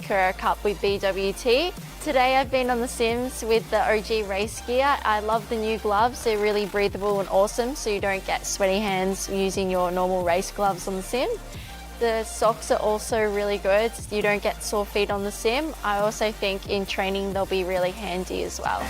Carrera Cup with BWT. Today I've been on the sims with the OG race gear. I love the new gloves. They're really breathable and awesome, so you don't get sweaty hands using your normal race gloves on the sim. The socks are also really good. You don't get sore feet on the sim. I also think in training they'll be really handy as well.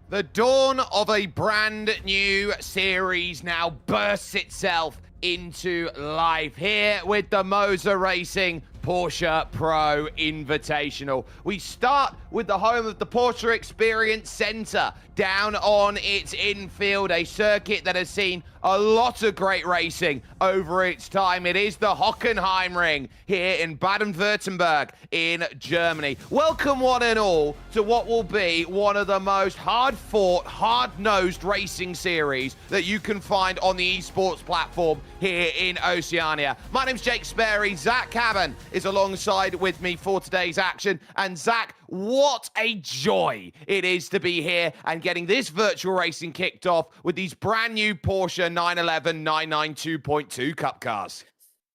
The dawn of a brand new series now bursts itself into life here with the Moza Racing Porsche Pro Invitational. We start with the home of the Porsche Experience Centre down on its infield, a circuit that has seen a lot of great racing over its time. It is the Hockenheimring here in Baden-Württemberg in Germany. Welcome one and all to what will be one of the most hard-fought, hard-nosed racing series that you can find on the esports platform here in Oceania. My name's Jake Sperry. Zach Cabin is alongside with me for today's action. And Zach, what a joy it is to be here and getting this virtual racing kicked off with these brand new Porsche 911 992.2 Cup cars.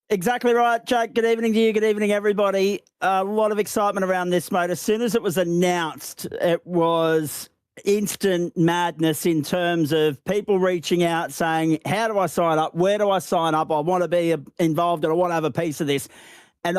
Exactly right, Jake. Good evening to you. Good evening, everybody. A lot of excitement around this, mate. As soon as it was announced, it was instant madness in terms of people reaching out saying, how do I sign up? Where do I sign up? I want to be involved and I want to have a piece of this. And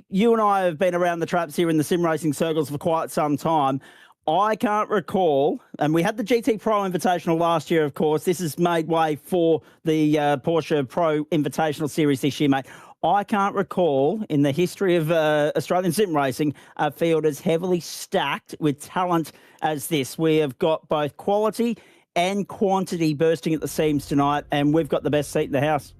you and I have been around the traps here in the sim racing circles for quite some time. I can't recall, and we had the GT Pro Invitational last year, of course. This has made way for the Porsche Pro Invitational Series this year, mate. I can't recall in the history of Australian sim racing a field as heavily stacked with talent as this. We have got both quality and quantity bursting at the seams tonight, and we've got the best seat in the house.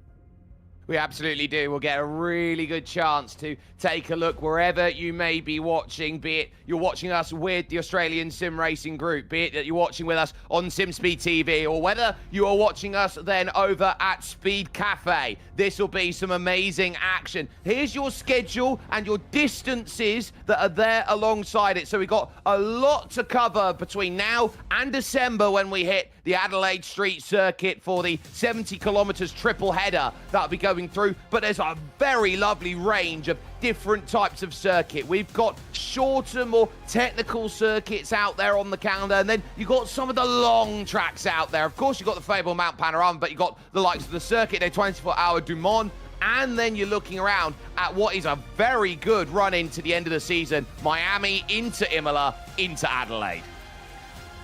We absolutely do. We'll get a really good chance to take a look wherever you may be watching, be it you're watching us with the Australian Sim Racing Group, be it that you're watching with us on SimSpeed TV, or whether you are watching us then over at Speed Cafe. This will be some amazing action. Here's your schedule and your distances that are there alongside it. So we've got a lot to cover between now and December when we hit the Adelaide Street Circuit for the 70 kilometres triple header that'll be going through, but there's a very lovely range of different types of circuit. We've got shorter, more technical circuits out there on the calendar, and then you've got some of the long tracks out there. Of course, you've got the Fable Mount Panorama, but you've got the likes of the Circuit Day 24-hour Du Mans, and then you're looking around at what is a very good run into the end of the season, Miami into Imola into Adelaide.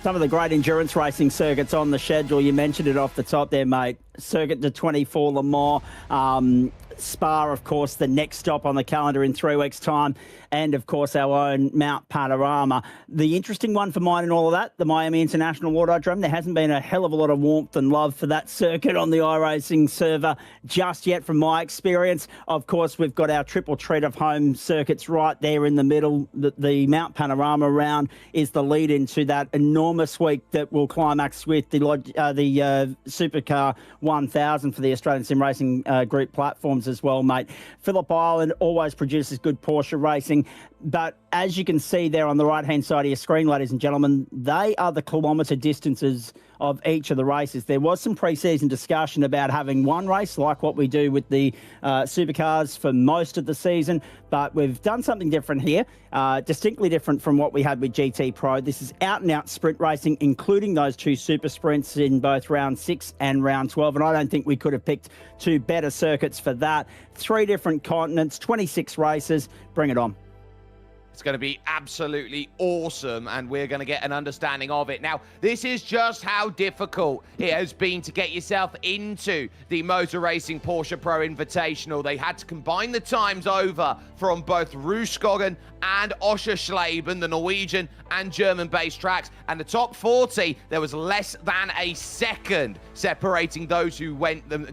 Some of the great endurance racing circuits on the schedule. You mentioned it off the top there, mate. Circuit de 24 Le Mans. Spa, of course, the next stop on the calendar in 3 weeks' time, and, of course, our own Mount Panorama. The interesting one for mine and all of that, the Miami International Autodrome, there hasn't been a hell of a lot of warmth and love for that circuit on the iRacing server just yet from my experience. Of course, we've got our triple treat of home circuits right there in the middle. The Mount Panorama round is the lead into that enormous week that will climax with the Supercar 1000 for the Australian Sim Racing Group platforms as well, mate. Phillip Island always produces good Porsche racing, but as you can see there on the right-hand side of your screen, ladies and gentlemen, they are the kilometre distances of each of the races. There was some pre-season discussion about having one race like what we do with the supercars for most of the season, but we've done something different here, distinctly different from what we had with GT Pro. This is out-and-out sprint racing, including those two super sprints in both round 6 and round 12, and I don't think we could have picked two better circuits for that. 3 different continents, 26 races. Bring it on. It's going to be absolutely awesome, and we're going to get an understanding of it. Now, this is just how difficult it has been to get yourself into the Motor Racing Porsche Pro Invitational. They had to combine the times over from both Rudskogen and Oschersleben, the Norwegian and German-based tracks, and the top 40, there was less than a second separating those who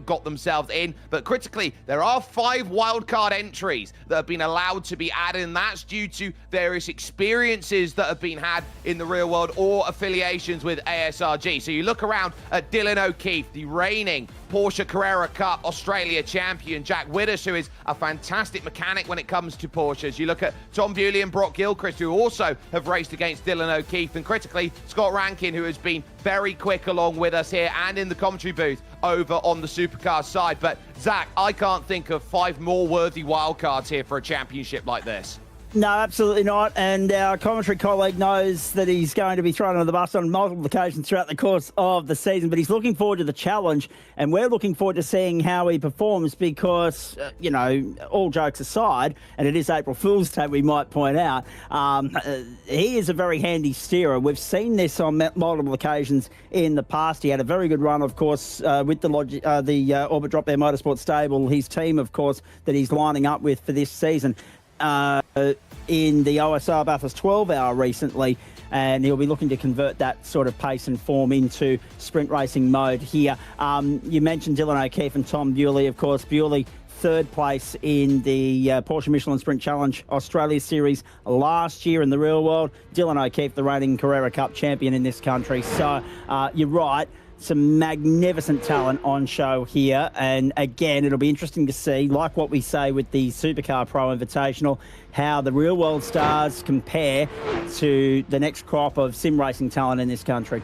got themselves in. But critically, there are 5 wildcard entries that have been allowed to be added, and that's due to various experiences that have been had in the real world or affiliations with ASRG. So you look around at Dylan O'Keefe, the reigning Porsche Carrera Cup Australia champion, Jack Whittis, who is a fantastic mechanic when it comes to Porsches. You look at Tom Bewley and Brock Gilchrist, who also have raced against Dylan O'Keefe, and critically, Scott Rankin, who has been very quick along with us here and in the commentary booth over on the supercar side. But Zach, I can't think of 5 more worthy wildcards here for a championship like this. No, absolutely not. And our commentary colleague knows that he's going to be thrown under the bus on multiple occasions throughout the course of the season, but he's looking forward to the challenge, and we're looking forward to seeing how he performs because, all jokes aside, and it is April Fool's Day, we might point out, he is a very handy steerer. We've seen this on multiple occasions in the past. He had a very good run, of course, with the Orbit Drop Air Motorsport stable, his team, of course, that he's lining up with for this season. In the OSR Bathurst 12 hour recently, and he'll be looking to convert that sort of pace and form into sprint racing mode here. You mentioned Dylan O'Keefe and Tom Bewley, of course. Bewley, 3rd place in the Porsche Michelin Sprint Challenge Australia Series last year in the real world. Dylan O'Keefe, the reigning Carrera Cup champion in this country. So you're right. Some magnificent talent on show here. And again, it'll be interesting to see, like what we say with the Supercar Pro Invitational, how the real world stars compare to the next crop of sim racing talent in this country.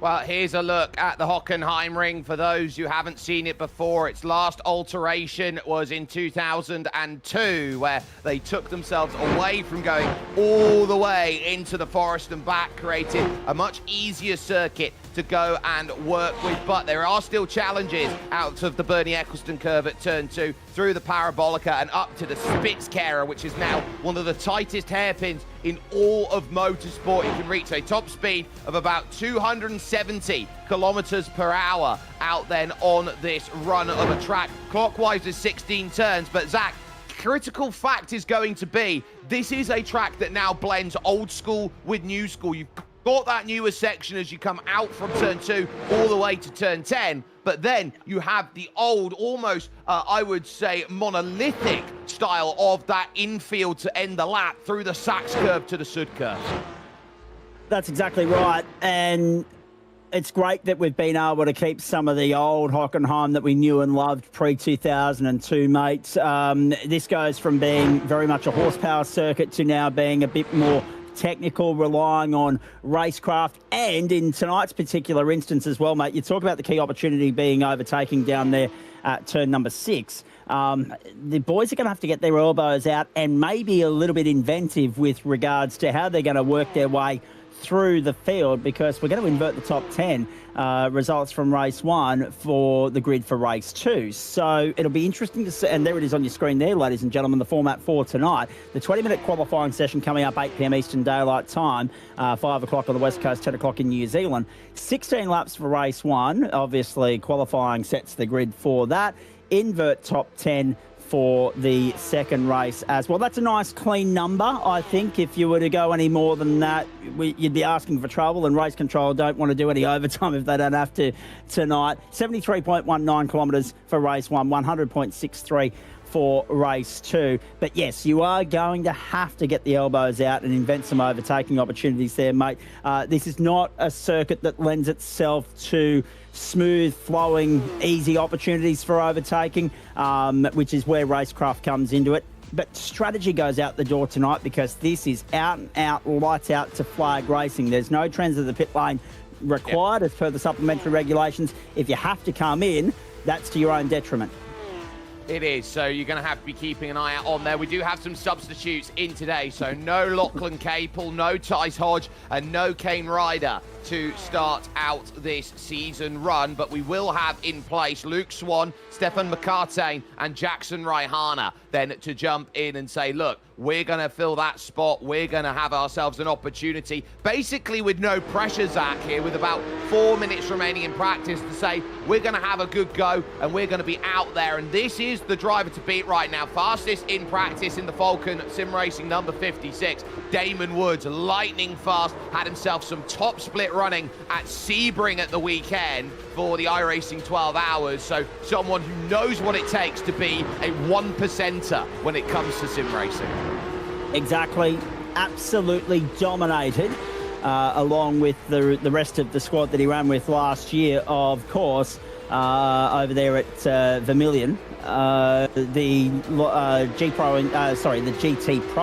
Well, here's a look at the Hockenheimring for those who haven't seen it before. Its last alteration was in 2002, where they took themselves away from going all the way into the forest and back, creating a much easier circuit to go and work with. But there are still challenges out of the Bernie Eccleston curve at turn 2, through the Parabolica and up to the Spitzkehrer, which is now one of the tightest hairpins in all of motorsport. You can reach a top speed of about 270 kilometers per hour out then on this run of a track. Clockwise is 16 turns, but Zach, critical fact is going to be, this is a track that now blends old school with new school. You've got that newer section as you come out from turn 2 all the way to turn 10, but then you have the old, almost, I would say, monolithic style of that infield to end the lap through the Sachs curve to the Sud curve. That's exactly right. And it's great that we've been able to keep some of the old Hockenheim that we knew and loved pre-2002, mate. This goes from being very much a horsepower circuit to now being a bit more technical, relying on racecraft, and in tonight's particular instance as well, mate, you talk about the key opportunity being overtaking down there at turn number 6. The boys are going to have to get their elbows out and maybe a little bit inventive with regards to how they're going to work their way through the field, because we're going to invert the top 10 results from race 1 for the grid for race 2. So it'll be interesting to see, and there it is on your screen there, ladies and gentlemen, the format for tonight. The 20-minute qualifying session coming up 8 p.m. Eastern Daylight Time, 5 o'clock on the West Coast, 10 o'clock in New Zealand. 16 laps for race 1. Obviously, qualifying sets the grid for that. Invert top 10 for the second race as well. That's a nice clean number, I think. If you were to go any more than that, you'd be asking for trouble, and race control don't want to do any overtime if they don't have to tonight. 73.19 kilometres for race 1, 100.63 for race 2. But yes, you are going to have to get the elbows out and invent some overtaking opportunities there, mate. This is not a circuit that lends itself to smooth, flowing, easy opportunities for overtaking, which is where racecraft comes into it. But strategy goes out the door tonight, because this is out and out, lights out to flag racing. There's no trends of the pit lane required as per the supplementary regulations. If you have to come in, that's to your own detriment. It is, so you're going to have to be keeping an eye out on there. We do have some substitutes in today, so no Lachlan Capel, no Tice Hodge, and no Kane Ryder to start out this season run, but we will have in place Luke Swan, Stefan McCartain, and Jackson Raihana then to jump in and say, look, we're going to fill that spot. We're going to have ourselves an opportunity, basically with no pressure, Zach, here, with about 4 minutes remaining in practice, to say we're going to have a good go and we're going to be out there. And this is the driver to beat right now. Fastest in practice in the Falcon Sim Racing, number 56. Damon Woods, lightning fast, had himself some top split running at Sebring at the weekend for the iRacing 12 hours. So someone who knows what it takes to be a 1%er when it comes to sim racing. Exactly. Absolutely dominated, along with the rest of the squad that he ran with last year, of course, over there at Vermilion. The GT Pro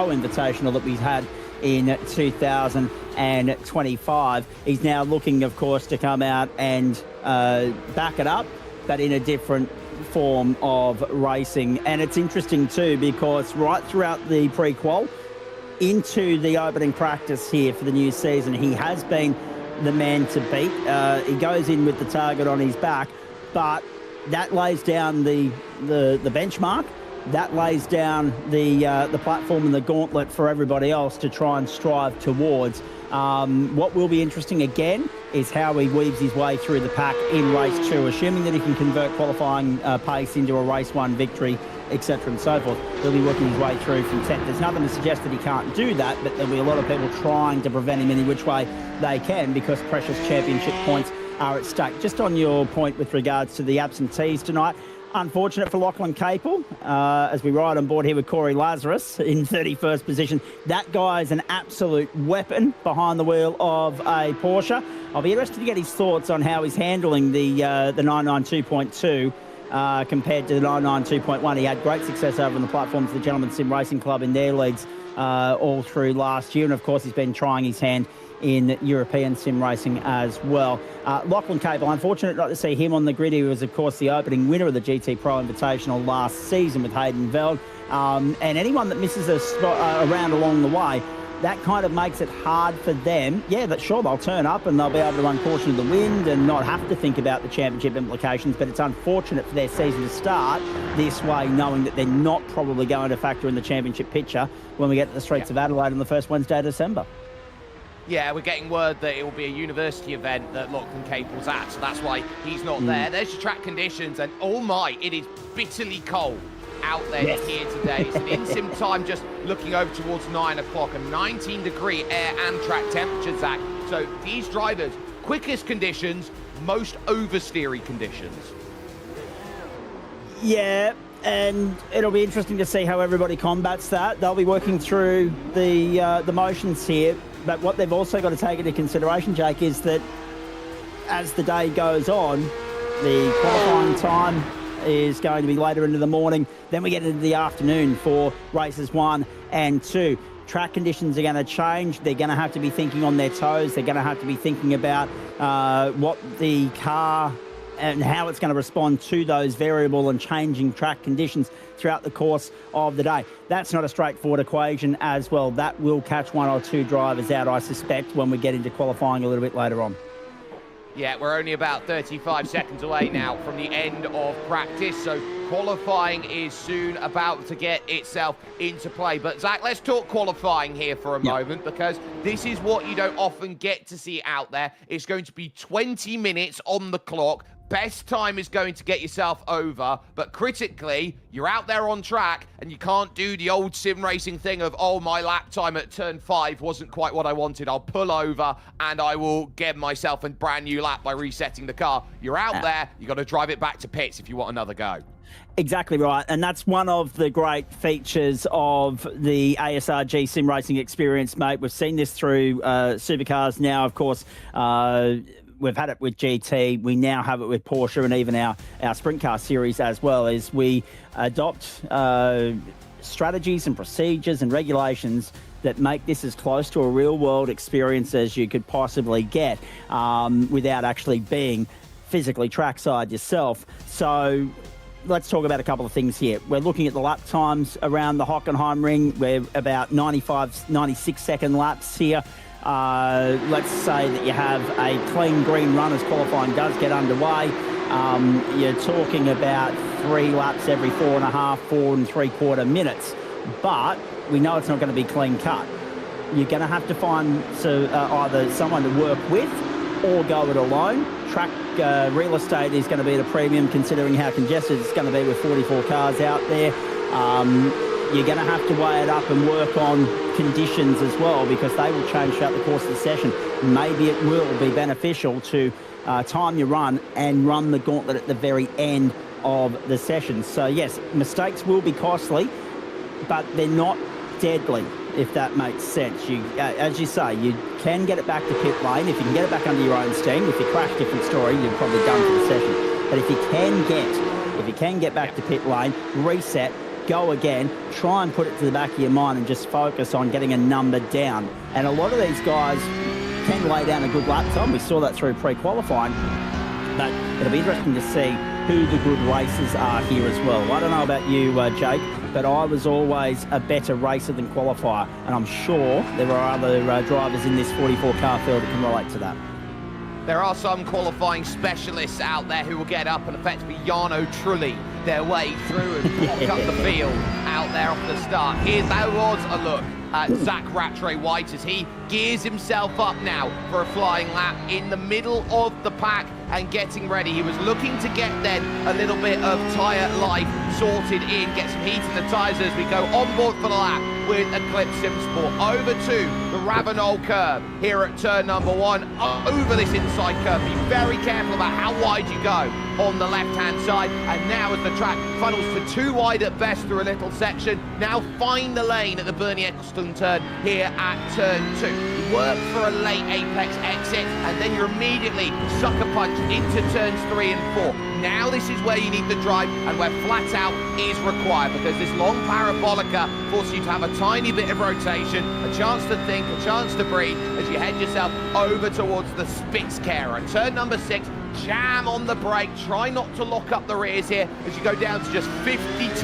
Invitational that we had in 2025. He's now looking, of course, to come out and back it up, but in a different form of racing. And it's interesting too, because right throughout the pre-qual into the opening practice here for the new season, he has been the man to beat. He goes in with the target on his back, but that lays down the benchmark. That lays down the platform and the gauntlet for everybody else to try and strive towards. What will be interesting again is how he weaves his way through the pack in race 2, assuming that he can convert qualifying pace into a race 1 victory, etc. and so forth. He'll be working his way through from 10th. There's nothing to suggest that he can't do that, but there'll be a lot of people trying to prevent him any which way they can, because precious championship points are at stake. Just on your point with regards to the absentees tonight, unfortunate for Lachlan Capel, as we ride on board here with Corey Lazarus in 31st position. That guy is an absolute weapon behind the wheel of a Porsche. I'll be interested to get his thoughts on how he's handling the 992.2 compared to the 992.1. He had great success over on the platforms of the Gentlemen's Sim Racing Club in their leagues all through last year. And of course, he's been trying his hand in European sim racing as well. Lachlan Capel, unfortunate not to see him on the grid. He was, of course, the opening winner of the GT Pro Invitational last season with Hayden Veld. And anyone that misses a spot around along the way, that kind of makes it hard for them. Yeah, that sure, they'll turn up and they'll be able to run caution of the wind and not have to think about the championship implications, but it's unfortunate for their season to start this way, knowing that they're not probably going to factor in the championship picture when we get to the streets of Adelaide on the first Wednesday of December. Yeah, we're getting word that it will be a university event that Lachlan Capel's at, so that's why he's not there. There's your track conditions, and oh my, it is bitterly cold out there here today. It's an in-sim time just looking over towards 9 o'clock, a 19-degree air and track temperature, Zach. So these drivers, quickest conditions, most oversteery conditions. Yeah, and it'll be interesting to see how everybody combats that. They'll be working through the motions here. But what they've also got to take into consideration, Jake, is that as the day goes on, the qualifying time is going to be later into the morning. Then we get into the afternoon for races 1 and 2. Track conditions are going to change. They're going to have to be thinking on their toes. They're going to have to be thinking about what the car and how it's going to respond to those variable and changing track conditions throughout the course of the day. That's not a straightforward equation as well. That will catch one or two drivers out, I suspect, when we get into qualifying a little bit later on. Yeah, we're only about 35 seconds away now from the end of practice, so qualifying is soon about to get itself into play. But Zach, let's talk qualifying here for a moment, because this is what you don't often get to see out there. It's going to be 20 minutes on the clock. Best time is going to get yourself over, but critically, you're out there on track and you can't do the old sim racing thing of, oh, my lap time at turn 5 wasn't quite what I wanted. I'll pull over and I will get myself a brand new lap by resetting the car. You're out there, you got to drive it back to pits if you want another go. Exactly right, and that's one of the great features of the ASRG sim racing experience, mate. We've seen this through supercars now, of course. We've had it with GT. We now have it with Porsche and even our sprint car series as well, as we adopt strategies and procedures and regulations that make this as close to a real-world experience as you could possibly get without actually being physically trackside yourself. So let's talk about a couple of things here. We're looking at the lap times around the Hockenheimring. We're about 95, 96-second laps here. Let's say that you have a clean green run as qualifying does get underway. You're talking about 3 laps every 4.5, 4 3/4 minutes. But we know it's not going to be clean cut. You're going to have to find either someone to work with or go it alone. Track real estate is going to be at a premium considering how congested it's going to be with 44 cars out there. You're going to have to weigh it up and work on conditions as well, because they will change throughout the course of the session. Maybe it will be beneficial to time your run and run the gauntlet at the very end of the session. So yes, mistakes will be costly, but they're not deadly, if that makes sense. As you say, you can get it back to pit lane. If you can get it back under your own steam, if you crash, different story, you're probably done for the session. But if you can get back to pit lane, reset, go again, try and put it to the back of your mind and just focus on getting a number down. And a lot of these guys can lay down a good lap time. We saw that through pre-qualifying, but it'll be interesting to see who the good racers are here as well. I don't know about you, Jake, but I was always a better racer than qualifier, and I'm sure there are other drivers in this 44 car field that can relate to that. There are some qualifying specialists out there who will get up and effectively Jarno Trulli their way through and walk up the field out there off the start. Here there was a look at Zach Rattray-White as he gears himself up now for a flying lap in the middle of the pack and getting ready. He was looking to get then a little bit of tyre life sorted in, get some heat in the tyres as we go on board for the lap with Eclipse Simsport. Over to the Ravenol curve here at turn number 1, over this inside curve. Be very careful about how wide you go on the left-hand side. And now as the track funnels to 2 wide at best through a little section, now find the lane at the Bernie Eccleston turn here at turn 2. You work for a late apex exit and then you're immediately sucker punch into turns 3 and 4. Now this is where you need the drive and where flat out is required, because this long parabolica forces you to have a tiny bit of rotation, a chance to think, a chance to breathe as you head yourself over towards the Spitzkehrer. Turn number 6, jam on the brake, try not to lock up the rears here as you go down to just 52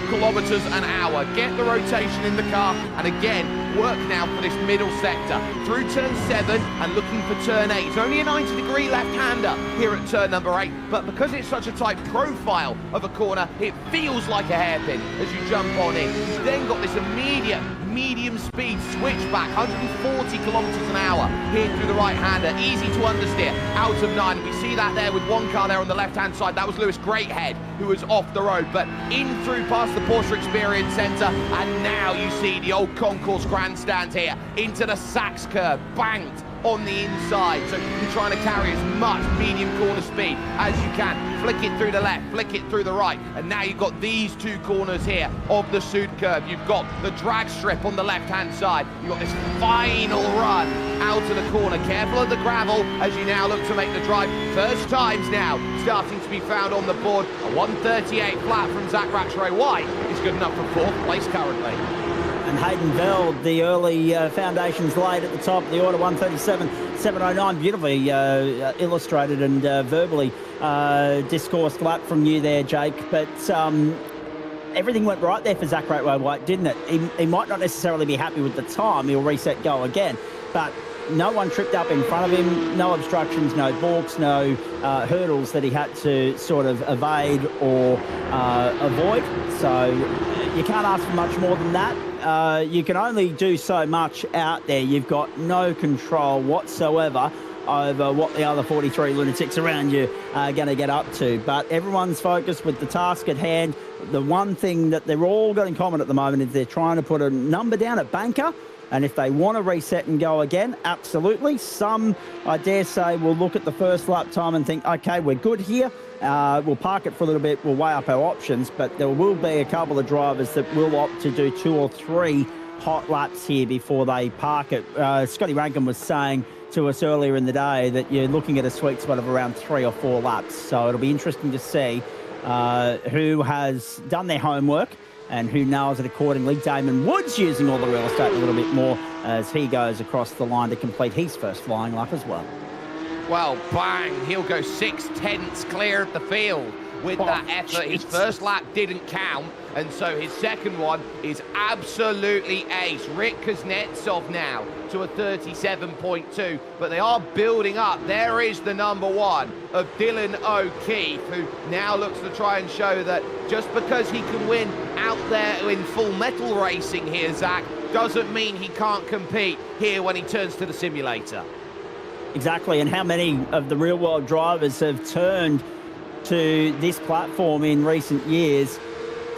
kilometers an hour. Get the rotation in the car and again work now for this middle sector through turn 7 and looking for turn 8. It's only a 90-degree left-hander here at turn number 8, but because it's such a tight profile of a corner, it feels like a hairpin as you jump on in. You've then got this immediate medium speed switchback, 140 kilometers an hour here through the right-hander, easy to understeer out of 9. We see that there with one car there on the left-hand side. That was Lewis Greathead who was off the road, but in through past the Porsche Experience Centre, and now you see the old concourse grandstand here into the Sachs curve, banked on the inside. So you're trying to carry as much medium corner speed as you can. Flick it through the left, flick it through the right, and now you've got these 2 corners here of the Sud curve. You've got the drag strip on the left-hand side. You've got this final run out of the corner. Careful of the gravel as you now look to make the drive. First times now starting to be found on the board. A 1:38 flat from Zach Rattray-White is good enough for 4th place currently. And Hayden Veld, the early foundations laid at the top of the order, 137.709, beautifully illustrated and verbally discoursed lap from you there, Jake. But everything went right there for Zach Rateway-White, didn't it? He might not necessarily be happy with the time. He'll reset, go again. But no one tripped up in front of him, no obstructions, no balks, no hurdles that he had to sort of evade or avoid. So you can't ask for much more than that. You can only do so much out there. You've got no control whatsoever over what the other 43 lunatics around you are going to get up to. But everyone's focused with the task at hand. The one thing that they're all got in common at the moment is they're trying to put a number down at banker. And if they want to reset and go again, absolutely. Some, I dare say, will look at the first lap time and think, okay, we're good here. We'll park it for a little bit. We'll weigh up our options. But there will be a couple of drivers that will opt to do 2 or 3 hot laps here before they park it. Scotty Rankin was saying to us earlier in the day that you're looking at a sweet spot of around 3 or 4 laps. So it'll be interesting to see who has done their homework and who nails it accordingly. Damon Woods using all the real estate a little bit more as he goes across the line to complete his first flying lap as well. Well, bang, he'll go 6/10 clear of the field with that effort. His first lap didn't count, and so his second one is absolutely ace. Rick Kuznetsov now to a 37.2, but they are building up. There is the number 1 of Dylan O'Keefe, who now looks to try and show that just because he can win out there in full metal racing here, Zach, doesn't mean he can't compete here when he turns to the simulator. Exactly, and how many of the real-world drivers have turned to this platform in recent years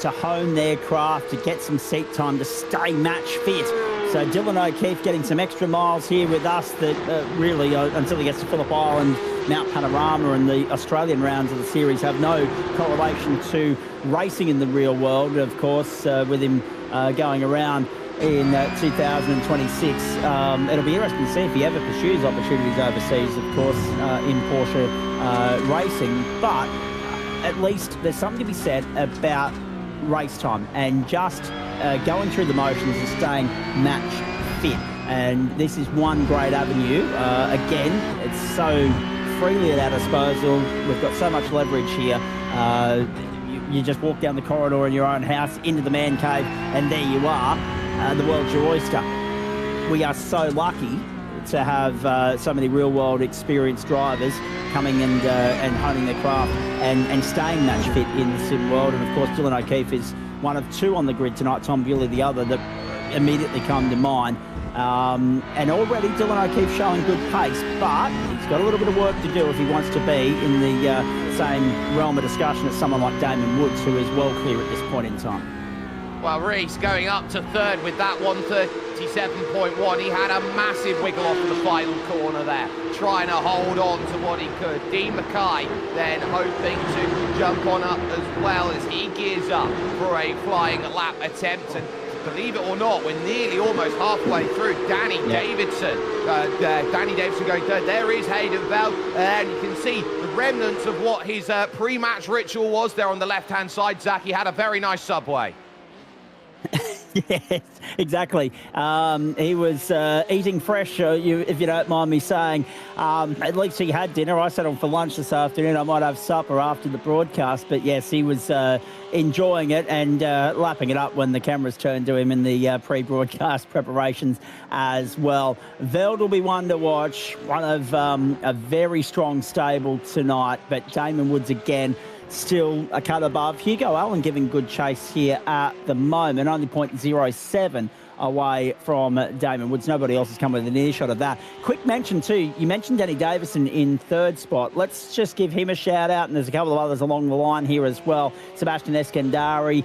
to hone their craft, to get some seat time, to stay match fit. So Dylan O'Keefe getting some extra miles here with us that really, until he gets to Phillip Island, Mount Panorama and the Australian rounds of the series have no correlation to racing in the real world. Of course, with him going around in 2026. It'll be interesting to see if he ever pursues opportunities overseas, of course, in Porsche racing. But at least there's something to be said about race time and just going through the motions and staying match fit. And this is one great avenue. Again, it's so freely at our disposal. We've got so much leverage here. You just walk down the corridor in your own house, into the man cave, and there you are. The world's your oyster. We are so lucky to have so many real-world experienced drivers coming and honing their craft and staying match fit in the sim world. And of course, Dylan O'Keefe is one of 2 on the grid tonight. Tom Bewley, the other, that immediately come to mind. And already Dylan O'Keefe showing good pace, but he's got a little bit of work to do if he wants to be in the same realm of discussion as someone like Damon Woods, who is well clear at this point in time. Well, Reese going up to 3rd with that 137.1. He had a massive wiggle off in the final corner there, trying to hold on to what he could. Dean Mackay then hoping to jump on up as well as he gears up for a flying lap attempt. And believe it or not, we're nearly almost halfway through. Danny Davidson going 3rd. There is Hayden Veld, and you can see the remnants of what his pre-match ritual was there on the left-hand side. Zach, he had a very nice subway. Yes, exactly. He was eating fresh, if you don't mind me saying. At least he had dinner. I settled for lunch this afternoon. I might have supper after the broadcast. But yes, he was enjoying it and lapping it up when the cameras turned to him in the pre-broadcast preparations as well. Veld will be one to watch. One of a very strong stable tonight. But Damon Woods again, still a cut above. Hugo Allen giving good chase here at the moment, only 0.07 away from Damon Woods. Nobody else has come within earshot of that. Quick mention too, you mentioned Danny Davison in 3rd spot. Let's just give him a shout out, and there's a couple of others along the line here as well. Sebastian Eskandari,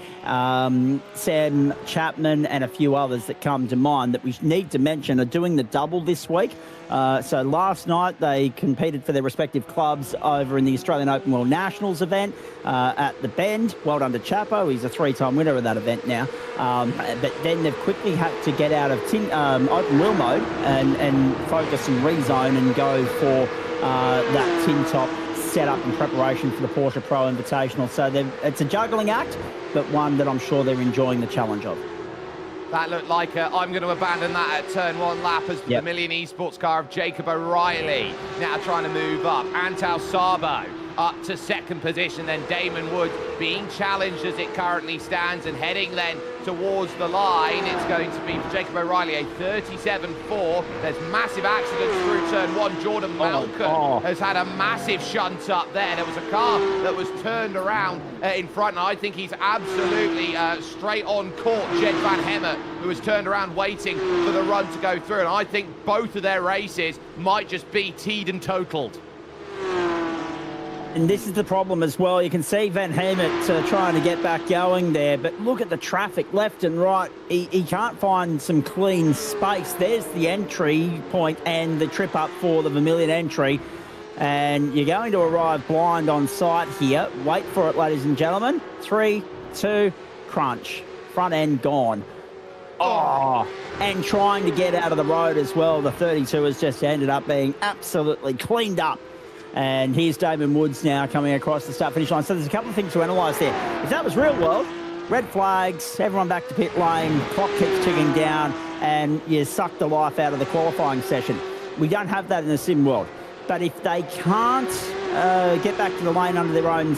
Sam Chapman, and a few others that come to mind that we need to mention are doing the double this week. So last night they competed for their respective clubs over in the Australian Open World Nationals event at the Bend. Well done to Chapo. He's a 3-time winner of that event now. But then they've quickly had to get out of open wheel mode and focus and rezone and go for that tin top setup in preparation for the Porsche Pro Invitational. So it's a juggling act, but one that I'm sure they're enjoying the challenge of. That looked like I'm going to abandon that at turn 1 lap as the Million Esports car of Jacob O'Reilly now trying to move up. Antal Sabo up to second position, then Damon Woods being challenged as it currently stands and heading then towards the line. It's going to be for Jacob O'Reilly a 37.4. There's massive accidents through turn 1. Jordan Malcolm has had a massive shunt up there. There was a car that was turned around in front, and I think he's absolutely straight on caught Jed Van Hemert, who was turned around waiting for the run to go through. And I think both of their races might just be teed and totaled. And this is the problem as well. You can see Van Hemert trying to get back going there, but look at the traffic left and right. He can't find some clean space. There's the entry point and the trip up for the Vermilion entry. And you're going to arrive blind on site here. Wait for it, ladies and gentlemen. 3, 2, crunch. Front end gone. Oh, and trying to get out of the road as well. The 32 has just ended up being absolutely cleaned up. And here's Damon Woods now coming across the start-finish line. So there's a couple of things to analyse there. If that was real world, red flags, everyone back to pit lane, clock keeps ticking down, and you suck the life out of the qualifying session. We don't have that in the sim world. But if they can't get back to the lane under their own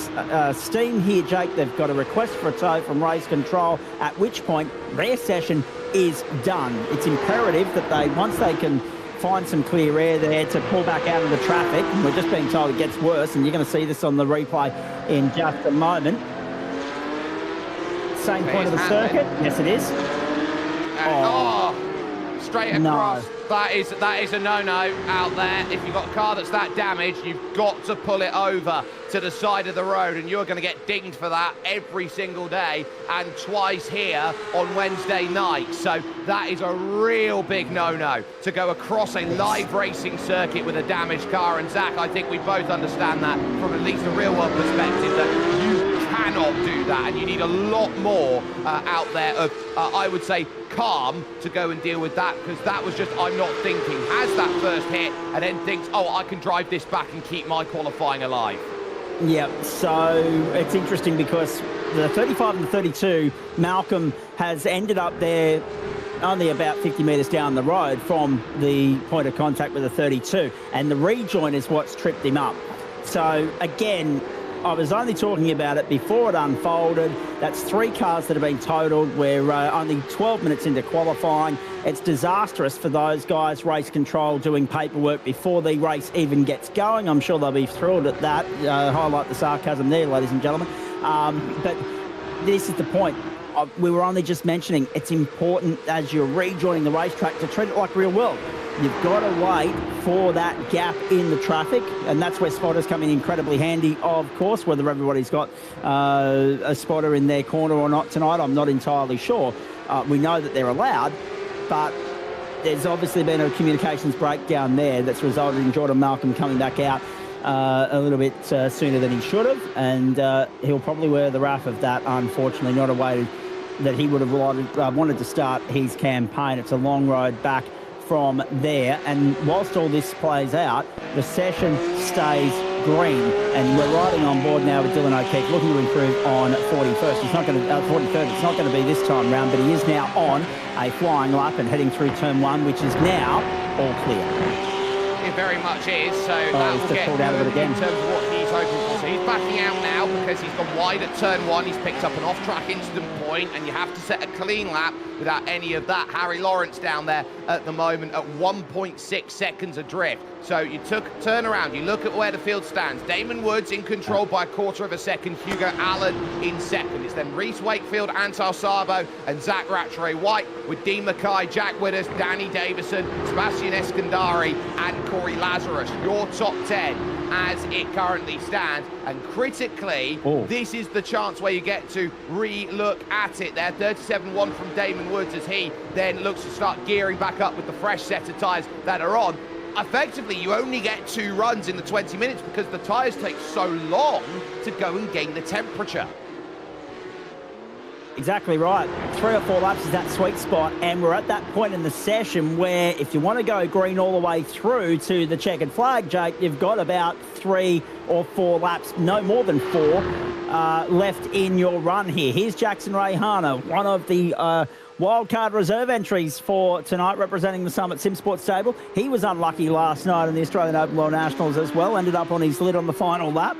steam here, Jake, they've got a request for a tow from race control, at which point their session is done. It's imperative that they, once they can find some clear air there to pull back out of the traffic. And we're just being told it gets worse, and you're going to see this on the replay in just a moment. Same point of the circuit. Yes, it is. Straight across. No. That is a no-no out there. If you've got a car that's that damaged, you've got to pull it over to the side of the road, and you're going to get dinged for that every single day and twice here on Wednesday night. So that is a real big no-no to go across a live racing circuit with a damaged car. And Zach, I think we both understand that from at least a real-world perspective, that you cannot do that, and you need a lot more out there of, I would say, calm to go and deal with that, because that was just, I'm not thinking, has that first hit and then thinks, oh, I can drive this back and keep my qualifying alive. Yeah, so it's interesting because the 35 and the 32, Malcolm has ended up there only about 50 metres down the road from the point of contact with the 32, and the rejoin is what's tripped him up. So again, I was only talking about it before it unfolded. That's 3 cars that have been totaled. We're only 12 minutes into qualifying. It's disastrous for those guys, race control, doing paperwork before the race even gets going. I'm sure they'll be thrilled at that. Highlight the sarcasm there, ladies and gentlemen. But this is the point. We were only just mentioning it's important as you're rejoining the racetrack to treat it like real world. You've got to wait for that gap in the traffic, and that's where spotters come in incredibly handy, of course. Whether everybody's got a spotter in their corner or not tonight, I'm not entirely sure. We know that they're allowed, but there's obviously been a communications breakdown there that's resulted in Jordan Malcolm coming back out a little bit sooner than he should have, and he'll probably wear the wrath of that, unfortunately. Not a way that he would have wanted to start his campaign. It's a long road back from there, and whilst all this plays out, the session stays green, and we're riding on board now with Dylan O'Keefe, looking to improve on 41st. He's not going to 43rd. It's not going to be this time round, but he is now on a flying lap and heading through turn 1, which is now all clear. It very much is. So that will get pulled out of it again in terms of what he's hoping for. So he's backing out now because he's gone wide at turn 1. He's picked up an off-track incident point, and you have to set a clean lap without any of that. Harry Lawrence down there at the moment at 1.6 seconds adrift. So you turn around, you look at where the field stands. Damon Woods in control by a quarter of a second. Hugo Allen in second. It's then Reese Wakefield, Antal Sabo, and Zach Rattray-White with Dean Mackay, Jack Widders, Danny Davison, Sebastian Eskandari, and Corey Lazarus. Your top 10 as it currently stands. And critically, this is the chance where you get to re-look at it there. 37.1 from Damon Woods as he then looks to start gearing back up with the fresh set of tyres that are on. Effectively, you only get 2 runs in the 20 minutes because the tyres take so long to go and gain the temperature. Exactly right. 3 or 4 laps is that sweet spot, and we're at that point in the session where if you want to go green all the way through to the checkered flag, Jake, you've got about 3 or 4 laps, no more than 4, left in your run here. Here's Jackson Rayhana, one of the wildcard reserve entries for tonight, representing the Summit Sim Sports stable. He was unlucky last night in the Australian Open World Nationals as well, ended up on his lid on the final lap.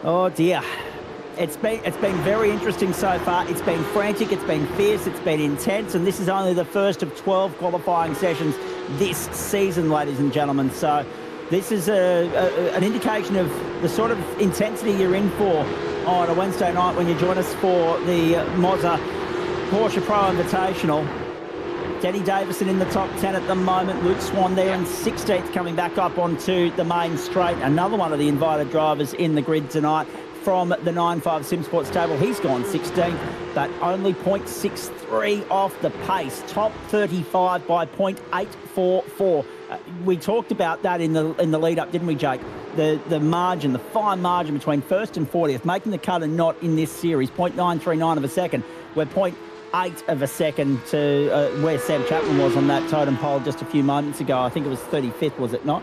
Oh dear. It's been very interesting so far. It's been frantic, it's been fierce, it's been intense, and this is only the first of 12 qualifying sessions this season, ladies and gentlemen. So this is an indication of the sort of intensity you're in for on a Wednesday night when you join us for the Moza Porsche Pro Invitational. Denny Davison in the top 10 at the moment. Luke Swan there in 16th, coming back up onto the main straight. Another one of the invited drivers in the grid tonight from the 9.5 Sim Sports table. He's gone 16th, but only 0.63 off the pace. Top 35 by 0.844. We talked about that in the lead up, didn't we, Jake? The margin, the fine margin between first and 40th, making the cut and not in this series. 0.939 of a second. We're 0.8 of a second to where Sam Chapman was on that totem pole just a few moments ago. I think it was 35th, was it not?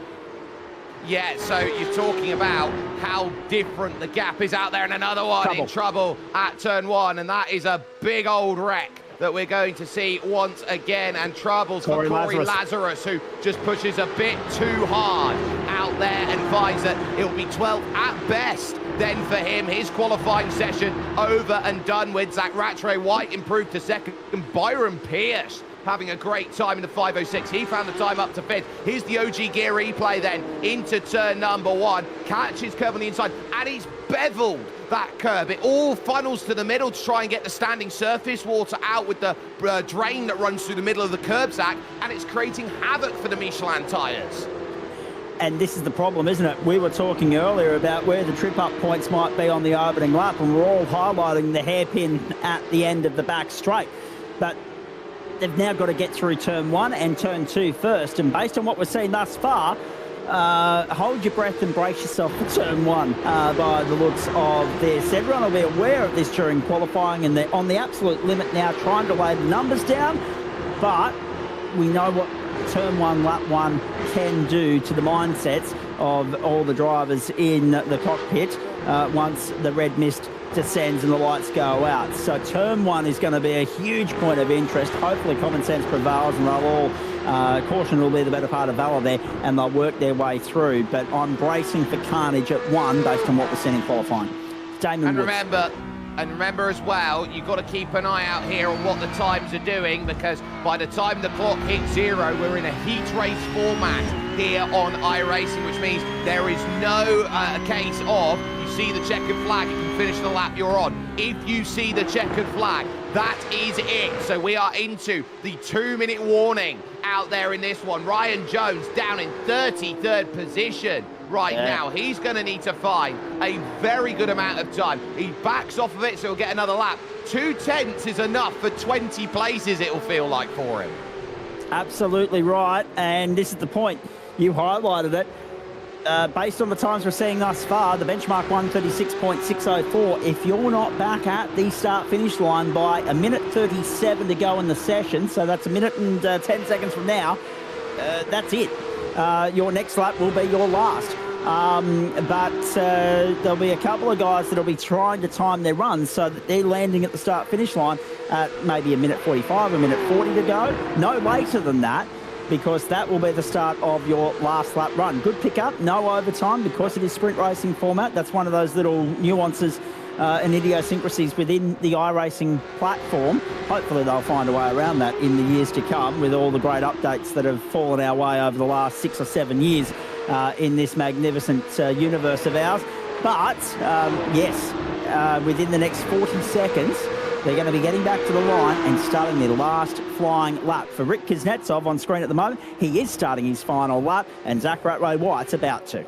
Yeah, so you're talking about how different the gap is out there, and another one in trouble at turn 1, and that is a big old wreck that we're going to see once again, and troubles for Corey Lazarus, who just pushes a bit too hard out there and finds that it'll be 12th at best. Then for him, his qualifying session over and done with. Zach Rattray-White improved to second. Byron Pierce having a great time in the 5:06. He found the time up to 5th. Here's the OG gear replay then into turn number 1. Catches curve on the inside, and he's beveled that curve. It all funnels to the middle to try and get the standing surface water out with the drain that runs through the middle of the curb sack, and it's creating havoc for the Michelin tyres. And this is the problem, isn't it? We were talking earlier about where the trip-up points might be on the opening lap, and we're all highlighting the hairpin at the end of the back straight. But they've now got to get through turn 1 and turn 2 first. And based on what we're seeing thus far, hold your breath and brace yourself for turn 1 by the looks of this. Everyone will be aware of this during qualifying, and they're on the absolute limit now, trying to lay the numbers down. But we know what turn 1, lap 1 can do to the mindsets of all the drivers in the cockpit once the red mist descends and the lights go out. So turn 1 is going to be a huge point of interest. Hopefully common sense prevails, and they'll all, caution will be the better part of valor there, and they'll work their way through. But I'm bracing for carnage at 1 based on what we're seeing in qualifying. Damon Woods. Remember as well, you've got to keep an eye out here on what the times are doing, because by the time the clock hits 0, we're in a heat race format here on iRacing, which means there is no case of you see the checkered flag, you can finish the lap you're on. If you see the checkered flag, that is it. So we are into the 2-minute warning out there in this one. Ryan Jones down in 33rd position right now. He's going to need to find a very good amount of time. He backs off of it, so he'll get another lap. 2/10 is enough for 20 places, it'll feel like, for him. Absolutely right, and this is the point. You highlighted it. Based on the times we're seeing thus far, the benchmark 136.604, if you're not back at the start-finish line by 1:37 to go in the session, so that's 1 minute and 10 seconds from now, that's it. Your next lap will be your last. But there'll be a couple of guys that'll be trying to time their runs so that they're landing at the start-finish line at maybe 1:45, 1:40 to go. No later than that, because that will be the start of your last lap run. Good pickup, no overtime because it is sprint racing format. That's one of those little nuances and idiosyncrasies within the iRacing platform. Hopefully they'll find a way around that in the years to come with all the great updates that have fallen our way over the last 6 or 7 years in this magnificent universe of ours. But yes, within the next 40 seconds, they're going to be getting back to the line and starting their last flying lap. For Rick Kuznetsov on screen at the moment, he is starting his final lap, and Zach Rattray-White's about to.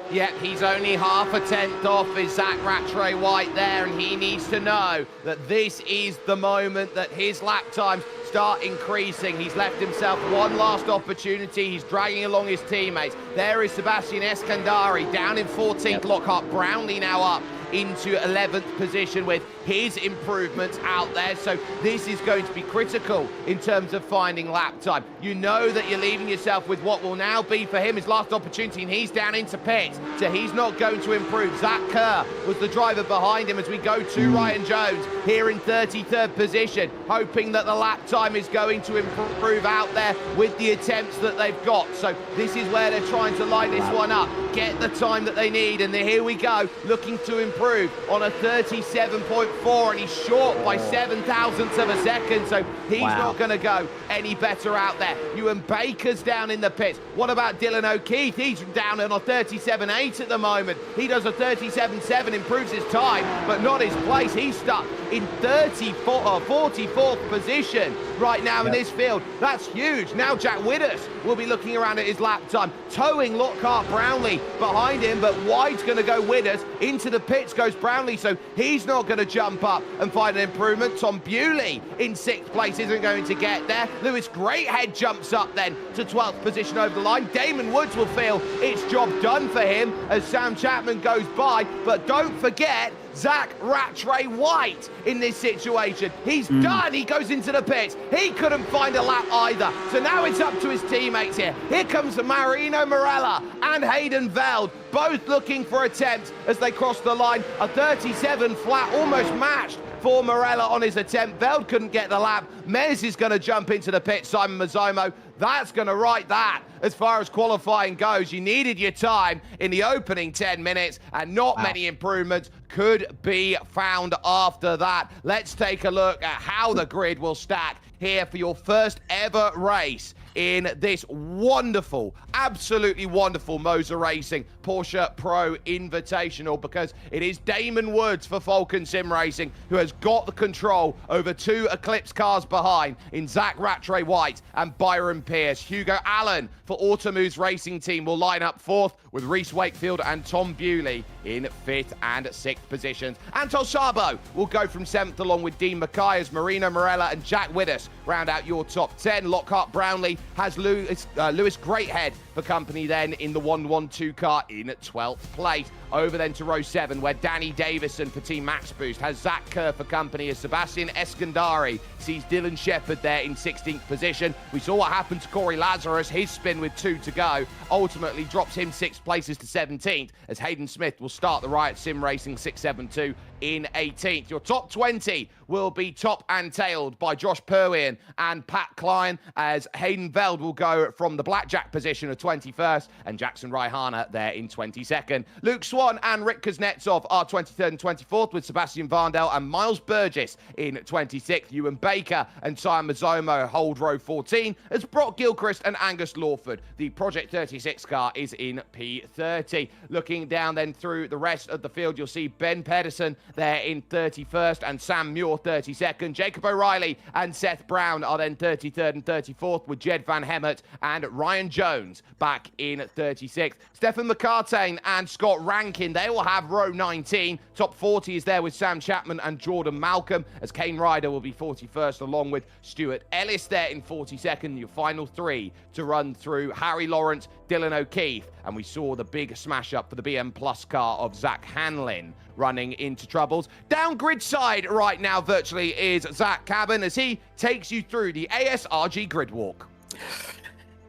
Yeah, he's only half a tenth off is Zach Rattray-White there, and he needs to know that this is the moment that his lap times start increasing. He's left himself one last opportunity. He's dragging along his teammates. There is Sebastian Eskandari down in 14th. Lockhart Brownlee now up into 11th position with his improvements out there. So this is going to be critical in terms of finding lap time. You know that you're leaving yourself with what will now be for him his last opportunity, and he's down into pits, so he's not going to improve. Zach Kerr was the driver behind him as we go to Ryan Jones here in 33rd position, hoping that the lap time is going to improve out there with the attempts that they've got. So this is where they're trying to line this one up, get the time that they need, and here we go, looking to improve on a 37.4, and he's short by 7 thousandths of a second, so he's not going to go any better out there. Ewan Baker's down in the pits. What about Dylan O'Keefe? He's down on a 37.8 at the moment. He does a 37.7, improves his time, but not his place. He's stuck in 44th position right now in this field. That's huge. Now Jack Widders will be looking around at his lap time, towing Lockhart Brownlee behind him, but wide's going to go Widders. Into the pits goes Brownlee, so he's not going to jump up and find an improvement. Tom Bewley in 6th place isn't going to get there. Lewis Greathead jumps up then to 12th position over the line. Damon Woods will feel it's job done for him as Sam Chapman goes by, but don't forget Zach Rattray White in this situation. He's done. He goes into the pits. He couldn't find a lap either. So now it's up to his teammates here. Here comes Marino Morella and Hayden Veld, both looking for attempts as they cross the line. A 37 flat, almost matched for Morella on his attempt. Veld couldn't get the lap. Mez is going to jump into the pit. Simon Mazzomo, that's going to write that as far as qualifying goes. You needed your time in the opening 10 minutes, and not many improvements could be found after that. Let's take a look at how the grid will stack here for your first ever race in this wonderful, absolutely wonderful Moza Racing Porsche Pro Invitational, because it is Damon Woods for Falcon Sim Racing who has got the control over 2 Eclipse cars behind in Zach Rattray White and Byron Pierce. Hugo Allen for Automoose Racing Team will line up 4th with Reese Wakefield and Tom Bewley in 5th and 6th positions. Anton Sabo will go from 7th along with Dean Mackay as Marino Morella and Jack Widders round out your top 10. Lockhart Brownlee has Lewis Greathead for company then in the 112 car in 12th place. Over then to row 7, where Danny Davison for Team Max Boost has Zach Kerr for company as Sebastian Eskandari sees Dylan Shepherd there in 16th position. We saw what happened to Corey Lazarus. His spin with 2 to go ultimately drops him 6 places to 17th as Hayden Smith will start the Riot Sim Racing 672 in 18th. Your top 20 will be top and tailed by Josh Purwian and Pat Klein, as Hayden Veld will go from the blackjack position of 21st and Jackson Raihana there in 22nd. Luke Swan and Rick Kuznetsov are 23rd and 24th with Sebastian Varndell and Miles Burgess in 26th. Ewan Baker and Simon Mazzomo hold row 14 as Brock Gilchrist and Angus Lawford. The Project 36 car is in P30. Looking down then through the rest of the field, you'll see Ben Pedersen there in 31st and Sam Muir 32nd. Jacob O'Reilly and Seth Brown are then 33rd and 34th with Jed Van Hemert and Ryan Jones back in 36th. Stefan McCartain and Scott Rankin, they will have row 19. Top 40 is there with Sam Chapman and Jordan Malcolm, as Kane Ryder will be 41st along with Stuart Ellis there in 42nd. Your final 3 to run through: Harry Lawrence, Dylan O'Keefe, and we saw the big smash up for the BM Plus car of Zach Hanlin running into troubles. Down grid side right now virtually is Zach Cabin as he takes you through the ASRG grid walk.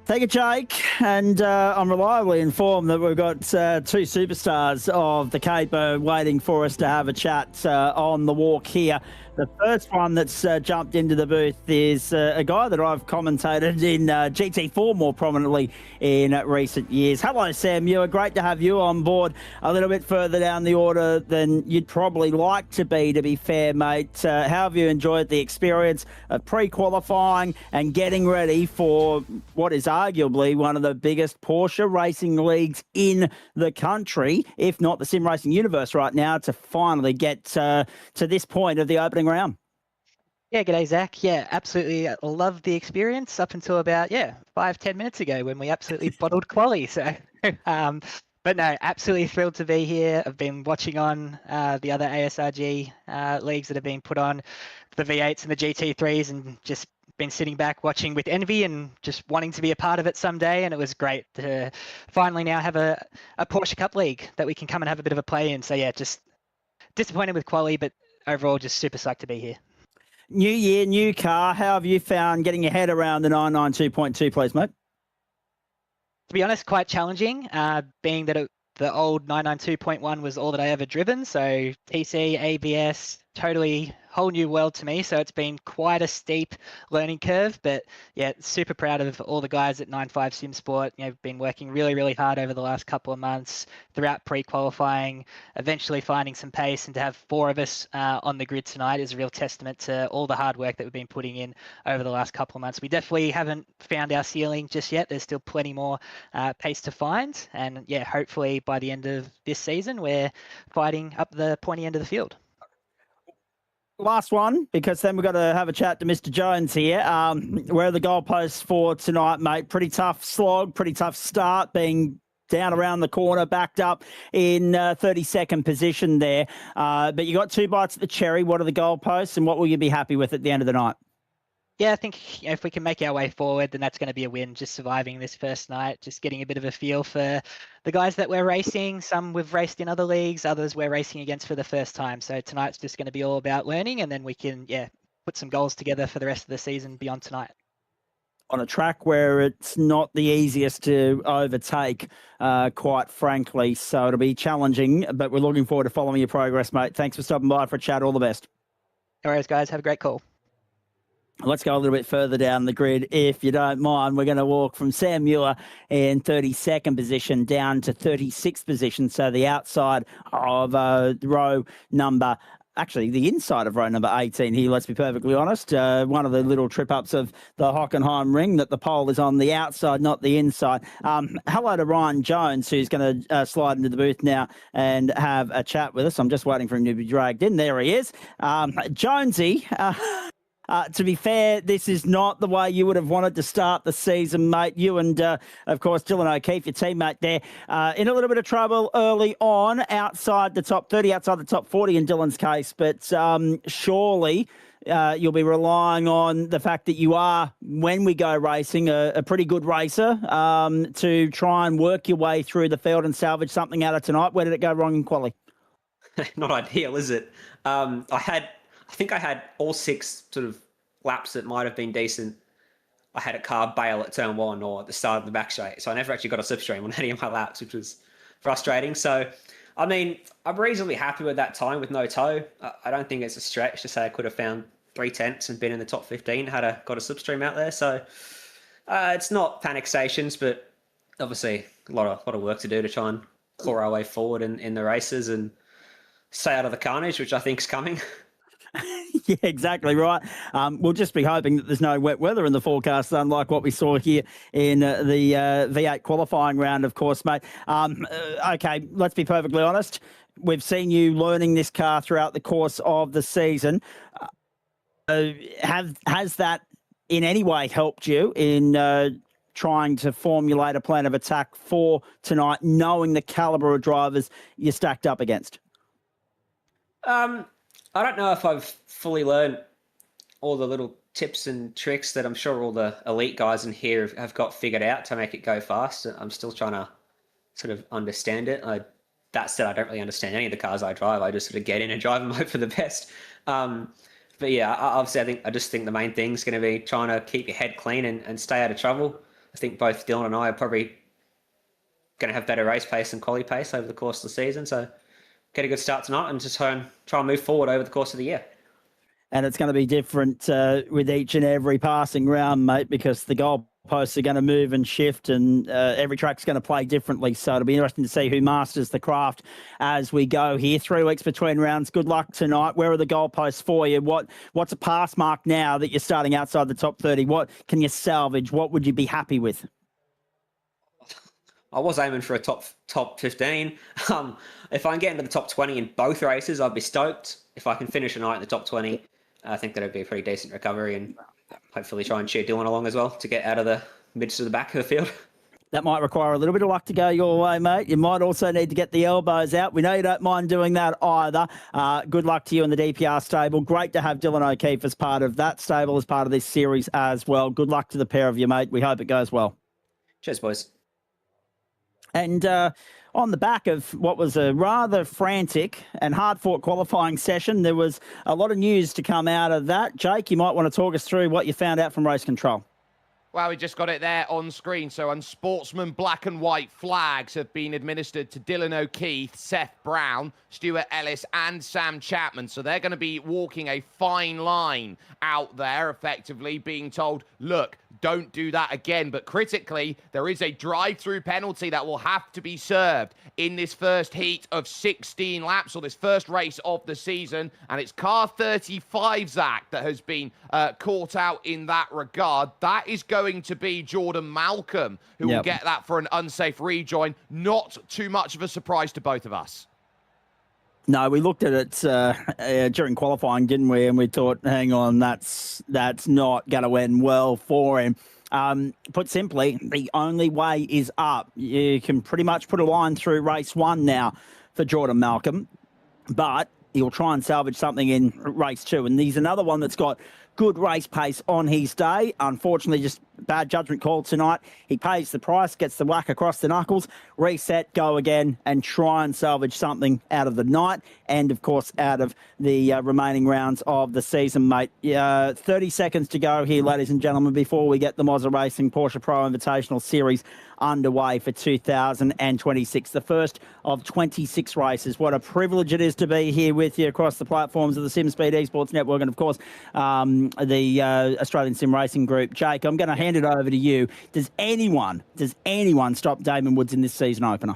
Thank you, Jake. And I'm reliably informed that we've got 2 superstars of the Cape waiting for us to have a chat on the walk here. The first one that's jumped into the booth is a guy that I've commentated in GT4 more prominently in recent years. Hello, Sam Muir. Great to have you on board. A little bit further down the order than you'd probably like to be fair, mate. How have you enjoyed the experience of pre-qualifying and getting ready for what is arguably one of the biggest Porsche racing leagues in the country, if not the sim racing universe right now, to finally get to this point of the opening round? Yeah, g'day, Zach. Yeah, absolutely loved the experience up until about, 5-10 minutes ago when we absolutely bottled quali. So, but no, absolutely thrilled to be here. I've been watching on the other ASRG leagues that have been put on, the V8s and the GT3s, and just been sitting back watching with envy and just wanting to be a part of it someday. And it was great to finally now have a Porsche Cup League that we can come and have a bit of a play in. So yeah, just disappointed with quali, but overall just super psyched to be here. New year, new car. How have you found getting your head around the 992.2, please, mate? To be honest, quite challenging, being that the old 992.1 was all that I ever driven. So TC, ABS, totally whole new world to me. So it's been quite a steep learning curve, but yeah, super proud of all the guys at 95 Sim Sport. Been working really, really hard over the last couple of months throughout pre-qualifying, eventually finding some pace, and to have 4 of us on the grid tonight is a real testament to all the hard work that we've been putting in over the last couple of months. We definitely haven't found our ceiling just yet. There's still plenty more pace to find. And yeah, hopefully by the end of this season, we're fighting up the pointy end of the field. Last one, because then we've got to have a chat to Mr. Jones here. Where are the goalposts for tonight, mate? Pretty tough slog, pretty tough start, being down around the corner, backed up in 32nd position there. But you got 2 bites at the cherry. What are the goalposts, and what will you be happy with at the end of the night? Yeah, I think if we can make our way forward, then that's going to be a win. Just surviving this first night, just getting a bit of a feel for the guys that we're racing. Some we've raced in other leagues, others we're racing against for the first time. So tonight's just going to be all about learning, and then we can, put some goals together for the rest of the season beyond tonight. On a track where it's not the easiest to overtake, quite frankly. So it'll be challenging, but we're looking forward to following your progress, mate. Thanks for stopping by for a chat. All the best. No worries, guys. Have a great call. Let's go a little bit further down the grid, if you don't mind. We're going to walk from Sam Muir in 32nd position down to 36th position, so the outside of row number, actually the inside of row number 18 here, let's be perfectly honest. One of the little trip-ups of the Hockenheimring, that the pole is on the outside, not the inside. Hello to Ryan Jones, who's going to slide into the booth now and have a chat with us. I'm just waiting for him to be dragged in. There he is. Jonesy... to be fair, this is not the way you would have wanted to start the season, mate. You and, of course, Dylan O'Keefe, your teammate there, in a little bit of trouble early on, outside the top 30, outside the top 40 in Dylan's case. But surely you'll be relying on the fact that you are, when we go racing, a pretty good racer to try and work your way through the field and salvage something out of tonight. Where did it go wrong in quali? Not ideal, is it? I think I had all 6 sort of laps that might have been decent. I had a car bail at turn 1 or at the start of the back straight. So I never actually got a slipstream on any of my laps, which was frustrating. So, I mean, I'm reasonably happy with that time with no tow. I don't think it's a stretch to say I could have found 3/10 and been in the top 15 had I got a slipstream out there. So it's not panic stations, but obviously a lot of work to do to try and claw our way forward in the races and stay out of the carnage, which I think is coming. Yeah, exactly right. We'll just be hoping that there's no wet weather in the forecast, unlike what we saw here in the V8 qualifying round, of course, mate. Okay, let's be perfectly honest. We've seen you learning this car throughout the course of the season. Has that in any way helped you in trying to formulate a plan of attack for tonight, knowing the calibre of drivers you're stacked up against? I don't know if I've fully learned all the little tips and tricks that I'm sure all the elite guys in here have got figured out to make it go fast. I'm still trying to sort of understand it. That said, I don't really understand any of the cars I drive. I just sort of get in and drive and hope for the best. But yeah, obviously I just think the main thing is going to be trying to keep your head clean and stay out of trouble. I think both Dylan and I are probably going to have better race pace and quali pace over the course of the season. So get a good start tonight and just try and move forward over the course of the year. And it's going to be different with each and every passing round, mate, because the goalposts are going to move and shift and every track's going to play differently. So it'll be interesting to see who masters the craft as we go here. 3 weeks between rounds. Good luck tonight. Where are the goalposts for you? What's a pass mark now that you're starting outside the top 30? What can you salvage? What would you be happy with? I was aiming for a top 15. If I can get into the top 20 in both races, I'd be stoked. If I can finish a night in the top 20, I think that'd be a pretty decent recovery and hopefully try and cheer Dylan along as well to get out of the midst of the back of the field. That might require a little bit of luck to go your way, mate. You might also need to get the elbows out. We know you don't mind doing that either. Good luck to you in the DPR stable. Great to have Dylan O'Keefe as part of that stable, as part of this series as well. Good luck to the pair of you, mate. We hope it goes well. Cheers, boys. And on the back of what was a rather frantic and hard-fought qualifying session. There was a lot of news to come out of that. Jake, you might want to talk us through what you found out from race control. Well, we just got it there on screen. So unsportsman black and white flags have been administered to Dylan O'Keefe, Seth Brown, Stuart Ellis and Sam Chapman. So they're going to be walking a fine line out there, effectively being told, look, don't do that again. But critically, there is a drive-through penalty that will have to be served in this first heat of 16 laps, or this first race of the season. And it's car 35, Zach, that has been caught out in that regard. That is going to be Jordan Malcolm, who will get that for an unsafe rejoin. Not too much of a surprise to both of us. No, we looked at it during qualifying, didn't we? And we thought, hang on, that's not going to end well for him. Put simply, the only way is up. You can pretty much put a line through race one now for Jordan Malcolm, but he'll try and salvage something in race two. And he's another one that's got good race pace on his day. Unfortunately, just bad judgment call tonight. He pays the price, gets the whack across the knuckles, reset, go again, and try and salvage something out of the night and, of course, out of the remaining rounds of the season, mate. 30 seconds to go here, ladies and gentlemen, before we get the Moza Racing Porsche Pro Invitational Series underway for 2026, the first of 26 races. What a privilege it is to be here with you across the platforms of the SimSpeed Esports Network and, of course, the Australian Sim Racing Group. Jake, I'm going to hand it over to you. Does anyone stop Damon Woods in this season opener?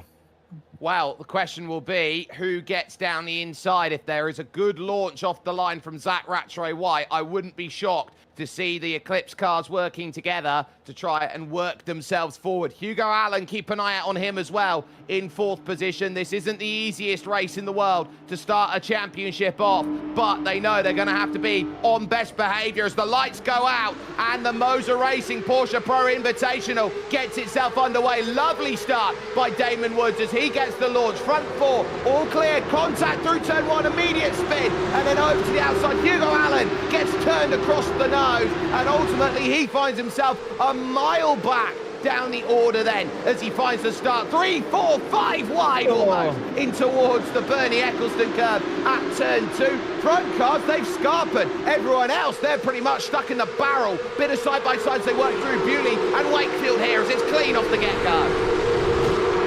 Well, the question will be who gets down the inside. If there is a good launch off the line from Zach Rattray-White, I wouldn't be shocked to see the Eclipse cars working together to try and work themselves forward. Hugo Allen, keep an eye out on him as well in fourth position. This isn't the easiest race in the world to start a championship off, but they know they're going to have to be on best behaviour as the lights go out and the Moza Racing Porsche Pro Invitational gets itself underway. Lovely start by Damon Woods as he gets the launch. Front four, all clear, contact through turn one, immediate spin, and then over to the outside. Hugo Allen gets turned across the nose, and ultimately he finds himself a mile back down the order then as he finds the start 3, 4, 5 wide almost in towards the Bernie Eccleston curve at turn 2. Front cars, they've scarpered everyone else. They're pretty much stuck in the barrel. Bit of side-by-sides they work through. Bewley and Wakefield here as it's clean off the get-go.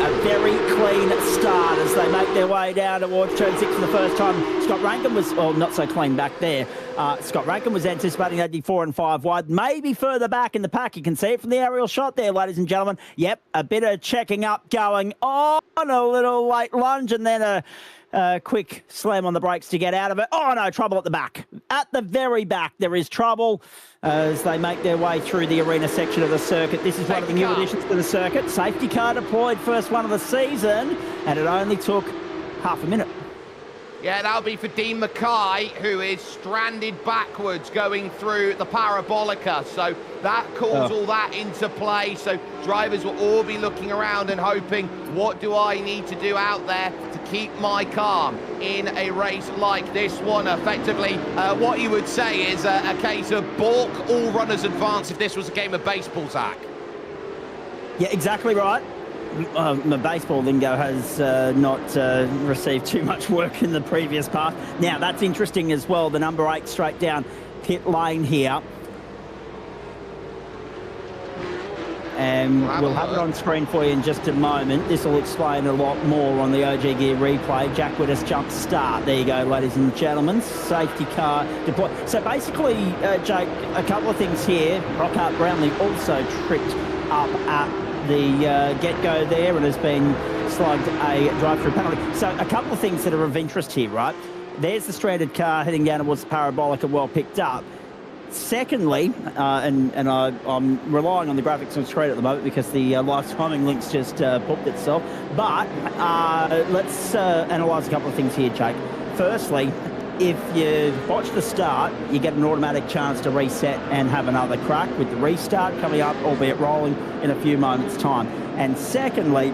A very clean start as they make their way down towards turn 6 for the first time. Scott Rankin was, not so clean back there. Scott Rankin was anticipating they'd be 4 and 5 wide, maybe further back in the pack. You can see it from the aerial shot there, ladies and gentlemen. Yep, a bit of checking up going on, a little late lunge, and then a quick slam on the brakes to get out of it. Oh, no, trouble at the back. At the very back, there is trouble as they make their way through the arena section of the circuit. This is one of the new additions to the circuit. Safety car deployed, first one of the season, and it only took half a minute. Yeah, that'll be for Dean Mackay, who is stranded backwards going through the Parabolica. So that calls all that into play. So drivers will all be looking around and hoping, what do I need to do out there to keep my calm in a race like this one? Effectively, what you would say is a case of balk, all runners advance if this was a game of baseball, Zach. Yeah, exactly right. My baseball lingo has not received too much work in the previous part. Now, that's interesting as well. The number 8 straight down pit lane here. And we'll have it on screen for you in just a moment. This will explain a lot more on the OG Gear replay. Jack Widders jump start. There you go, ladies and gentlemen. Safety car deployed. So basically, Jake, a couple of things here. Rockhart Brownlee also tripped up at the get-go there and has been slugged a drive-through penalty. So a couple of things that are of interest here, right? There's the stranded car heading down towards the Parabolica, well picked up. Secondly, and I'm relying on the graphics on screen at the moment because the live timing link's just popped itself. But let's analyse a couple of things here, Jake. Firstly, if you watch the start, you get an automatic chance to reset and have another crack with the restart coming up, albeit rolling in a few moments' time. And secondly,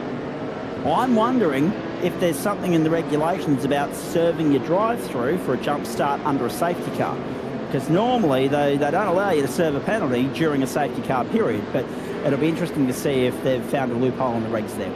I'm wondering if there's something in the regulations about serving your drive-through for a jump start under a safety car. Because normally they don't allow you to serve a penalty during a safety car period. But it'll be interesting to see if they've found a loophole in the regs there.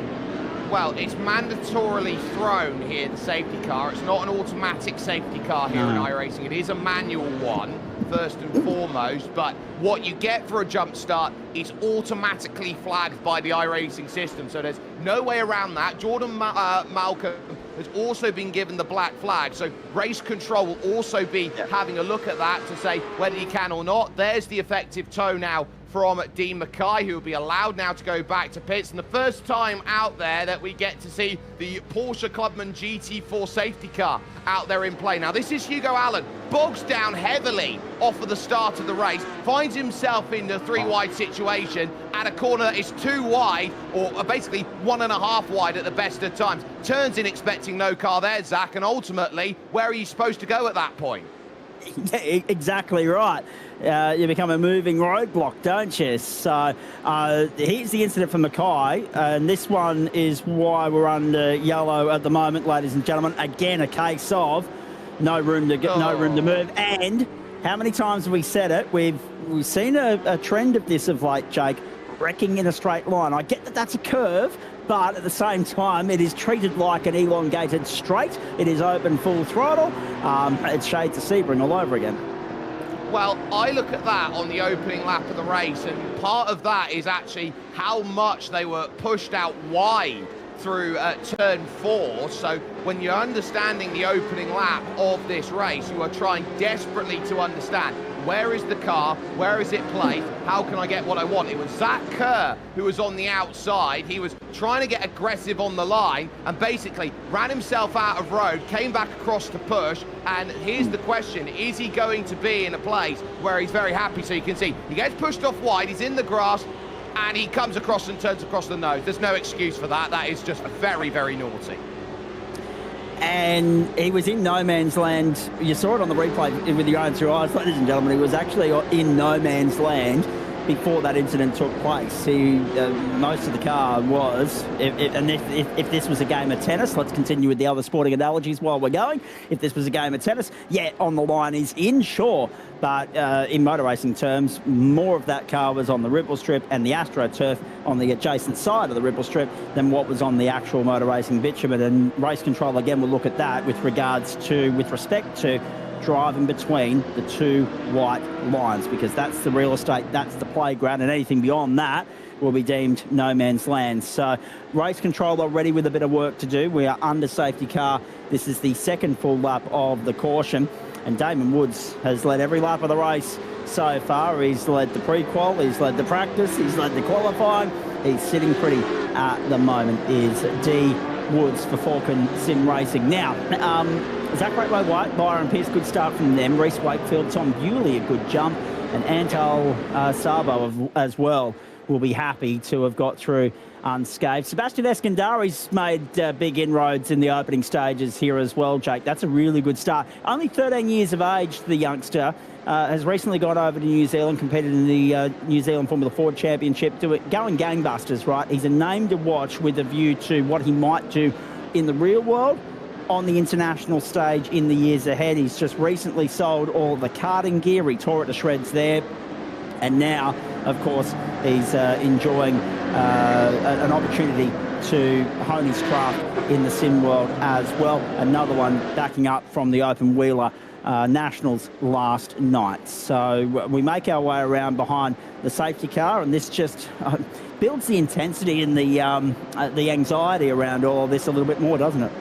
Well, it's mandatorily thrown here, the safety car. It's not an automatic safety car here in iRacing. It is a manual one, first and foremost, but what you get for a jump start is automatically flagged by the iRacing system, so there's no way around that. Jordan Malcolm has also been given the black flag, so race control will also be having a look at that to say whether he can or not. There's the effective tow now from Dean Mackay, who will be allowed now to go back to pits. And the first time out there that we get to see the Porsche Clubman GT4 safety car out there in play. Now, this is Hugo Allen, bogs down heavily off of the start of the race, finds himself in the 3-wide situation at a corner that is 2 wide, or basically 1.5 wide at the best of times. Turns in expecting no car there, Zach, and ultimately, where are you supposed to go at that point? Yeah, exactly right. You become a moving roadblock, don't you? So here's the incident for Mackay, and this one is why we're under yellow at the moment, ladies and gentlemen. Again, a case of no room to move. And how many times have we said it? We've seen a trend of this of late, Jake, wrecking in a straight line. I get that that's a curve, but at the same time, it is treated like an elongated straight. It is open full throttle. It's shades of Sebring all over again. Well, I look at that on the opening lap of the race, and part of that is actually how much they were pushed out wide through turn 4. So when you're understanding the opening lap of this race, you are trying desperately to understand, where is the car? Where is it placed? How can I get what I want? It was Zach Kerr who was on the outside. He was trying to get aggressive on the line and basically ran himself out of road, came back across to push. And here's the question, is he going to be in a place where he's very happy? So you can see he gets pushed off wide, he's in the grass, and he comes across and turns across the nose. There's no excuse for that. That is just very, very naughty. And he was in no man's land. You saw it on the replay with your own 2 eyes, ladies and gentlemen. He was actually in no man's land before that incident took place. Most of the car was, if this was a game of tennis, let's continue with the other sporting analogies while we're going. If this was a game of tennis, yeah, on the line is in, sure. But in motor racing terms, more of that car was on the ripple strip and the AstroTurf on the adjacent side of the ripple strip than what was on the actual motor racing bitumen. And race control, again, will look at that with respect to driving between the 2 white lines, because that's the real estate, that's the playground, and anything beyond that will be deemed no man's land. So race control already with a bit of work to do. We are under safety car. This is the second full lap of the caution, and Damon Woods has led every lap of the race so far. He's led the pre-qual, he's led the practice, he's led the qualifying. He's sitting pretty at the moment is D. Woods for Falcon Sim Racing. Now, Zach Ratway White, Byron Pearce, good start from them. Reese Wakefield, Tom Bewley, a good jump. And Antal Sabo as well will be happy to have got through unscathed. Sebastian Eskandari's made big inroads in the opening stages here as well, Jake. That's a really good start. Only 13 years of age, the youngster. Has recently gone over to New Zealand, competed in the New Zealand Formula Ford Championship, going gangbusters, right? He's a name to watch with a view to what he might do in the real world on the international stage in the years ahead. He's just recently sold all the karting gear. He tore it to shreds there. And now, of course, he's enjoying an opportunity to hone his craft in the sim world as well. Another one backing up from the open wheeler Nationals last night. So we make our way around behind the safety car, and this just builds the intensity and the anxiety around all this a little bit more, doesn't it?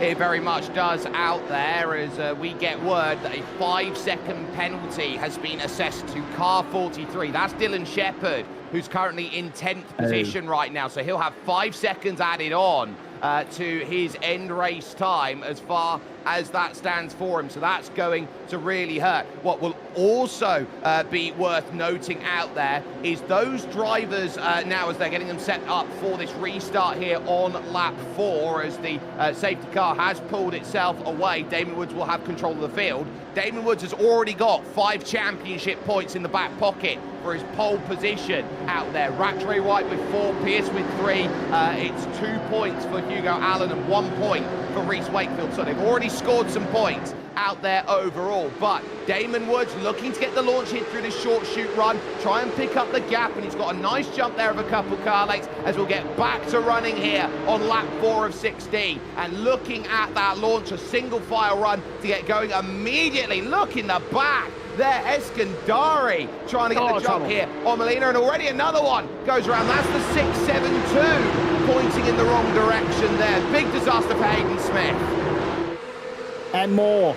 It very much does out there, as we get word that a 5-second penalty has been assessed to car 43. That's Dylan Shepherd, who's currently in 10th position right now. So he'll have 5 seconds added on to his end race time as far as that stands for him. So that's going to really hurt. What will also be worth noting out there is those drivers now, as they're getting them set up for this restart here on lap 4, as the safety car has pulled itself away. Damon Woods will have control of the field. Damon Woods has already got 5 championship points in the back pocket for his pole position out there. Rattray White with 4, Pearce with 3. It's 2 points for Hugo Allen and 1 point for Reese Wakefield. So they've already scored some points out there overall. But Damon Woods looking to get the launch hit through this short shoot run, try and pick up the gap, and he's got a nice jump there of a couple car lengths as we'll get back to running here on lap 4 of 16. And looking at that launch, a single file run to get going immediately. Look in the back there, Eskandari trying to get the jump here on Molina, and already another one goes around. That's the 6.72 pointing in the wrong direction there. Big disaster for Hayden Smith. And more.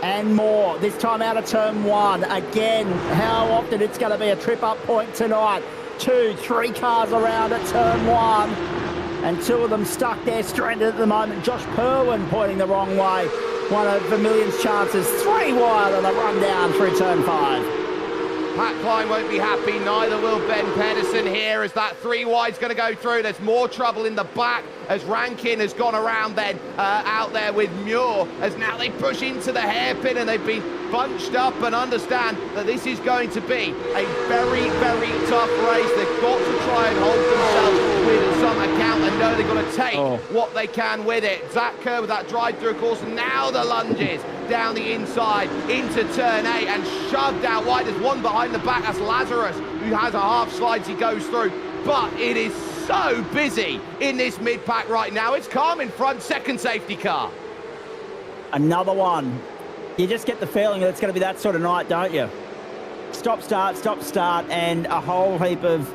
And more. This time out of turn 1. Again, how often it's going to be a trip-up point tonight. 2, 3 cars around at turn 1. And 2 of them stuck there, stranded at the moment. Josh Perwin pointing the wrong way. One of Vermilion's chances. 3 wide on a run down through turn 5. Pat Klein won't be happy, neither will Ben Pedersen here as that 3 wide's going to go through. There's more trouble in the back as Rankin has gone around then out there with Muir as now they push into the hairpin and they've been bunched up, and understand that this is going to be a very, very tough race. They've got to try and hold themselves with some account and know they've got to take what they can with it. Zach Kerr with that drive through course, now the lunges down the inside into turn 8 and shoved out wide. There's one behind the back, that's Lazarus, who has a half slide as he goes through. But it is so busy in this mid-pack right now. It's calm in front, second safety car. Another one. You just get the feeling that it's going to be that sort of night, don't you? Stop, start, and a whole heap of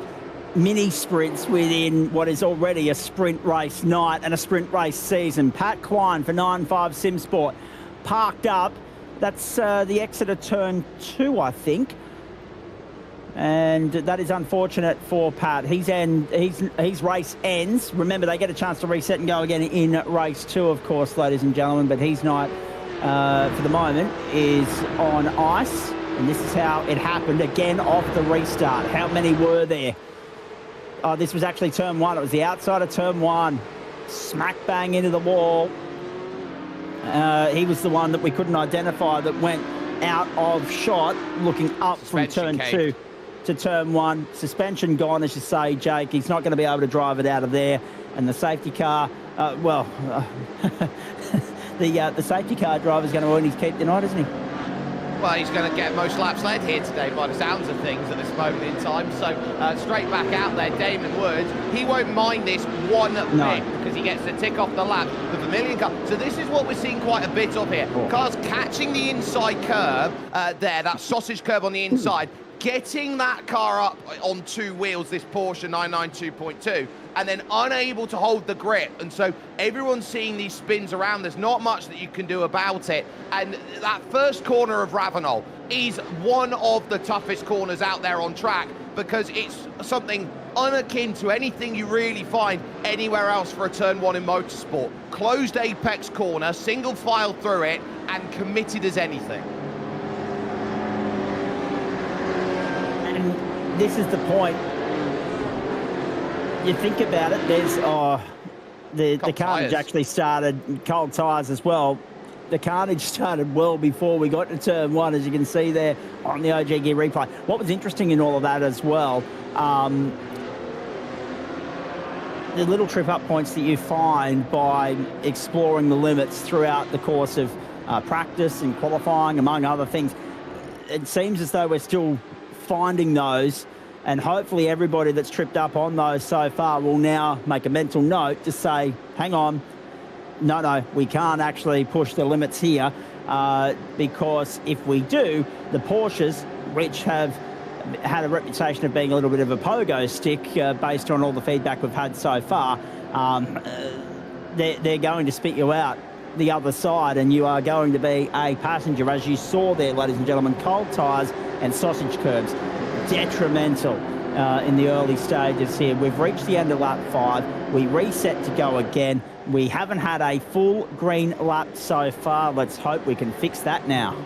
mini sprints within what is already a sprint race night and a sprint race season. Pat Klein for 9.5 SimSport parked up. That's the exit of turn 2, I think. And that is unfortunate for Pat. His race ends. Remember, they get a chance to reset and go again in race 2, of course, ladies and gentlemen. But his night, for the moment, is on ice. And this is how it happened, again, off the restart. How many were there? Oh, this was actually turn 1. It was the outside of turn 1. Smack bang into the wall. He was the one that we couldn't identify that went out of shot, looking up from turn 2 to turn 1. Suspension gone, as you say, Jake. He's not going to be able to drive it out of there. And the safety car, the safety car driver's going to earn his keep tonight, isn't he? Well, he's going to get most laps led here today by the sounds of things at this moment in time. So straight back out there, Damon Woods. He won't mind this one bit because he gets to tick off the lap, the Vermilion car. So this is what we're seeing quite a bit of here. Cars catching the inside curve there, that sausage curve on the inside, getting that car up on 2 wheels, this Porsche 992.2, and then unable to hold the grip. And so everyone's seeing these spins around. There's not much that you can do about it. And that first corner of Ravenel is one of the toughest corners out there on track because it's something unakin to anything you really find anywhere else for a turn 1 in motorsport. Closed apex corner, single file through it, and committed as anything. And this is the point. You think about it, there's the carnage actually started, cold tyres as well. The carnage started well before we got to turn 1, as you can see there on the OG Gear replay. What was interesting in all of that as well, the little trip-up points that you find by exploring the limits throughout the course of practice and qualifying, among other things. It seems as though we're still finding those, and hopefully everybody that's tripped up on those so far will now make a mental note to say, hang on, no, we can't actually push the limits here because if we do, the Porsches, which have had a reputation of being a little bit of a pogo stick based on all the feedback we've had so far, they're going to spit you out the other side and you are going to be a passenger. As you saw there, ladies and gentlemen, cold tyres and sausage curbs, detrimental in the early stages here. We've reached the end of lap 5. We reset to go again. We haven't had a full green lap so far. Let's hope we can fix that now.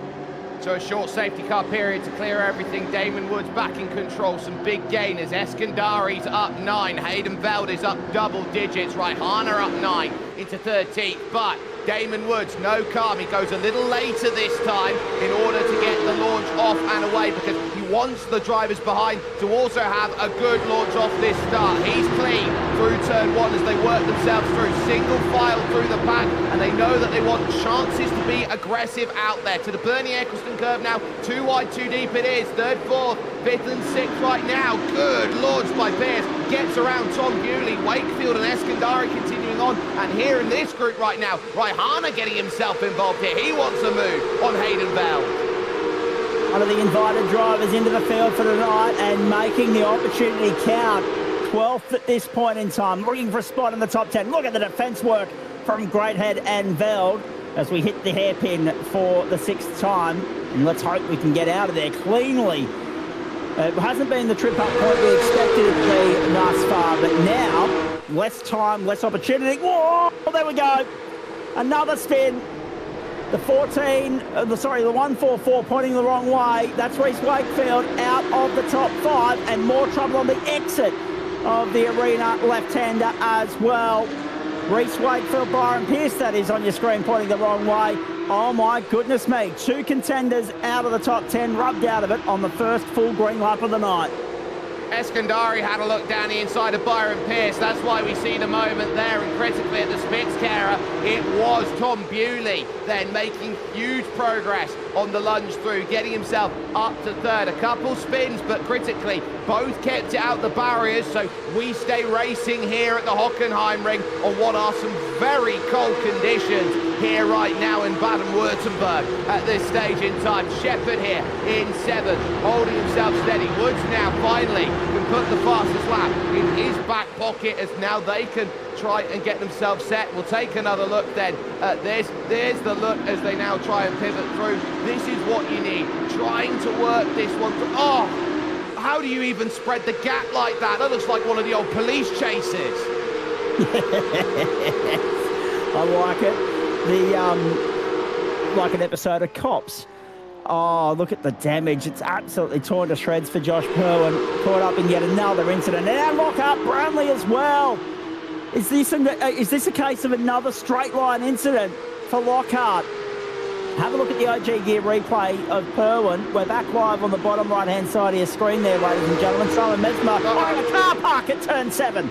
So a short safety car period to clear everything. Damon Woods back in control. Some big gainers. Eskandari's up 9. Hayden Veld is up double digits. Right, Hana up 9 into 13th. But Damon Woods, no calm. He goes a little later this time in order to get the launch off and away, because he wants the drivers behind to also have a good launch off this start. He's clean through turn 1 as they work themselves through, single file through the pack, and they know that they want chances to be aggressive out there. To the Bernie-Eccleston curve now, too wide, too deep it is. 3rd, 4th, 5th and 6th right now. Good launch by Pierce, gets around Tom Bewley, Wakefield and Eskandari continuing on, and here in this group right now, Raihana getting himself involved here. He wants a move on Hayden Bell. One of the invited drivers into the field for tonight and making the opportunity count. 12th at this point in time, looking for a spot in the top 10. Look at the defence work from Greathead and Veld as we hit the hairpin for the 6th time. And let's hope we can get out of there cleanly. It hasn't been the trip up point we expected it to be thus far, but now, less time, less opportunity. Whoa, there we go. Another spin. The 144 pointing the wrong way. That's Reese Wakefield out of the top 5, and more trouble on the exit of the arena left-hander as well. Reese Wakefield, Byron Pierce, that is on your screen, pointing the wrong way. Oh my goodness me, 2 contenders out of the top 10, rubbed out of it on the first full green lap of the night. Eskandari had a look down the inside of Byron Pierce. That's why we see the moment there, and critically at the Spitzkara, it was Tom Bewley then making huge progress on the lunge through, getting himself up to 3rd. A couple spins, but critically, both kept it out the barriers, so we stay racing here at the Hockenheimring on what are some very cold conditions here right now in Baden-Württemberg at this stage in time. Shepherd here in 7th, holding himself steady. Woods now finally can put the fastest lap in his back pocket as now they can try and get themselves set. We'll take another look then at this. There's the look as they now try and pivot through. This is what you need, trying to work this one through. Oh, how do you even spread the gap like that? That looks like one of the old police chases. I like it. Like an episode of Cops. Oh, look at the damage. It's absolutely torn to shreds for Josh Perwin. Caught up in yet another incident. And now Lockhart Brownlee as well. Is this a case of another straight line incident for Lockhart? Have a look at the OG Gear replay of Perwin. We're back live on the bottom right-hand side of your screen there, ladies and gentlemen. Simon Mesmer on the car park at turn 7.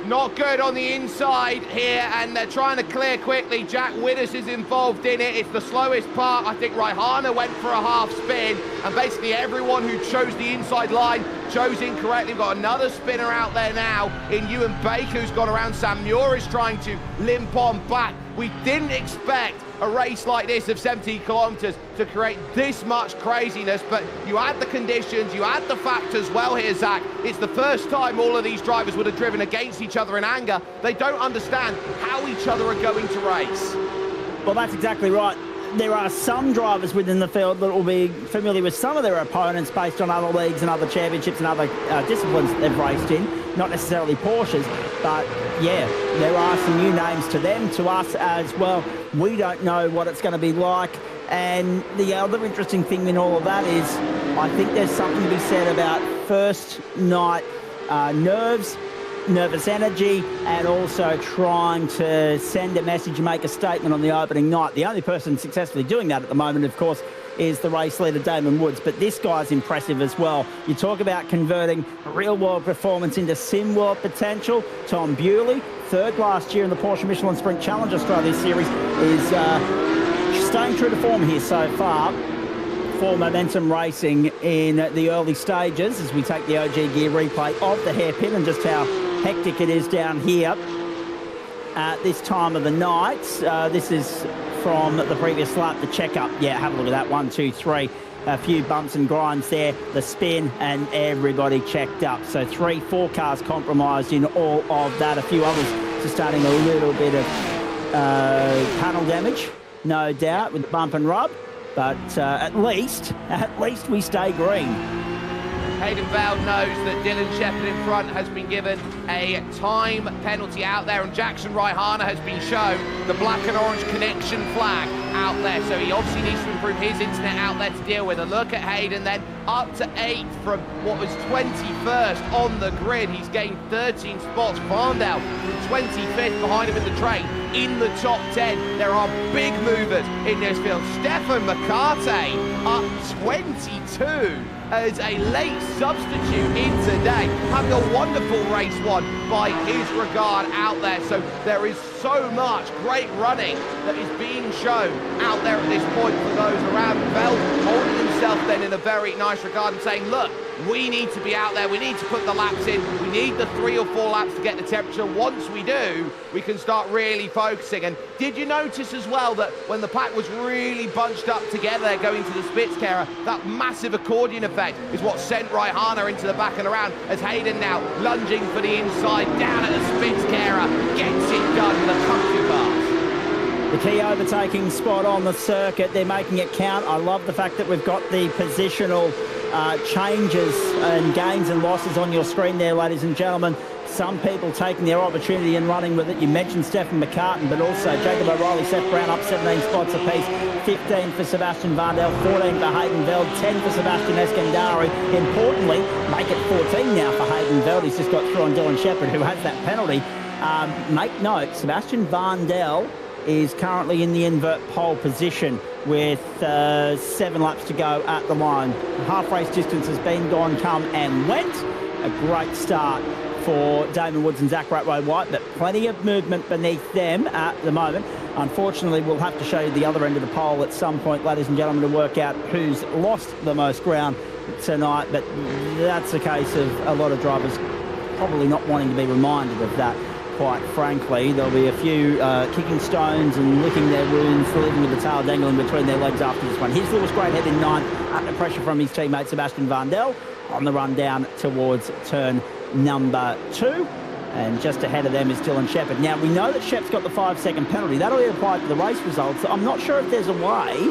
Not good on the inside here, and they're trying to clear quickly. Jack Widders is involved in it. It's the slowest part. I think Raihana went for a half spin, and basically everyone who chose the inside line chose incorrectly. We've got another spinner out there now in Ewan Baker, who's gone around. Sam Muir is trying to limp on back. We didn't expect a race like this of 70 kilometres to create this much craziness, but you add the conditions, you add the factors well here, Zach. It's the first time all of these drivers would have driven against each other in anger. They don't understand how each other are going to race. Well, that's exactly right. There are some drivers within the field that will be familiar with some of their opponents based on other leagues and other championships and other disciplines that they've raced in, not necessarily Porsches, but yeah, there are some new names to them, to us as well. We don't know what it's going to be like, and the other interesting thing in all of that is I think there's something to be said about first night nerves, nervous energy, and also trying to send a message, make a statement on the opening night. The only person successfully doing that at the moment, of course, is the race leader Damon Woods, but this guy's impressive as well. You talk about converting real-world performance into sim-world potential. Tom Bewley, 3rd last year in the Porsche Michelin Sprint Challenge Australia Series, is staying true to form here so far for Momentum Racing in the early stages as we take the OG Gear replay of the hairpin and just how hectic it is down here at this time of the night. This is from the previous lap, the checkup. Yeah, have a look at that. 1, 2, 3. A few bumps and grinds there, the spin, and everybody checked up. So 3, 4 cars compromised in all of that. A few others sustaining a little bit of panel damage, no doubt, with the bump and rub. But at least we stay green. Hayden Veld knows that Dylan Shepherd in front has been given a time penalty out there, and Jackson Raihana has been shown the black and orange connection flag out there. So he obviously needs to improve his internet out there to deal with. A look at Hayden then, up to 8th from what was 21st on the grid. He's gained 13 spots. Varndell from 25th behind him in the train in the top 10. There are big movers in this field. Stefan McCartney up 22 as a late substitute in today, having a wonderful race won by his regard out there. So there is so much great running that is being shown out there at this point for those around. Veld holding himself then in a very nice regard and saying, look, we need to be out there, we need to put the laps in, we need the 3 or 4 laps to get the temperature. Once we do, we can start really focusing. And did you notice as well that when the pack was really bunched up together going to the Spitzkehrer, that massive accordion effect is what sent Raihana into the back and around, as Hayden now lunging for the inside, down at the Spitzkehrer, gets it done, the country bars. The key overtaking spot on the circuit, they're making it count. I love the fact that we've got the positional changes and gains and losses on your screen there, ladies and gentlemen. Some people taking their opportunity and running with it. You mentioned Stefan McCartan, but also Jacob O'Reilly, Seth Brown up 17 spots apiece. 15 for Sebastian Varndell, 14 for Hayden Veld, 10 for Sebastian Eskandari. Importantly, make it 14 now for Hayden Veld. He's just got through on Dylan Shepherd, who has that penalty. Make note, Sebastian Varndell is currently in the invert pole position with 7 laps to go at the line. Half race distance has been gone, come and went. A great start for Damon Woods and Zach Ratway-White, but plenty of movement beneath them at the moment. Unfortunately, we'll have to show you the other end of the pole at some point, ladies and gentlemen, to work out who's lost the most ground tonight, but that's a case of a lot of drivers probably not wanting to be reminded of that. Quite frankly, there'll be a few kicking stones and licking their wounds, leaving with the tail dangling between their legs after this one. Here's Lewis Greathead in 9th, under pressure from his teammate Sebastian Varndell on the run down towards turn number 2. And just ahead of them is Dylan Shepherd. Now, we know that Shep's got the 5-second penalty. That'll be applied to the race results. I'm not sure if there's a way,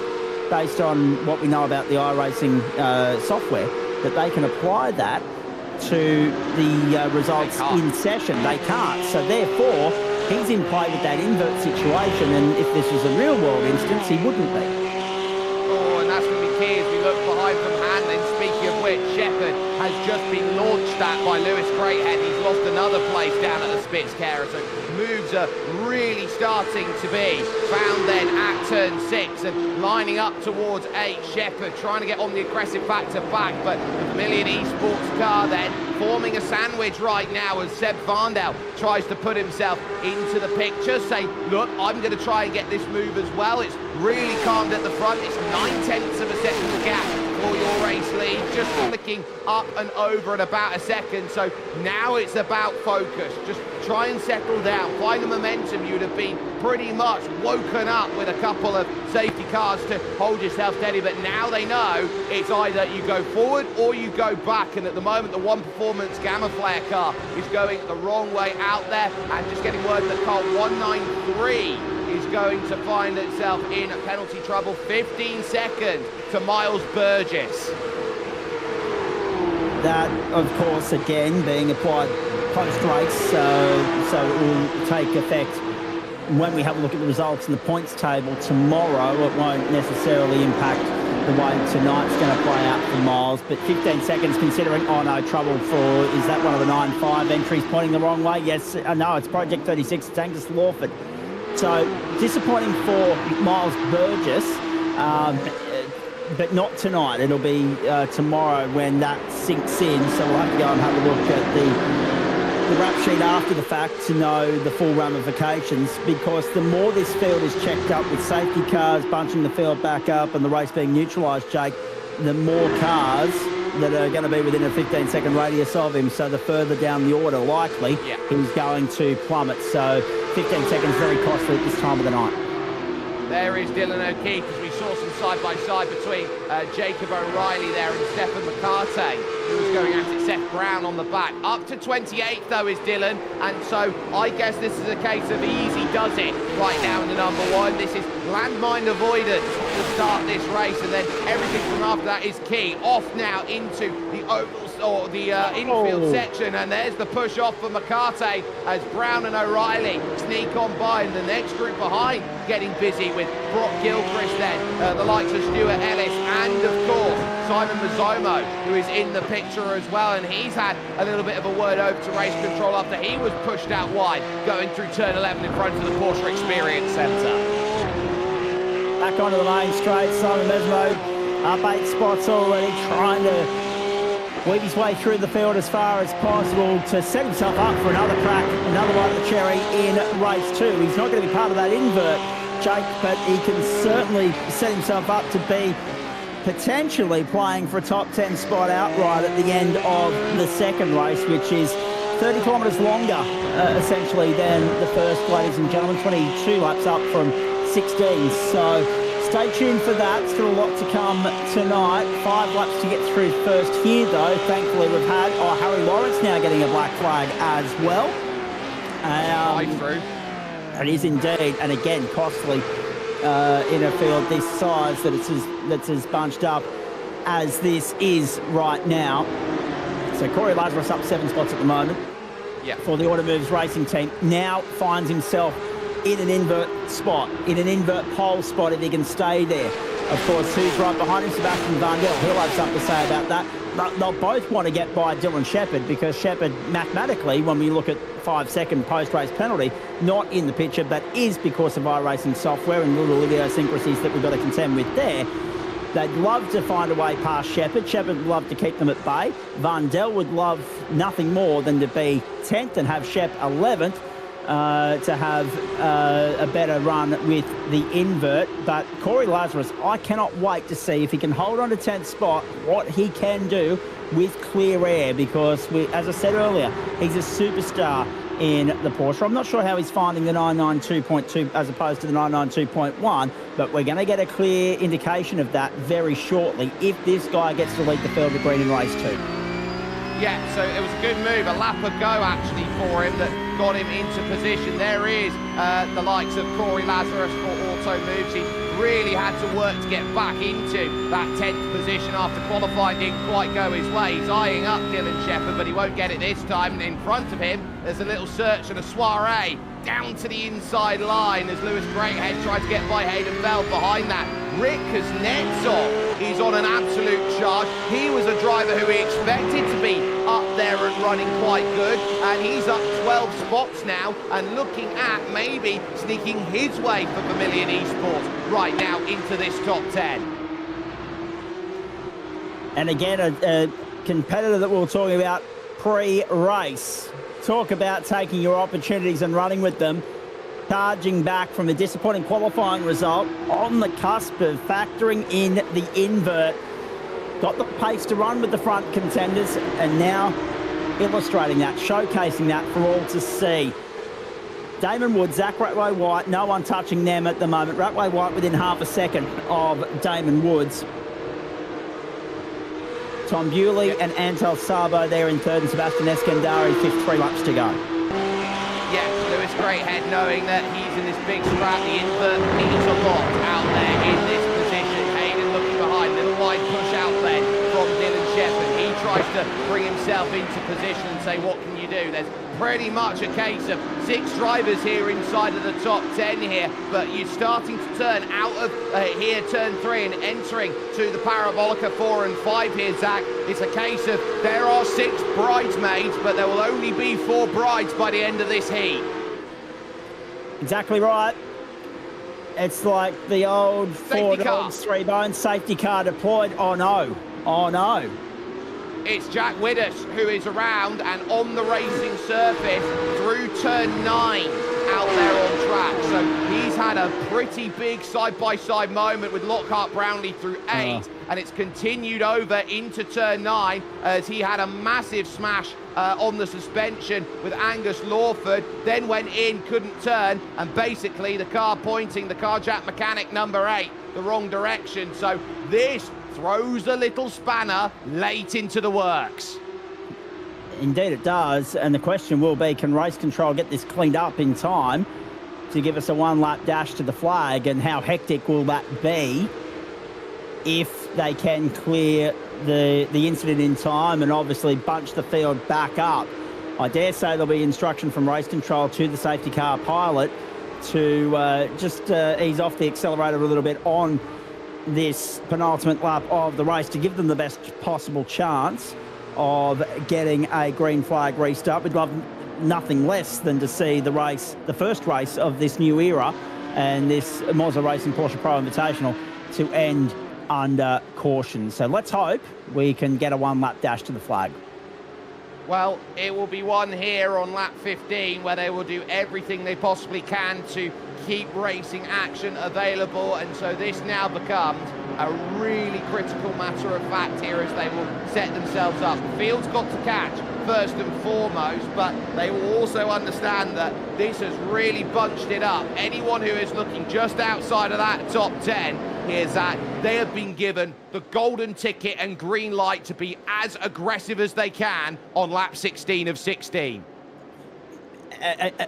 based on what we know about the iRacing software, that they can apply that to the results in session. They can't. So therefore, he's in play with that invert situation, and if this was a real-world instance, he wouldn't be. Oh, and that's going to be key as we look behind from Hanlon. Speaking of which, Shepherd has just been launched at by Lewis Greathead. He's lost another place down at the Spitzkehrer, so moves are really starting to be found then at turn 6 and lining up towards 8. Shepherd trying to get on the aggressive back-to-back, but the Vermilion Esports car then forming a sandwich right now as Seb Varndell tries to put himself into the picture, say, look, I'm going to try and get this move as well. It's really calmed at the front. It's 9/10 of a second gap for your race lead, just flicking up and over at about a second. So now it's about focus. Just try and settle down, find the momentum. You'd have been pretty much woken up with a couple of safety cars to hold yourself steady, but now they know it's either you go forward or you go back, and at the moment the One Performance Gamma Flare car is going the wrong way out there, and just getting word that car 193 is going to find itself in penalty trouble. 15 seconds to Miles Burgess. That, of course, again, being applied post-race, so it will take effect when we have a look at the results in the points table tomorrow. It won't necessarily impact the way tonight's going to play out for Miles, but 15 seconds considering, oh no, trouble for, is that one of the 9-5 entries pointing the wrong way? Yes, no, it's Project 36, it's Angus Lawford. So disappointing for Miles Burgess, but not tonight. It'll be tomorrow when that sinks in. So we'll have to go and have a look at the rap sheet after the fact to know the full ramifications, because the more this field is checked up with safety cars bunching the field back up and the race being neutralised, Jake, the more cars that are going to be within a 15-second radius of him. So the further down the order, likely, he's going to plummet. So 15 seconds very costly at this time of the night. There is Dylan O'Keefe, as we saw some side-by-side between Jacob O'Reilly there and Stefan McCartney, who was going at it. Seth Brown on the back. Up to 28th, though, is Dylan, and so I guess this is a case of easy does it right now in the number 1. This is landmine avoidance to start this race, and then everything from after that is key. Off now into the ovals, or the infield section, and there's the push off for McCartney as Brown and O'Reilly sneak on by, and the next group behind getting busy with Brock Gilchrist then, the likes of Stuart Ellis, and of course Simon Mazzomo, who is in the picture as well, and he's had a little bit of a word over to race control after he was pushed out wide going through turn 11 in front of the Porsche Experience Centre. Back onto the main straight, Simon Mazzomo up 8 spots already, trying to weave his way through the field as far as possible to set himself up for another crack, another one at the cherry in race 2. He's not going to be part of that invert, Jake, but he can certainly set himself up to be potentially playing for a top 10 spot outright at the end of the second race, which is 30 kilometres longer, essentially, than the first, ladies and gentlemen. 22 laps up from 16. So stay tuned for that. Still a lot to come tonight. 5 laps to get through first here, though. Thankfully, we've had Harry Lawrence now getting a black flag as well. Right through. It is indeed, and again, costly in a field this size that's as bunched up as this is right now. So Corey Lazarus up 7 spots at the moment for the Automoves racing team. Now finds himself in an invert spot, in an invert pole spot if he can stay there. Of course, who's right behind him? Sebastian Vandel. He'll have something to say about that. They'll both want to get by Dylan Shepherd, because Shepherd, mathematically, when we look at 5-second post-race penalty, not in the picture, but is because of iRacing software and little idiosyncrasies that we've got to contend with there. They'd love to find a way past Shepherd. Shepherd would love to keep them at bay. Vandel would love nothing more than to be 10th and have Shep 11th. To have a better run with the invert. But Corey Lazarus, I cannot wait to see if he can hold on to 10th spot, what he can do with clear air, because, as I said earlier, he's a superstar in the Porsche. I'm not sure how he's finding the 992.2 as opposed to the 992.1, but we're going to get a clear indication of that very shortly if this guy gets to lead the field of green in race 2. Yeah, so it was a good move, a lap ago actually for him that got him into position. There is the likes of Corey Lazarus for Automoves. He really had to work to get back into that 10th position after qualifying didn't quite go his way. He's eyeing up Dylan Shepherd, but he won't get it this time. In front of him, there's a little search and a soiree down to the inside line as Lewis Greathead tried to get by Hayden Bell behind that. Rick Kuznetsov is on an absolute charge. He was a driver who we expected to be up there and running quite good, and he's up 12 spots now and looking at maybe sneaking his way for Vermilion Esports right now into this top 10. And again, a competitor that we were talking about pre-race. Talk about taking your opportunities and running with them. Charging back from a disappointing qualifying result, on the cusp of factoring in the invert. Got the pace to run with the front contenders, and now illustrating that, showcasing that for all to see. Damon Wood, Zach Ratway-White, no one touching them at the moment. Ratway-White within half a second of Damon Woods. Tom Bewley and Antel Sabo there in third, and Sebastian Eskandari fifth, 3 laps to go. Yeah, Lewis Greathead knowing that he's in this big scrap, the invert means a lot out there in this position. Hayden looking behind, little wide push out then from Dylan Shepherd. He tries to bring himself into position and say, what can you do? There's pretty much a case of 6 drivers here inside of the top 10 here, but you're starting to turn out of here, turn 3, and entering to the Parabolica 4 and 5 here, Zach. It's a case of there are 6 bridesmaids, but there will only be 4 brides by the end of this heat. Exactly right. It's like the old 4 dogs, 3 bones safety car deployed. Oh no, oh no. It's Jack Widders who is around and on the racing surface through turn 9 out there on track. So he's had a pretty big side-by-side moment with Lockhart Brownlee through 8, and it's continued over into turn 9 as he had a massive smash on the suspension with Angus Lawford, then went in, couldn't turn, and basically the car pointing, the Carjack mechanic number 8, the wrong direction. So this throws a little spanner late into the works. Indeed it does, and the question will be, can race control get this cleaned up in time to give us a 1-lap dash to the flag, and how hectic will that be if they can clear the incident in time and obviously bunch the field back up. I dare say there'll be instruction from race control to the safety car pilot to just ease off the accelerator a little bit on this penultimate lap of the race to give them the best possible chance of getting a green flag restart. We'd love nothing less than to see the race, the first race of this new era, and this Moza Racing Porsche Pro Invitational to end under caution. So let's hope we can get a one-lap dash to the flag. Well, it will be one here on lap 15 where they will do everything they possibly can to keep racing action available, and so this now becomes a really critical matter of fact here as they will set themselves up. The field's got to catch first and foremost, but they will also understand that this has really bunched it up. Anyone who is looking just outside of that top 10 hears that they have been given the golden ticket and green light to be as aggressive as they can on lap 16 of 16.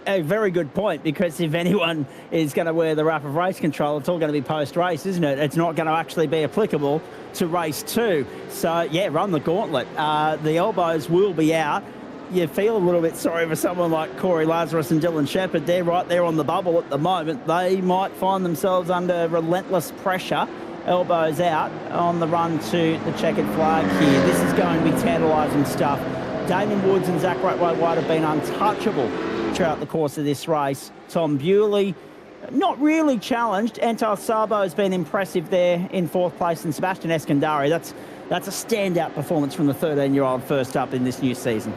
A very good point, because if anyone is going to wear the wrap of race control, it's all going to be post-race, isn't it? It's not going to actually be applicable to race 2. So, yeah, run the gauntlet. The elbows will be out. You feel a little bit sorry for someone like Corey Lazarus and Dylan Shepherd. They're right there on the bubble at the moment. They might find themselves under relentless pressure. Elbows out on the run to the checkered flag here. This is going to be tantalising stuff. Damon Woods and Zach Ratway-White have been untouchable throughout the course of this race. Tom Bewley, not really challenged. Antal Sabo has been impressive there in 4th place, and Sebastian Eskandari, that's a standout performance from the 13-year-old first up in this new season.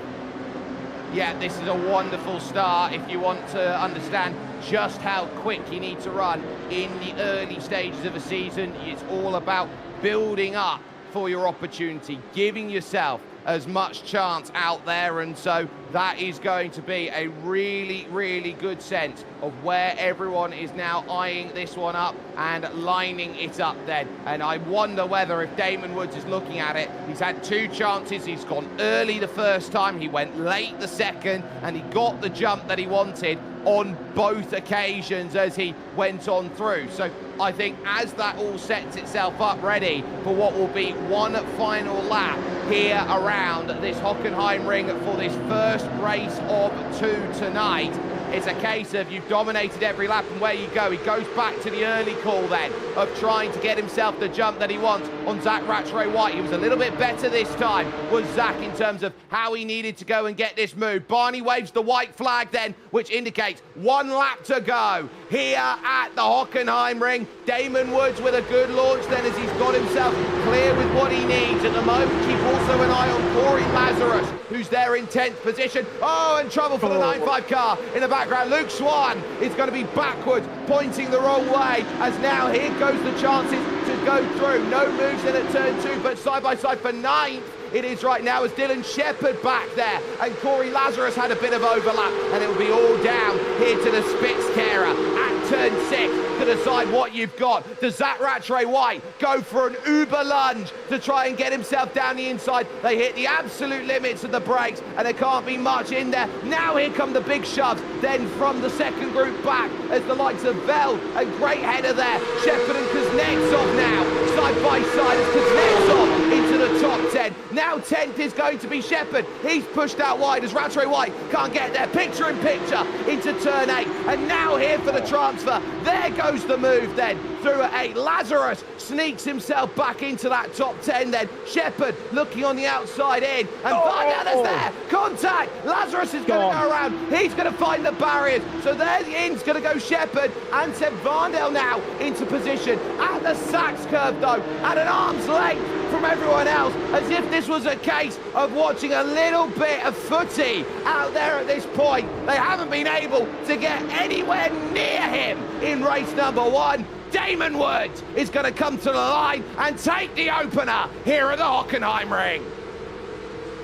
Yeah, this is a wonderful start if you want to understand just how quick you need to run in the early stages of a season. It's all about building up for your opportunity, giving yourself as much chance out there, and so that is going to be a really, really good sense of where everyone is now eyeing this one up and lining it up then. And I wonder whether, if Damon Woods is looking at it, he's had 2 chances. He's gone early the first time, he went late the second, and he got the jump that he wanted on both occasions as he went on through. So I think as that all sets itself up ready for what will be one final lap here around this Hockenheimring for this first race of 2 tonight, it's a case of you've dominated every lap, and where you go, he goes back to the early call then of trying to get himself the jump that he wants on Zach Ratway-White. He was a little bit better this time, was Zach, in terms of how he needed to go and get this move. Barney waves the white flag then, which indicates 1 lap to go here at the Hockenheimring. Damon Woods with a good launch then as he's got himself clear with what he needs. At the moment, keep also an eye on Corey Lazarus, who's there in 10th position. Oh, and trouble for the 9.5 car in the background. Luke Swan is going to be backwards, pointing the wrong way, as now here goes the chances to go through. No moves in at turn 2, but side by side for 9th. It is right now as Dylan Shepherd back there, and Corey Lazarus had a bit of overlap, and it will be all down here to the Spitzkehrer at turn 6 to decide what you've got. Does Zach Ratway-White go for an uber lunge to try and get himself down the inside? They hit the absolute limits of the brakes, and there can't be much in there. Now here come the big shoves, then from the second group back, as the likes of Veld and great header there. Shepherd and Kuznetsov now, side by side, as Kuznetsov into the top 10. Now 10th is going to be Shepherd. He's pushed out wide as Ratway-White can't get there. Picture in picture into turn 8. And now here for the transfer. There goes the move then through at 8. Lazarus sneaks himself back into that top 10 then. Shepherd looking on the outside in. And Varnell's there. Contact. Lazarus is going to go around. He's going to find the barriers. So there the in's going to go Shepherd. And Seb Varnell now into position at the Sachs curve though, at an arm's length from everyone else, as if this was a case of watching a little bit of footy out there at this point. They haven't been able to get anywhere near him in race number 1. Damon Woods is going to come to the line and take the opener here at the Hockenheimring.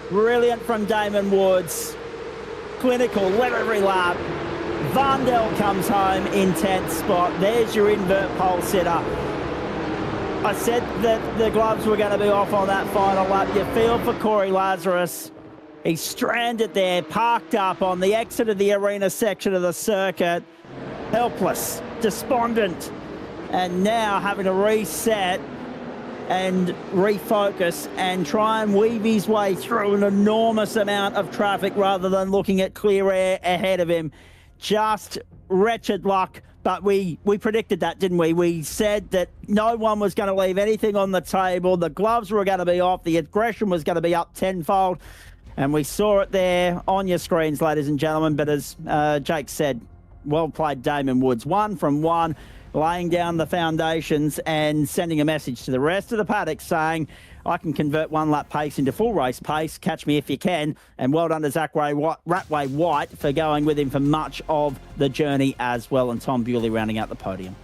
Brilliant from Damon Woods. Clinical, led every lap. Varnell comes home in 10th spot. There's your invert pole sitter. I said that the gloves were going to be off on that final lap. You feel for Corey Lazarus. He's stranded there, parked up on the exit of the arena section of the circuit. Helpless, despondent, and now having to reset and refocus and try and weave his way through an enormous amount of traffic rather than looking at clear air ahead of him. Just wretched luck But we predicted that, didn't we? We said that no one was going to leave anything on the table. The gloves were going to be off. The aggression was going to be up tenfold. And we saw it there on your screens, ladies and gentlemen. But as Jake said, well played, Damon Woods. 1 from 1, laying down the foundations and sending a message to the rest of the paddock saying, I can convert 1 lap pace into full race pace. Catch me if you can. And well done to Zach Ratway White for going with him for much of the journey as well. And Tom Bewley rounding out the podium.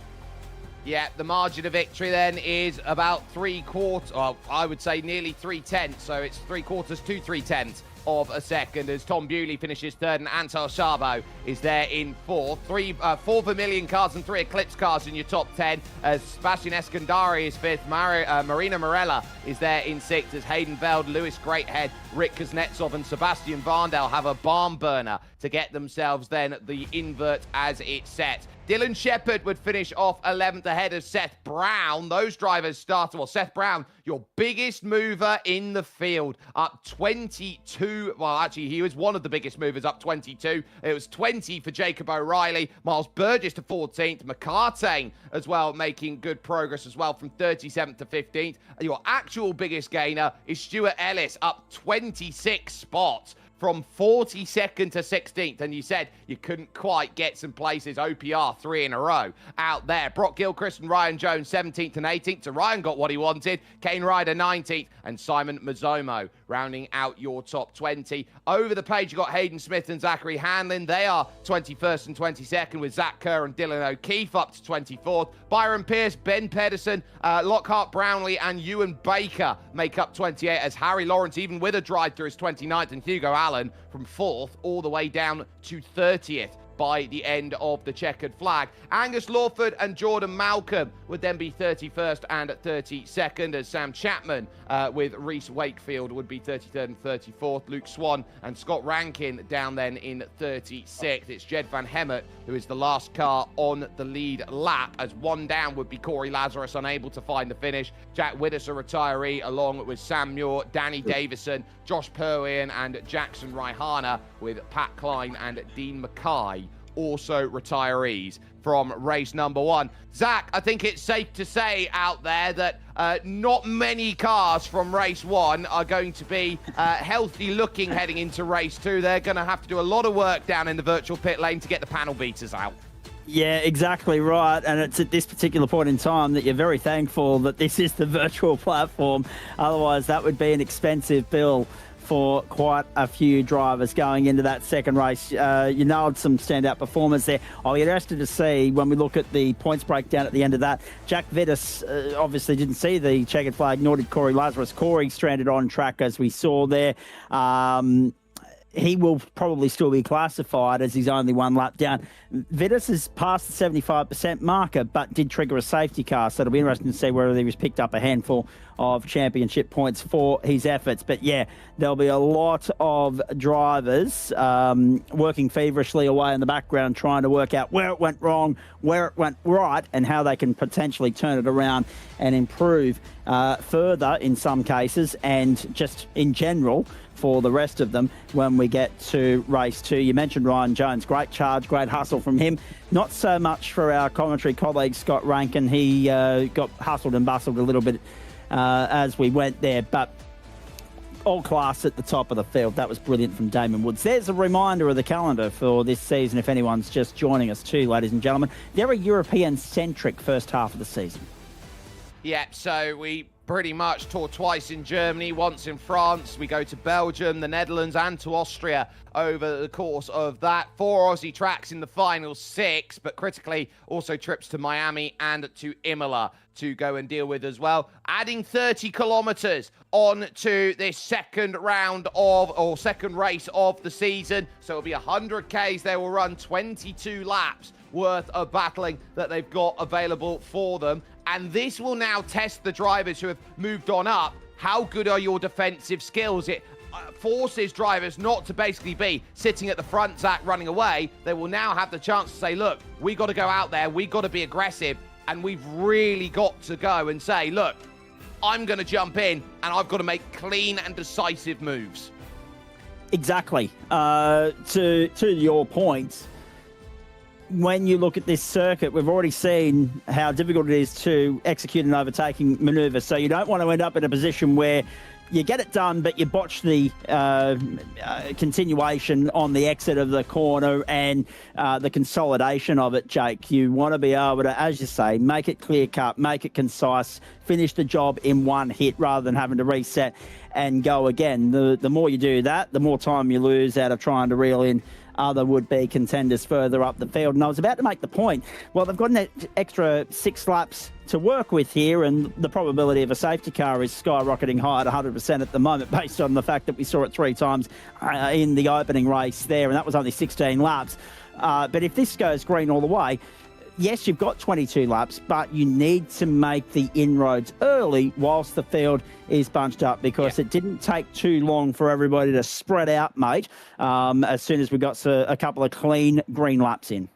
Yeah, the margin of victory then is about 3/4, or I would say nearly 3/10. So it's 3/4 to 3/10 of a second as Tom Bewley finishes third and Antal Szabo is there in fourth. 4 Vermilion cars and 3 Eclipse cars in your top 10 as Sebastian Eskandari is fifth. Marina Morella is there in sixth as Hayden Veld, Lewis Greathead, Rick Kuznetsov and Sebastian Varndale have a barn burner to get themselves then the invert as it sets. Dylan Shepherd would finish off 11th ahead of Seth Brown. Those drivers started, well, Seth Brown, your biggest mover in the field, up 22. Well, actually, he was one of the biggest movers, up 22. It was 20 for Jacob O'Reilly. Miles Burgess to 14th. McCartane as well, making good progress as well from 37th to 15th. Your actual biggest gainer is Stuart Ellis, up 26 spots. From 42nd to 16th, and you said you couldn't quite get some places. OPR 3 in a row out there. Brock Gilchrist and Ryan Jones 17th and 18th. So Ryan got what he wanted. Kane Ryder 19th and Simon Mazzomo rounding out your top 20. Over the page, you got Hayden Smith and Zachary Hanlon. They are 21st and 22nd with Zach Kerr and Dylan O'Keefe up to 24th. Byron Pierce, Ben Pedersen, Lockhart Brownlee and Ewan Baker make up 28 as Harry Lawrence, even with a drive-through, is 29th and Hugo Allen from 4th all the way down to 30th by the end of the checkered flag. Angus Lawford and Jordan Malcolm would then be 31st and 32nd as Sam Chapman with Reese Wakefield would be 33rd and 34th. Luke Swan and Scott Rankin down then in 36th. It's Jed Van Hemert who is the last car on the lead lap as one down would be Corey Lazarus, unable to find the finish. Jack Whittaker retiree along with Sam Muir, Danny Davison, Josh Perwin and Jackson Raihana with Pat Klein and Dean Mackay also retirees from race number 1. Zach, I think it's safe to say out there that not many cars from race 1 are going to be healthy looking heading into race 2. They're going to have to do a lot of work down in the virtual pit lane to get the panel beaters out. Yeah, exactly right. And it's at this particular point in time that you're very thankful that this is the virtual platform. Otherwise, that would be an expensive bill for quite a few drivers going into that second race. You nailed some standout performance there. I'll be interested to see when we look at the points breakdown at the end of that. Jack Vittis obviously didn't see the checkered flag, nor did Corey Lazarus. Corey stranded on track, as we saw there. He will probably still be classified as he's only 1 lap down. Vittis has passed the 75% marker, but did trigger a safety car, so it'll be interesting to see whether he was picked up a handful of championship points for his efforts. But yeah, there'll be a lot of drivers working feverishly away in the background, trying to work out where it went wrong, where it went right, and how they can potentially turn it around and improve further in some cases, and just in general for the rest of them when we get to race 2. You mentioned Ryan Jones. Great charge, great hustle from him. Not so much for our commentary colleague, Scott Rankin. He got hustled and bustled a little bit as we went there, but all class at the top of the field. That was brilliant from Damon Woods. There's a reminder of the calendar for this season if anyone's just joining us too, ladies and gentlemen. Very European-centric first half of the season. Yeah, so we pretty much tour twice in Germany, once in France. We go to Belgium, the Netherlands, and to Austria over the course of that. 4 Aussie tracks in the final 6, but critically also trips to Miami and to Imola to go and deal with as well. Adding 30 kilometers on to this second round of, or second race of the season. So it'll be 100 Ks. They will run 22 laps worth of battling that they've got available for them. And this will now test the drivers who have moved on up. How good are your defensive skills? It forces drivers not to basically be sitting at the front, Zach, running away. They will now have the chance to say, look, we got to go out there. We got to be aggressive. And we've really got to go and say, look, I'm going to jump in and I've got to make clean and decisive moves. Exactly. To your point, when you look at this circuit, we've already seen how difficult it is to execute an overtaking manoeuvre. So you don't want to end up in a position where you get it done, but you botch the continuation on the exit of the corner and the consolidation of it, Jake. You want to be able to, as you say, make it clear-cut, make it concise, finish the job in one hit rather than having to reset and go again. The more you do that, the more time you lose out of trying to reel in other would-be contenders further up the field. And I was about to make the point, well, they've got an extra 6 laps to work with here, and the probability of a safety car is skyrocketing high at 100% at the moment, based on the fact that we saw it 3 times in the opening race there, and that was only 16 laps. But if this goes green all the way, yes, you've got 22 laps, but you need to make the inroads early whilst the field is bunched up, because it didn't take too long for everybody to spread out, mate, as soon as we got a couple of clean green laps in.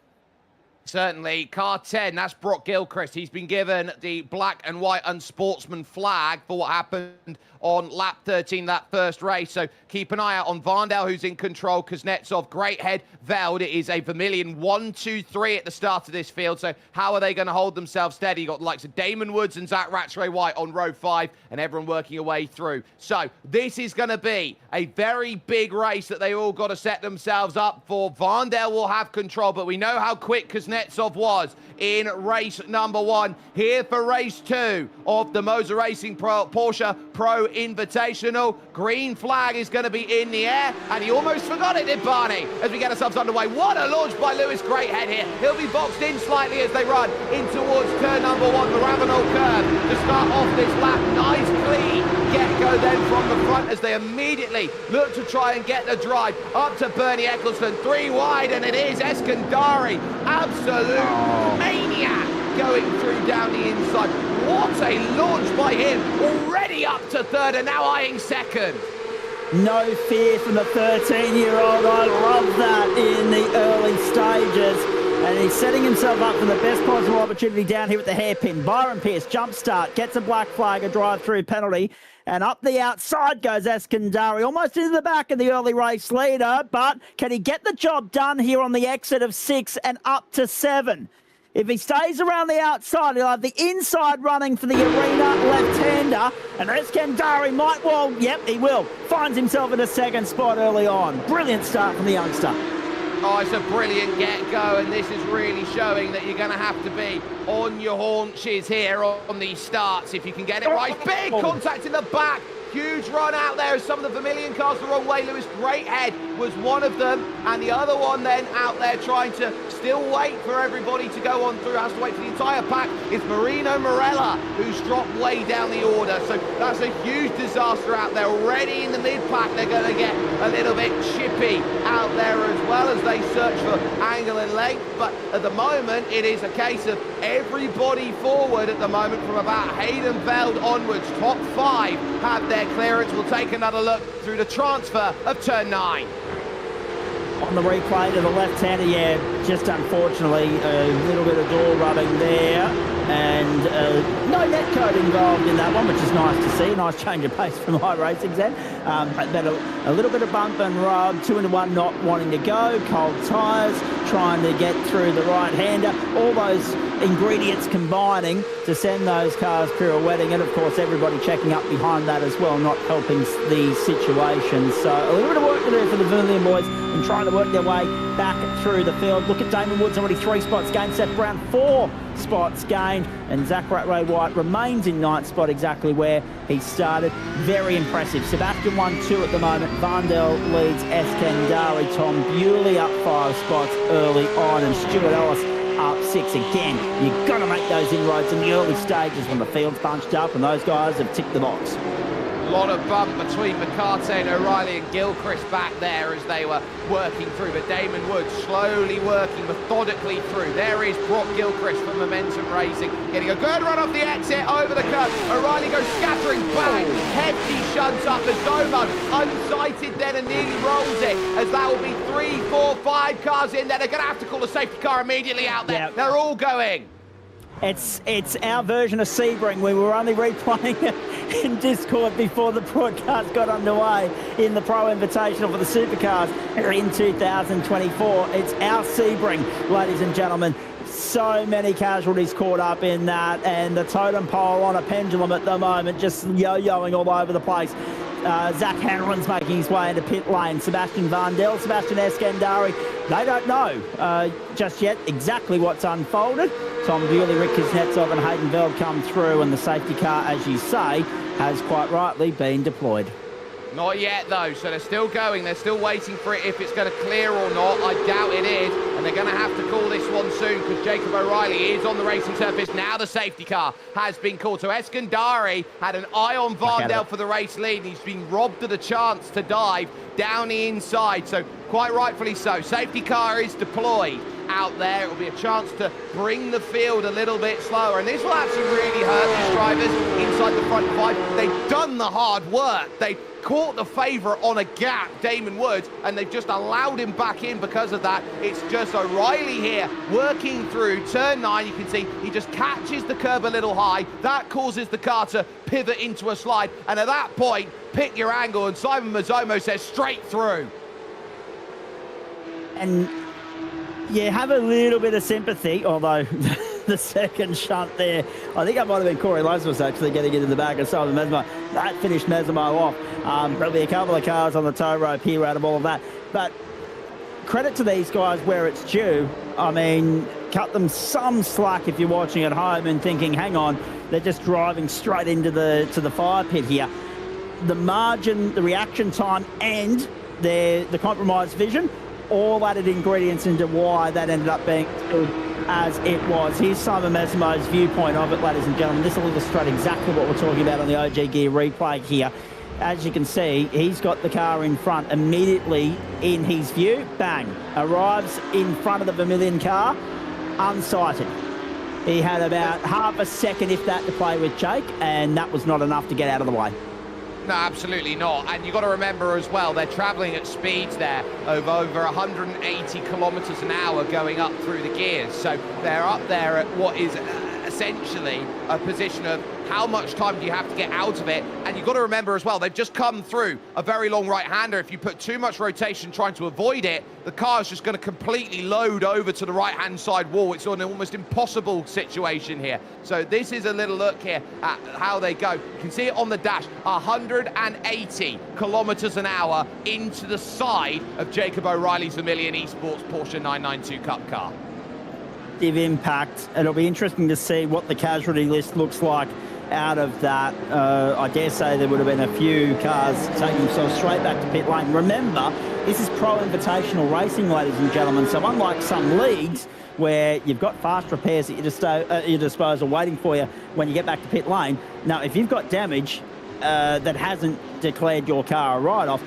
Certainly. Car 10, that's Brock Gilchrist. He's been given the black and white unsportsman flag for what happened on lap 13, that first race. So keep an eye out on Varndale, who's in control. Kuznetsov, great head. Veld, it is a Vermilion 1, 2, 3 at the start of this field. So how are they going to hold themselves steady? You got the likes of Damon Woods and Zach Rattray-White on row 5, and everyone working their way through. So this is going to be a very big race that they all got to set themselves up for. Varndale will have control, but we know how quick Kuznetsov was in race number 1. Here for race 2 of the Moza Porsche Pro Invitational. Green flag is going to be in the air, and he almost forgot it, did Barney, as we get ourselves underway. What a launch by Lewis, great head here. He'll be boxed in slightly as they run in towards turn number 1, the Ravenel curve, to start off this lap. Nice clean get-go then from the front as they immediately look to try and get the drive up to Bernie Eccleston. 3 wide, and it is Eskandari, absolute maniac, going through down the inside. What a launch by him, already up to 3rd and now eyeing 2nd. No fear from the 13-year-old. I love that in the early stages. And he's setting himself up for the best possible opportunity down here at the hairpin. Byron Pierce, jump start, gets a black flag, a drive-through penalty. And up the outside goes Eskandari, almost into the back of the early race leader. But can he get the job done here on the exit of 6 and up to 7? If he stays around the outside, he'll have the inside running for the arena left-hander. And Eskandari might well, yep, he will. Finds himself in a 2nd spot early on. Brilliant start from the youngster. Oh, it's a brilliant get-go, and this is really showing that you're going to have to be on your haunches here on these starts if you can get it right. Big contact in the back. Huge run out there as some of the Vermilion cars the wrong way. Lewis, great head, was one of them. And the other one then out there trying to still wait for everybody to go on through. Has to wait for the entire pack. It's Marino Morella who's dropped way down the order. So that's a huge disaster out there. Already in the mid-pack, they're going to get a little bit chippy out there as well as they search for angle and length. But at the moment, it is a case of everybody forward at the moment from about Hayden Veld onwards. Top 5 have their clearance. We'll take another look through the transfer of turn 9. On the replay to the left-hander, yeah, just unfortunately a little bit of door rubbing there, and no net code involved in that one, which is nice to see. A nice change of pace from iRacing's end. But a little bit of bump and rub, 2 into 1 not wanting to go, cold tyres, trying to get through the right-hander, all those ingredients combining to send those cars pirouetting, and of course everybody checking up behind that as well, not helping the situation. So a little bit of work to do for the Vermilion boys and trying to work their way back through the field. Look at Damon Woods, already 3 spots gained, Seth Brown 4 spots gained, and Zach Rattray-White remains in 9th spot, exactly where he started. Very impressive. Sebastian 1-2 at the moment. Varndale leads Eskandari. Tom Bewley up 5 spots early on, and Stuart Ellis up 6 again. You've got to make those inroads in the early stages when the field's bunched up, and those guys have ticked the box. A lot of bump between McCartney, O'Reilly and Gilchrist back there as they were working through, but Damon Woods slowly working methodically through. There is Brock Gilchrist from Momentum Racing, getting a good run off the exit over the curve. O'Reilly goes scattering, bang, hefty shunts up as Domo unsighted then and nearly rolls it, as that will be 3, 4, 5 cars in there. They're going to have to call a safety car immediately out there. Yep. They're all going. It's our version of Sebring. We were only replaying it in Discord before the broadcast got underway in the Pro Invitational for the Supercars in 2024. It's our Sebring, ladies and gentlemen. So many casualties caught up in that, and the totem pole on a pendulum at the moment, just yo-yoing all over the place. Zach Hanlon's making his way into pit lane. Sebastian Vandel, Sebastian Eskandari, they don't know just yet exactly what's unfolded. Tom Bewley, Rick Kuznetsov and Hayden Veld come through, and the safety car, as you say, has quite rightly been deployed. Not yet, though, so they're still going. They're still waiting for it, if it's going to clear or not. I doubt it is, and they're going to have to call this one soon because Jacob O'Reilly is on the racing surface. Now the safety car has been called. So Eskandari had an eye on Vandel for the race lead, and he's been robbed of the chance to dive down the inside. So quite rightfully so. Safety car is deployed out there. It will be a chance to bring the field a little bit slower, and this will actually really hurt these drivers inside the front five. They've done the hard work. They caught the favourite on a gap, Damon Woods, and they've just allowed him back in because of that. It's just O'Reilly here working through turn 9. You can see he just catches the curb a little high. That causes the car to pivot into a slide, and at that point, pick your angle, and Simon Mazzomo says straight through. And you have a little bit of sympathy, although the second shunt there, I think that might have been Corey Lazarus actually getting into the back of Simon Mesmo. That finished Mesmo off. There'll be a couple of cars on the tow rope here out of all of that. But credit to these guys where it's due. I mean, cut them some slack if you're watching at home and thinking, hang on, they're just driving straight into the fire pit here. The margin, the reaction time, and the compromised vision, all added ingredients into why that ended up being as it was. Here's Simon Mesmo's viewpoint of it, ladies and gentlemen. This will illustrate exactly what we're talking about on the OG Gear replay here. As you can see, he's got the car in front immediately in his view. Bang. Arrives in front of the Vermilion car, unsighted. He had about half a second, if that, to play with Jake, and that was not enough to get out of the way. No, absolutely not. And you've got to remember as well, they're travelling at speeds there of over 180 kilometres an hour going up through the gears. So they're up there at what is essentially a position of how much time do you have to get out of it. And you've got to remember as well, they've just come through a very long right-hander. If you put too much rotation trying to avoid it, the car's just going to completely load over to the right-hand side wall. It's an almost impossible situation here. So this is a little look here at how they go. You can see it on the dash, 180 kilometres an hour into the side of Jacob O'Reilly's Vermilion Esports Porsche 992 Cup car. Impact. It'll be interesting to see what the casualty list looks like out of that. I dare say there would have been a few cars taking themselves straight back to pit lane. Remember, this is Pro Invitational racing, ladies and gentlemen, so unlike some leagues where you've got fast repairs at your disposal waiting for you when you get back to pit lane, now if you've got damage that hasn't declared your car a write-off,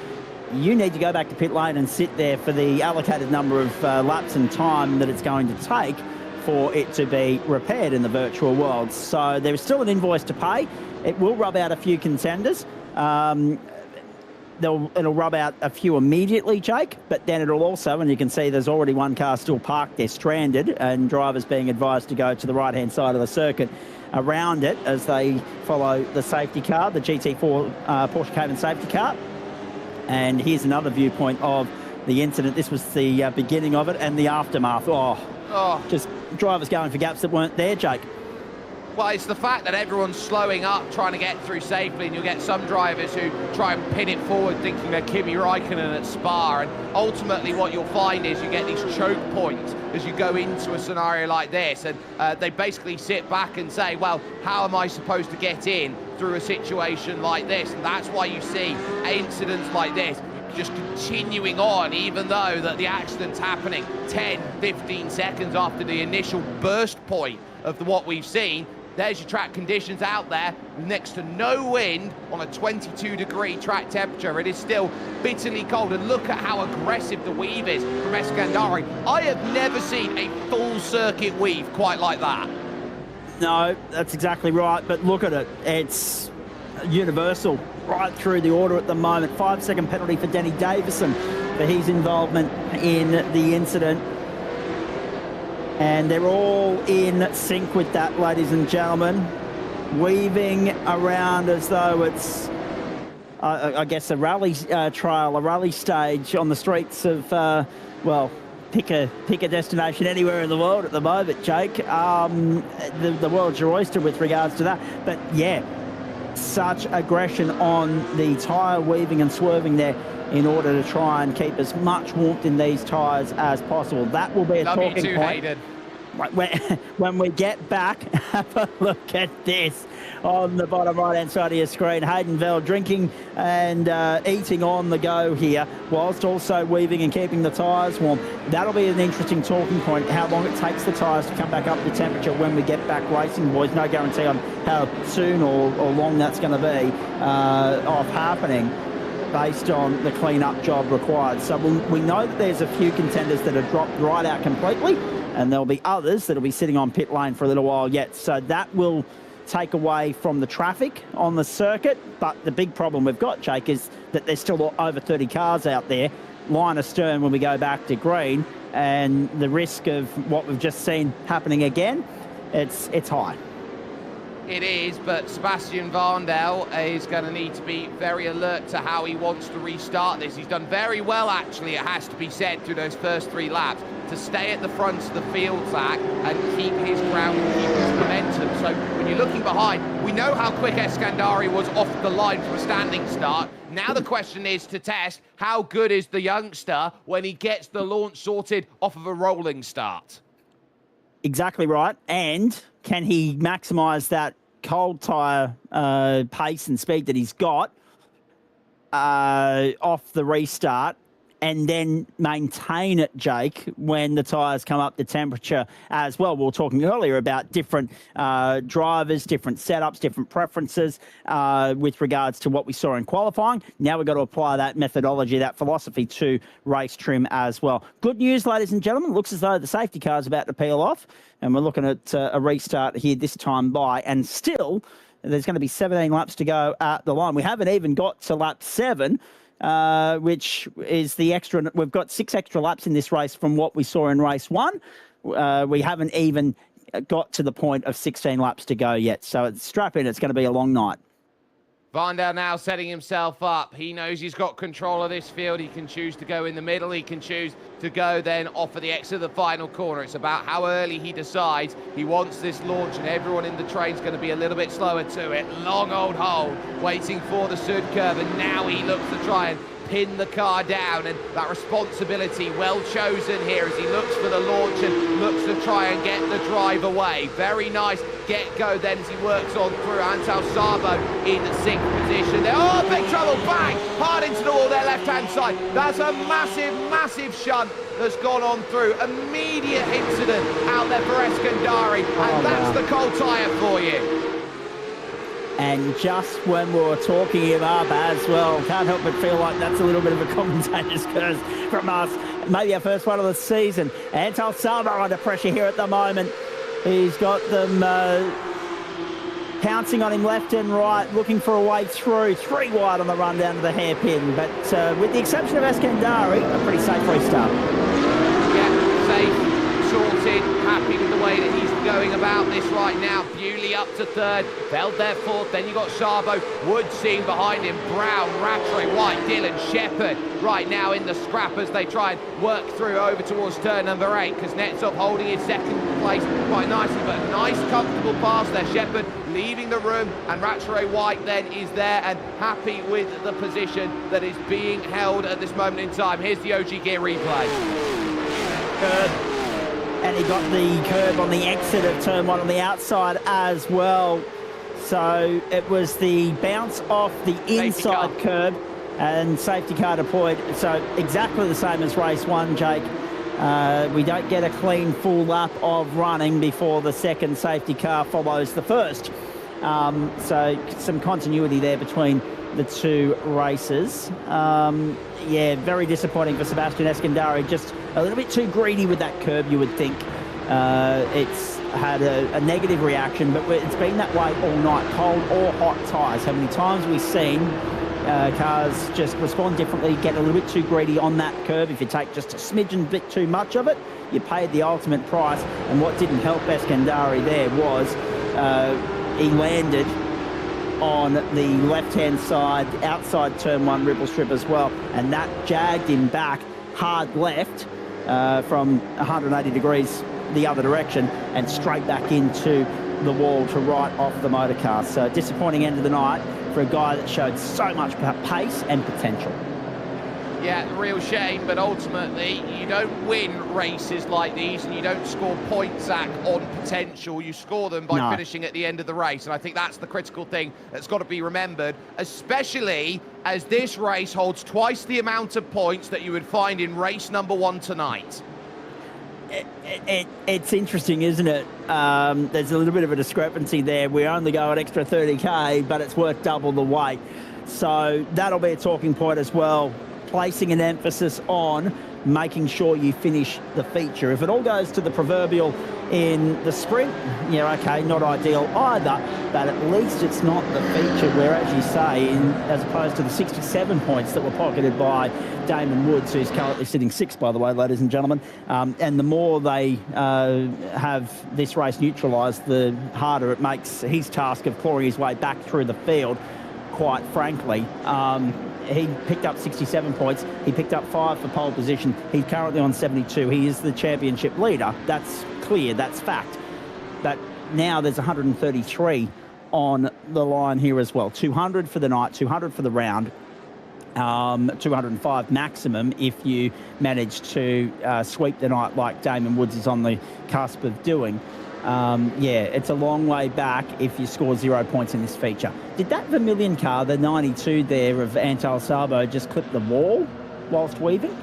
you need to go back to pit lane and sit there for the allocated number of laps and time that it's going to take for it to be repaired in the virtual world. So there is still an invoice to pay. It will rub out a few contenders. It'll rub out a few immediately, Jake, but then it'll also, and you can see there's already one car still parked there stranded, and drivers being advised to go to the right-hand side of the circuit around it as they follow the safety car, the GT4 Porsche Cayman safety car. And here's another viewpoint of the incident. This was the beginning of it and the aftermath. Just drivers going for gaps that weren't there, Jake. Well, it's the fact that everyone's slowing up, trying to get through safely, and you'll get some drivers who try and pin it forward thinking they're Kimi Raikkonen at Spa, and ultimately what you'll find is you get these choke points as you go into a scenario like this, and they basically sit back and say, well, how am I supposed to get in through a situation like this? And that's why you see incidents like this just continuing on, even though that the accident's happening 10, 15 seconds after the initial burst point of what we've seen. There's your track conditions out there, next to no wind on a 22-degree track temperature. It is still bitterly cold, and look at how aggressive the weave is from Eskandari. I have never seen a full circuit weave quite like that. No, that's exactly right, but look at it. It's universal right through the order at the moment. 5-second penalty for Denny Davison for his involvement in the incident. And they're all in sync with that, ladies and gentlemen. Weaving around as though it's, I guess, a rally trail, a rally stage on the streets of, well, pick a destination anywhere in the world at the moment, Jake. The world's your oyster with regards to that. But, yeah, such aggression on the tyre weaving and swerving there in order to try and keep as much warmth in these tyres as possible. That will be a talking point. Hayden. When we get back, have a look at this on the bottom right-hand side of your screen. Hayden Vell drinking and eating on the go here, whilst also weaving and keeping the tyres warm. That'll be an interesting talking point, how long it takes the tyres to come back up to temperature when we get back racing, boys. No guarantee on how soon or long that's going to be of happening, based on the clean-up job required. So we know that there's a few contenders that have dropped right out completely, and there'll be others that'll be sitting on pit lane for a little while yet. So that will take away from the traffic on the circuit. But the big problem we've got, Jake, is that there's still over 30 cars out there, line astern when we go back to green, and the risk of what we've just seen happening again, it's high. It is, but Sebastian Varndell is going to need to be very alert to how he wants to restart this. He's done very well, actually, it has to be said, through those first 3 laps, to stay at the front of the field, Zach, and keep his ground and keep his momentum. So when you're looking behind, we know how quick Eskandari was off the line from a standing start. Now the question is to test how good is the youngster when he gets the launch sorted off of a rolling start. Exactly right. And can he maximise that cold tyre pace and speed that he's got off the restart, and then maintain it, Jake, when the tyres come up to temperature as well? We were talking earlier about different drivers, different setups, different preferences with regards to what we saw in qualifying. Now we've got to apply that methodology, that philosophy to race trim as well. Good news, ladies and gentlemen. Looks as though the safety car is about to peel off, and we're looking at a restart here this time by, and still there's going to be 17 laps to go at the line. We haven't even got to lap 7, which is the extra. We've got 6 extra laps in this race from what we saw in race 1. We haven't even got to the point of 16 laps to go yet. So it's strap in. It's going to be a long night. Varndell now setting himself up. He knows he's got control of this field. He can choose to go in the middle. He can choose to go then off of the exit of the final corner. It's about how early he decides he wants this launch, and everyone in the train's going to be a little bit slower to it. Long old hold, waiting for the Sud curve, and now he looks to try and pin the car down, and that responsibility well chosen here as he looks for the launch and looks to try and get the drive away. Very nice get-go then as he works on through. Antal Sabo in 6th position there. Oh, big trouble, bang! Hard into the wall there, left-hand side. That's a massive, massive shunt that's gone on through. Immediate incident out there for Eskandari, and that's the cold tyre for you. And just when we were talking him up as well, can't help but feel like that's a little bit of a commentator's curse from us. Maybe our first one of the season. Antal Sabo under pressure here at the moment. He's got them pouncing on him left and right, looking for a way through. 3 wide on the run down to the hairpin. But with the exception of Eskandari, a pretty safe restart. Yeah, safe, sorted, happy with the way that he's going about this right now. Bewley up to 3rd, Veld there 4th, then you got Sabo, Wood seen behind him, Brown, Rattray, White, Dylan, Shepherd right now in the scrap as they try and work through over towards turn number 8. Kuznetsov holding his 2nd place quite nicely, but a nice comfortable pass there. Shepherd leaving the room, and Rattray White then is there and happy with the position that is being held at this moment in time. Here's the OG Gear replay. Good. And he got the curb on the exit of turn 1 on the outside as well. So it was the bounce off the inside curb and safety car deployed. So exactly the same as race 1, Jake. We don't get a clean full lap of running before the 2nd safety car follows the 1st. So some continuity there between the 2 races. Yeah, very disappointing for Sebastian Eskandari. Just a little bit too greedy with that curb, you would think. It's had a negative reaction, but it's been that way all night, cold or hot tyres. How many times we've seen cars just respond differently, get a little bit too greedy on that curve. If you take just a smidgen bit too much of it, you paid the ultimate price. And what didn't help Eskandari there was he landed on the left-hand side, outside turn 1 ripple strip as well, and that jagged him back hard left from 180 degrees the other direction and straight back into the wall to right off the motor car. So disappointing end of the night for a guy that showed so much pace and potential. Yeah, real shame, but ultimately you don't win races like these and you don't score points, Zach, on potential. You score them by finishing at the end of the race, and I think that's the critical thing that's got to be remembered, especially as this race holds twice the amount of points that you would find in race number 1 tonight. It's interesting, isn't it? There's a little bit of a discrepancy there. We only go an extra 30k, but it's worth double the weight. So that'll be a talking point as well, placing an emphasis on making sure you finish the feature. If it all goes to the proverbial in the sprint, yeah, okay, not ideal either, but at least it's not the feature where, as you say, as opposed to the 67 points that were pocketed by Damon Woods, who's currently sitting 6th, by the way, ladies and gentlemen, and the more they have this race neutralised, the harder it makes his task of clawing his way back through the field, quite frankly. He picked up 67 points. He picked up 5 for pole position. He's currently on 72. He is the championship leader. That's clear. That's fact. But now there's 133 on the line here as well. 200 for the night, 200 for the round, 205 maximum if you manage to sweep the night like Damon Woods is on the cusp of doing. Yeah, it's a long way back if you score 0 points in this feature. Did that Vermilion car, the 92 there of Antal Sabo, just clip the wall whilst weaving?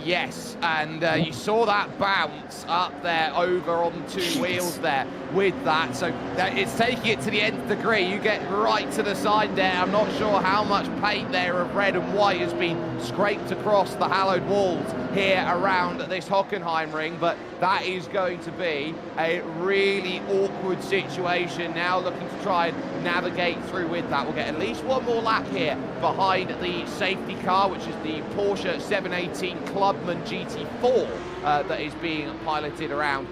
Yes, and you saw that bounce up there over on 2 wheels there with that. So it's taking it to the nth degree. You get right to the side there. I'm not sure how much paint there of red and white has been scraped across the hallowed walls here around this Hockenheimring, but that is going to be a really awkward situation now, looking to try and navigate through with that. We'll get at least one more lap here behind the safety car, which is the Porsche 718 Clubman GT4 that is being piloted around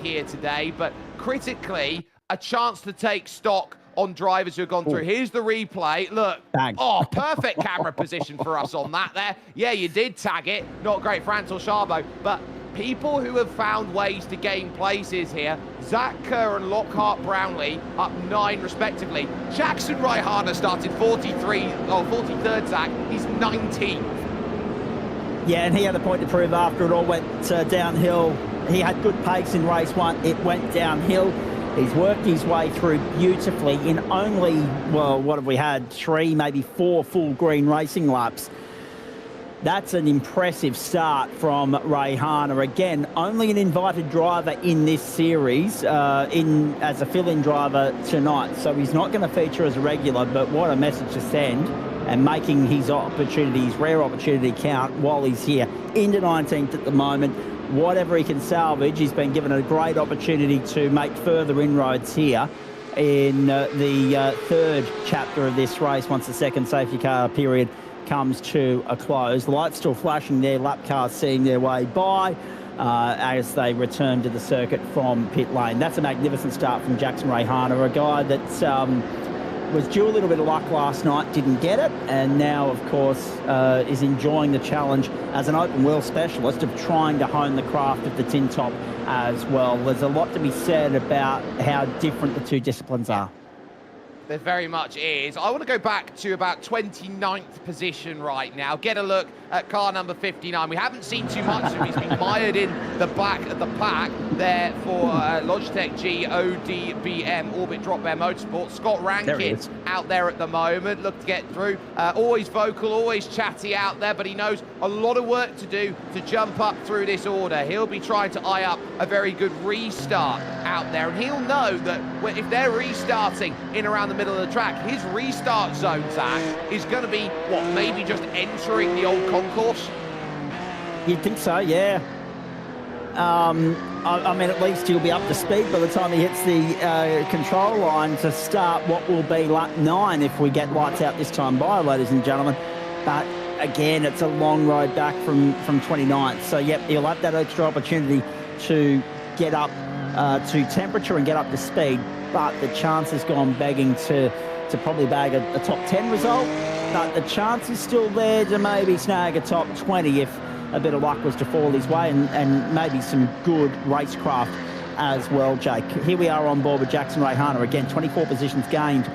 here today. But critically, a chance to take stock on drivers who have gone through. Here's the replay. Look. Bang. Oh, perfect camera position for us on that there. Yeah, you did tag it. Not great for Antal Sabo, but people who have found ways to gain places here. Zach Kerr and Lockhart Brownlee up 9 respectively. Jackson Raihana started 43rd, Zach. He's 19th. Yeah, and he had a point to prove after it all went downhill. He had good pace in race 1. It went downhill. He's worked his way through beautifully in only, well, what have we had? 3, maybe 4 full green racing laps. That's an impressive start from Raihana. Again, only an invited driver in this series, as a fill-in driver tonight. So he's not going to feature as a regular, but what a message to send, and making his rare opportunity count while he's here. Into 19th at the moment. Whatever he can salvage, he's been given a great opportunity to make further inroads here in the 3rd chapter of this race once the 2nd safety car period comes to a close. The lights still flashing there, lap cars seeing their way by as they return to the circuit from pit lane. That's a magnificent start from Jackson Raihana, a guy that was due a little bit of luck last night, didn't get it, and now, of course, is enjoying the challenge as an open wheel specialist of trying to hone the craft of the tin top as well. There's a lot to be said about how different the 2 disciplines are. There very much is. I want to go back to about 29th position right now. Get a look at car number 59. We haven't seen too much of him. He's been mired in the back of the pack there for Logitech G ODBM Orbit Drop Bear Motorsport. Scott Rankin out there at the moment. Look to get through. Always vocal, always chatty out there, but he knows a lot of work to do to jump up through this order. He'll be trying to eye up a very good restart out there, and he'll know that if they're restarting in around the middle of the track, his restart zone, Zach, is going to be, what, maybe just entering the old concourse? You'd think so, yeah. I mean, at least he'll be up to speed by the time he hits the control line to start what will be lap 9 if we get lights out this time by, ladies and gentlemen. But again, it's a long road back from 29th. So, yep, he'll have that extra opportunity to get up to temperature and get up to speed. But the chance has gone begging to probably bag a top 10 result. But the chance is still there to maybe snag a top 20 if a bit of luck was to fall his way, and maybe some good racecraft as well, Jake. Here we are on board with Jackson Rayhana. Again, 24 positions gained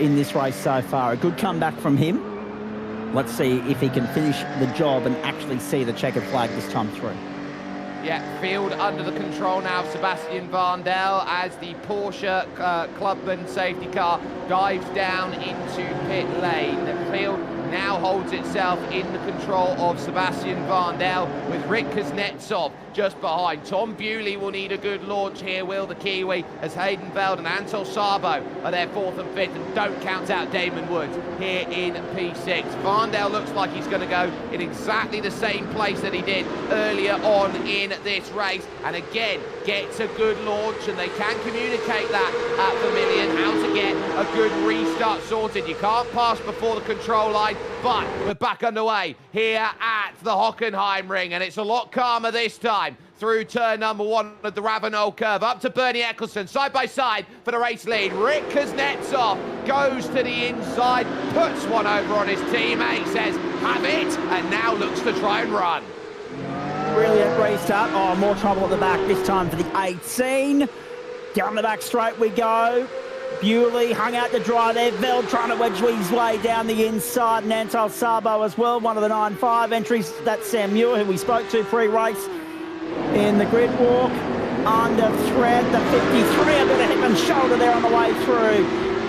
in this race so far. A good comeback from him. Let's see if he can finish the job and actually see the checkered flag this time through. Yeah, field under the control now of Sebastian Vandel as the Porsche Clubman safety car dives down into pit lane. The field now holds itself in the control of Sebastian Vandel with Rick Kuznetsov just behind. Tom Bewley will need a good launch here, will the Kiwi, as Hayden Veld and Antal Sabo are there 4th and 5th, and don't count out Damon Woods here in P6. Vandel looks like he's going to go in exactly the same place that he did earlier on in this race, and again gets a good launch, and they can communicate that at Vermilion, how to get a good restart sorted. You can't pass before the control line, but we're back underway here at the Hockenheimring, and it's a lot calmer this time through turn number 1 of the Ravenel curve. Up to Bernie Eccleston, side by side for the race lead. Rick Kuznetsov goes to the inside, puts one over on his teammate, says, have it, and now looks to try and run. Brilliant restart. Oh, more trouble at the back this time for the 18. Down the back straight we go. Bewley hung out to dry there. Veld trying to wedge his way down the inside, and Antal Sabo as well, one of the 9.5 entries. That's Sam Muir, who we spoke to pre-race in the grid walk. Under threat, the 53, a bit of hip and shoulder there on the way through.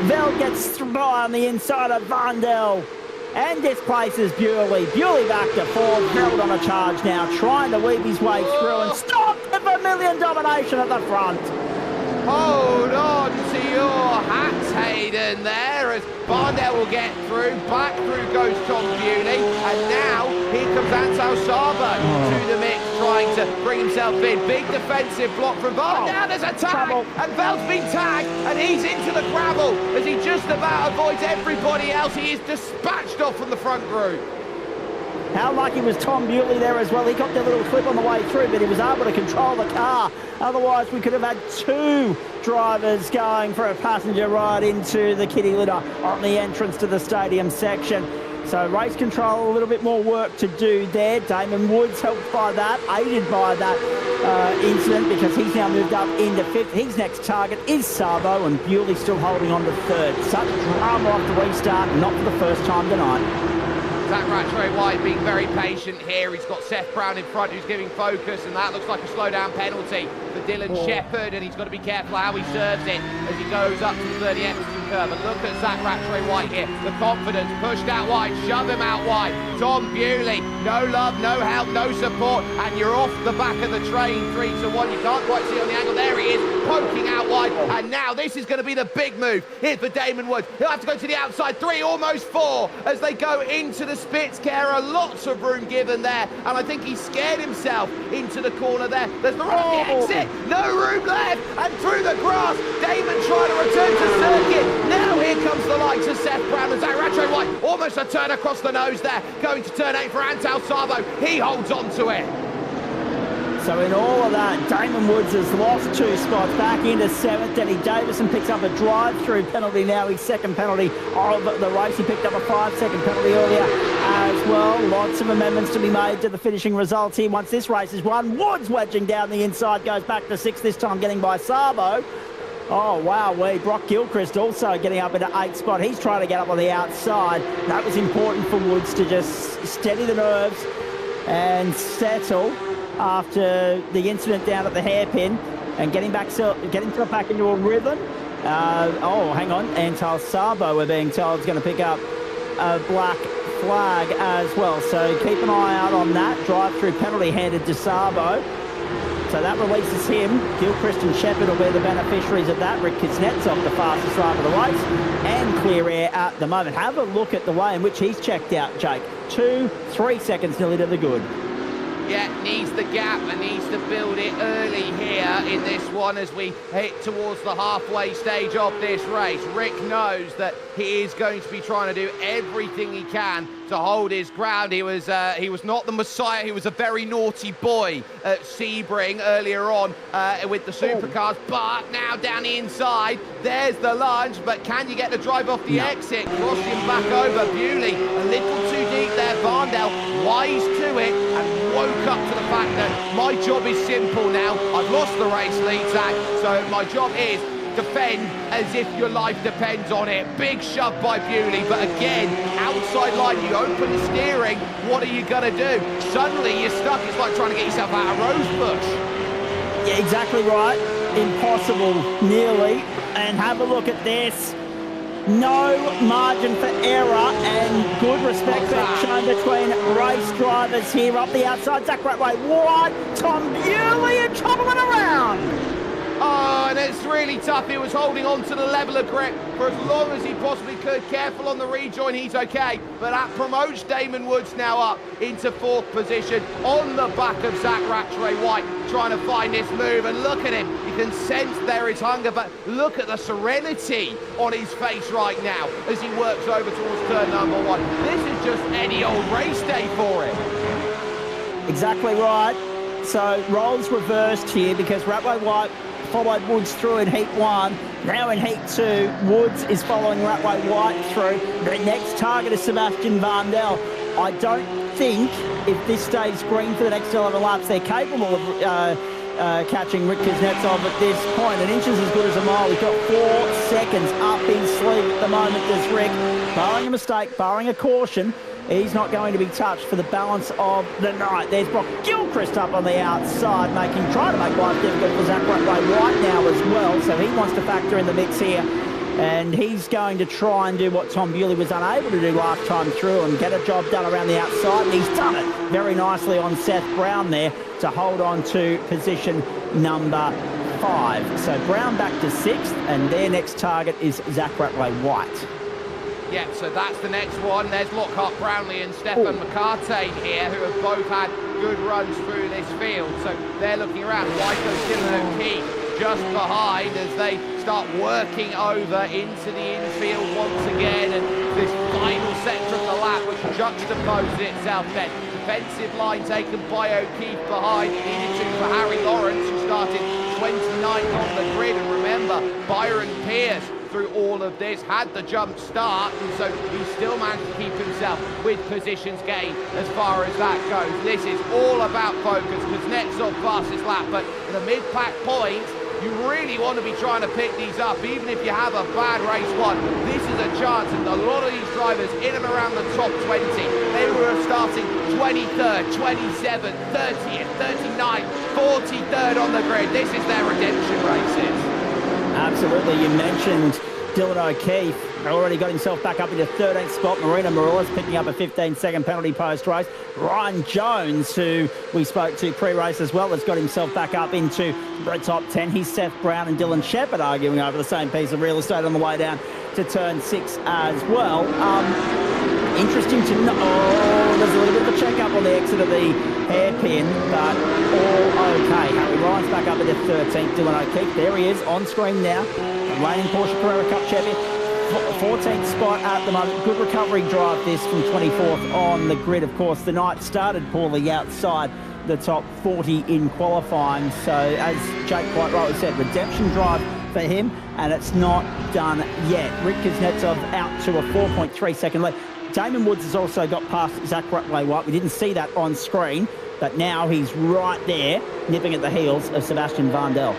Veld gets by on the inside of Vandel and displaces Bewley. Bewley back to 4, Veld on a charge now, trying to weave his way through and stop the Vermilion domination at the front. Hold on to your hats, Hayden, there, as Vandel will get through. Back through goes Tom Bewley, and now here comes Antal Sabo to the mix, trying to bring himself in. Big defensive block from Vandel. Now there's a tag, and Veld's been tagged, and he's into the gravel as he just about avoids everybody else. He is dispatched off from the front group. How lucky was Tom Bewley there as well. He got the little clip on the way through, but he was able to control the car. Otherwise, we could have had 2 drivers going for a passenger ride into the kitty litter on the entrance to the stadium section. So race control, a little bit more work to do there. Damon Woods helped by that, aided by that incident, because he's now moved up into 5th. His next target is Sabo, and Bewley still holding on to 3rd. Such drama off the restart, not for the first time tonight. Zach Rattray White being very patient here. He's got Seth Brown in front who's giving focus, and that looks like a slow-down penalty for Dylan Shepherd, and he's got to be careful how he serves it as he goes up to the 30 Epsom curve. And look at Zach Rattray White here. The confidence, pushed out wide, shove him out wide. Tom Bewley, no love, no help, no support, and you're off the back of the train, 3 to 1. You can't quite see on the angle. There he is, poking out wide, and now this is going to be the big move here for Damon Woods. He'll have to go to the outside, 3, almost 4, as they go into the Spitzkehrer. Lots of room given there, and I think he scared himself into the corner there. There's the right exit, no room left, and through the grass, Damon trying to return to circuit. Now here comes the likes of Seth Brown and Zach Rattray White. Almost a turn across the nose there, going to turn 8 for Antal Sabo. He holds on to it. So in all of that, Damon Woods has lost 2 spots, back into 7th. Denny Davison picks up a drive-through penalty now, his 2nd penalty of the race. He picked up a 5-second penalty earlier as well. Lots of amendments to be made to the finishing results here once this race is won. Woods wedging down the inside, goes back to 6th, this time getting by Sabo. Oh, wow, Brock Gilchrist also getting up into 8th spot. He's trying to get up on the outside. That was important for Woods to just steady the nerves and settle after the incident down at the hairpin, and getting himself back into a rhythm. Hang on, Antal Sabo, we're being told, is going to pick up a black flag as well. So keep an eye out on that. Drive-through penalty handed to Sabo. So that releases him. Gilchrist and Shepherd will be the beneficiaries of that. Rick Kuznetsov, the fastest lap of the race, and clear air at the moment. Have a look at the way in which he's checked out, Jake. 2-3 seconds nearly to the good. Yeah, needs the gap and needs to build it early here in this one as we hit towards the halfway stage of this race. Rick knows that he is going to be trying to do everything he can to hold his ground. He was not the Messiah. He was a very naughty boy at Sebring earlier on with the supercars. But now down the inside, there's the lunge. But can you get the drive off the exit? Crossing back over. Bewley a little too deep there. Varndell wise to it and woke up to the fact that my job is simple now. I've lost the race lead, Zach, so my job is defend as if your life depends on it. Big shove by Bewley, but again, outside line, you open the steering, what are you gonna do? Suddenly you're stuck, it's like trying to get yourself out of Rosebush. Yeah, exactly right. Impossible, nearly. And have a look at this. No margin for error and good respect being shown between race drivers here up the outside. Zach Ratway wide, Tom Bewley and troubling around. Oh, and it's really tough. He was holding on to the level of grip for as long as he possibly could. Careful on the rejoin, he's okay. But that promotes Damon Woods now up into 4th position on the back of Zach Ratway White, trying to find this move. And look at him. You can sense there is hunger, but look at the serenity on his face right now as he works over towards turn number 1. This is just any old race day for him. Exactly right. So roles reversed here because Ratway White followed Woods through in heat 1. Now in heat 2, Woods is following Ratway White through. The next target is Sebastian Varndell. I don't think if this stays green for the next 11 laps, they're capable of catching Rick Kuznetsov at this point. An inch is as good as a mile. We've got 4 seconds up his sleeve at the moment, does Rick. Barring a mistake, barring a caution, he's not going to be touched for the balance of the night. There's Brock Gilchrist up on the outside, trying to make life difficult for Zach Ratway White now as well. So he wants to factor in the mix here. And he's going to try and do what Tom Bewley was unable to do last time through and get a job done around the outside. And he's done it very nicely on Seth Brown there to hold on to position number 5. So Brown back to 6th, and their next target is Zach Ratway White. Yeah, so that's the next one. There's Lockhart Brownlee and Stefan McCartane here, who have both had good runs through this field. So they're looking around. White goes Dylan O'Keefe just behind as they start working over into the infield once again. And this final sector of the lap, which juxtaposes itself then. Defensive line taken by O'Keefe behind. Needed to for Harry Lawrence, who started 29th on the grid. And remember, Byron Pierce, through all of this, had the jump start, and so he still managed to keep himself with positions gained as far as that goes. This is all about focus. Kuznetsov fastest lap, but at the mid-pack points, you really want to be trying to pick these up, even if you have a bad race one. This is a chance, and a lot of these drivers in and around the top 20, they were starting 23rd, 27th, 30th, 39th, 43rd on the grid. This is their redemption races. Absolutely. You mentioned Dylan O'Keefe. Already got himself back up into 13th spot. Marina Morales picking up a 15-second penalty post-race. Ryan Jones, who we spoke to pre-race as well, has got himself back up into the top 10. He's Seth Brown and Dylan Shepherd arguing over the same piece of real estate on the way down to turn 6 as well. Interesting to know. Oh, there's a little bit of a check-up on the exit of the hairpin, but all okay. Harry Ryan's back up into 13th. Dylan O'Keefe, there he is, on screen now. Reigning Porsche Carrera Cup champion. 14th spot at the moment. Good recovery drive this from 24th on the grid. Of course, the night started poorly outside the top 40 in qualifying. So, as Jake quite rightly said, redemption drive for him, and it's not done yet. Rick Kuznetsov out to a 4.3 second lead. Damon Woods has also got past Zach Ratway White. We didn't see that on screen, but now he's right there, nipping at the heels of Sebastian Varndell.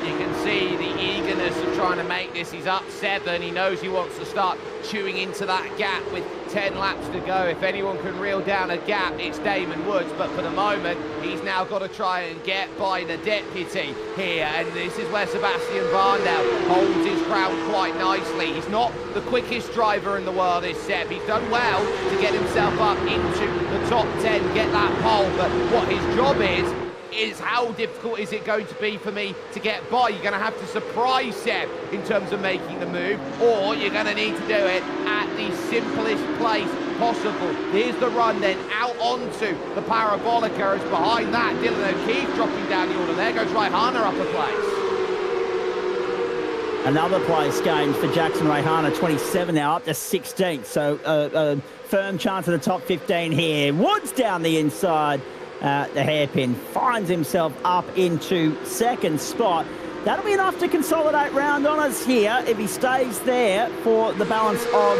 You can see the eagerness of trying to make this. He's up 7. He knows he wants to start chewing into that gap with 10 laps to go. If anyone can reel down a gap, it's Damon Woods. But for the moment, he's now got to try and get by the deputy here. And this is where Sebastian Varndell holds his ground quite nicely. He's not the quickest driver in the world, is Seb. He's done well to get himself up into the top 10, get that pole. But what his job is how difficult is it going to be for me to get by? You're going to have to surprise Seb in terms of making the move, or you're going to need to do it at the simplest place possible. Here's the run then out onto the Parabolica. As behind that, Dylan O'Keefe dropping down the order. There goes Raihana up a place. Another place gained for Jackson Raihana, 27 now, up to 16th. So a firm chance of the top 15 here. Woods down the inside, the hairpin, finds himself up into second spot. That'll be enough to consolidate round honours here if he stays there for the balance of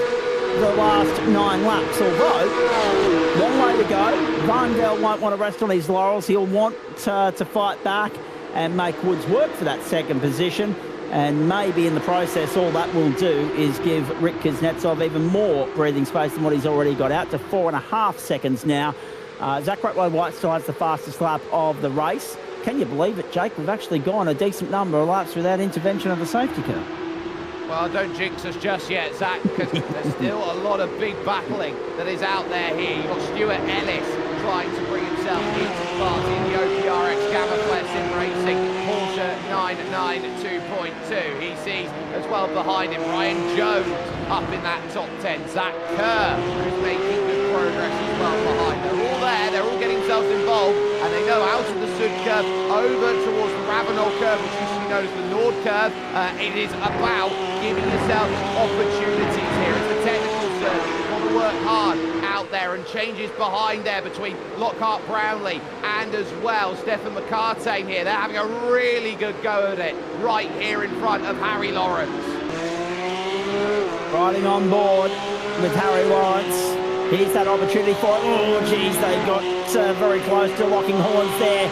the last 9 laps. Although, long way to go. Varndell won't want to rest on his laurels. He'll want to fight back and make Woods work for that second position. And maybe in the process, all that will do is give Rick Kuznetsov even more breathing space than what he's already got, out to 4.5 seconds now. Zach Ratway-White still has the fastest lap of the race. Can you believe it, Jake? We've actually gone a decent number of laps without intervention of the safety car. Well, don't jinx us just yet, Zach, because there's still a lot of big battling that is out there here. You've got Stuart Ellis trying to bring himself into the party in the OPRX Gamma Flare Sim Racing Porsche 992.2. He sees as well behind him Ryan Jones up in that top 10. Zach Kerr, who's making good progress as well behind. They're all there, they're all getting themselves involved, and they know out of the Sud curve over towards the Ravenel curve, which used to be known as the Nord curve. It is about giving yourself opportunities here. It's the technical circuit. You've got to work hard out there, and changes behind there between Lockhart Brownlee and as well Stefan McCartane here. They're having a really good go at it right here in front of Harry Lawrence. Riding on board with Harry Lawrence. Here's that opportunity for it. Oh, geez, they got very close to locking horns there.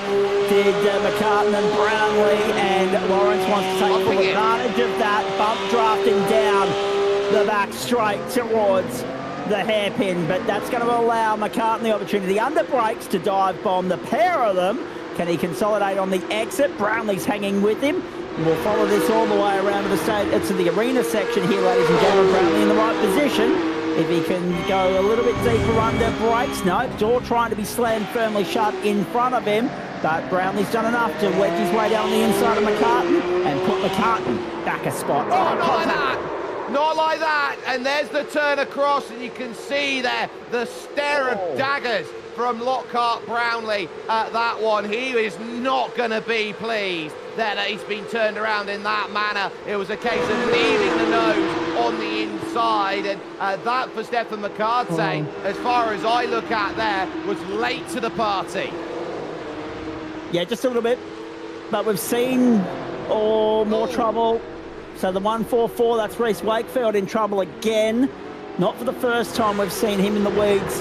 Did McCartan and Brownlee, and Lawrence wants to take full advantage of that. Bump drafting down the back straight towards the hairpin, but that's going to allow McCartan the opportunity under brakes to dive bomb the pair of them. Can he consolidate on the exit? Brownlee's hanging with him. We'll follow this all the way around to the stage, to the arena section here, ladies and gentlemen. Brownlee in the right position. If he can go a little bit deeper under brakes. No, door trying to be slammed firmly shut in front of him. But Brownlee's done enough to wedge his way down the inside of McCartan and put McCartan back a spot. Oh, not like that! Not like that! And there's the turn across, and you can see there the stare of daggers from Lockhart Brownlee at that one. He is not going to be pleased that he's been turned around in that manner. It was a case of leaving the nose on the inside, and that for Stefan McCartane, as far as I look at there, was late to the party. Yeah, just a little bit, but we've seen more trouble. So the 144, that's Reece Wakefield in trouble again. Not for the first time we've seen him in the weeds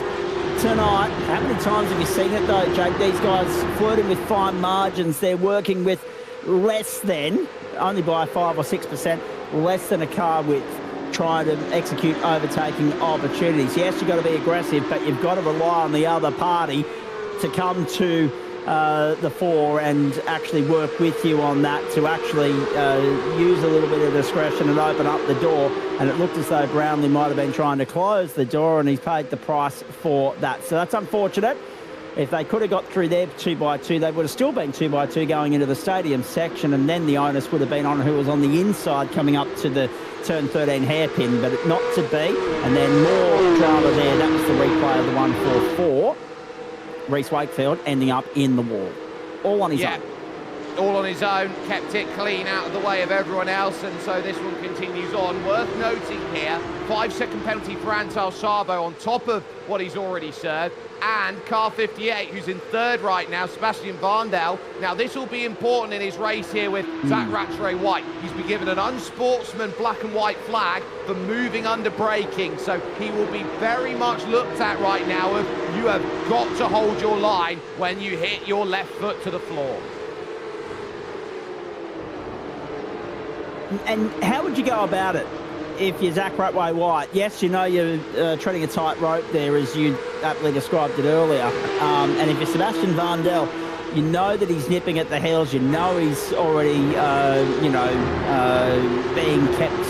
tonight. How many times have you seen it though, Jake? These guys flirting with fine margins. They're working with less than, only by 5 or 6%, less than a car width, trying to execute overtaking opportunities. Yes, you've got to be aggressive, but you've got to rely on the other party to come to the fore and actually work with you on that, to actually use a little bit of discretion and open up the door. And it looked as though Brownlee might have been trying to close the door, and he's paid the price for that. So that's unfortunate. If they could have got through there 2x2, they would have still been 2x2 going into the stadium section, and then the onus would have been on who was on the inside coming up to the turn 13 hairpin, but not to be. And then more drama there. That was the replay of the 144. Reece Wakefield ending up in the wall. All on his own. All on his own, kept it clean out of the way of everyone else, and so this one continues on. Worth noting here, 5-second penalty for Antal Sabo on top of what he's already served, and car 58, who's in third right now, Sebastian Varndell. Now this will be important in his race here with Zach Ratray-White. He's been given an unsportsman black and white flag for moving under braking, so he will be very much looked at right now of, you have got to hold your line when you hit your left foot to the floor. And how would you go about it if you're Zach Ratway-White? Yes, you know you're treading a tight rope there, as you aptly described it earlier. And if you're Sebastian Varndell, you know that he's nipping at the heels. You know he's already, being kept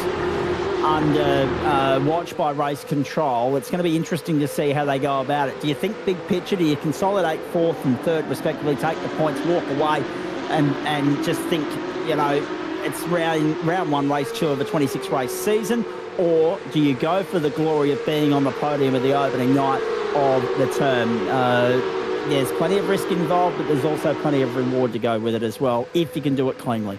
under watch by race control. It's going to be interesting to see how they go about it. Do you think big picture? Do you consolidate fourth and third respectively, take the points, walk away, and just think, it's round one, race two of a 26 race season? or do you go for the glory of being on the podium at the opening night of the term? There's plenty of risk involved, but there's also plenty of reward to go with it as well, if you can do it cleanly.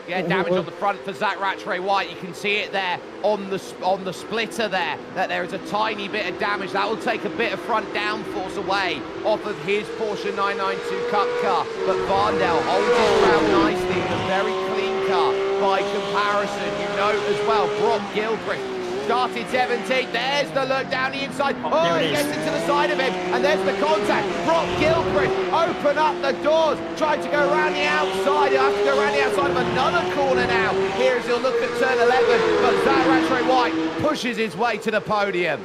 Yeah, damage on the front for Zach Rattray-White. You can see it there on the splitter there, that there is a tiny bit of damage. That will take a bit of front downforce away off of his Porsche 992 Cup car. But Varndell holds his ground nicely. It's a very clean car by comparison. You know as well, Brock Gilchrist started 17th. There's the look down the inside. Oh, he gets into the side of him, and there's the contact. Brock Gilchrist open up the doors, trying to go around the outside. He'll have to go around the outside of another corner now. Here as he'll look at turn 11, but Zach Rattray-White pushes his way to the podium.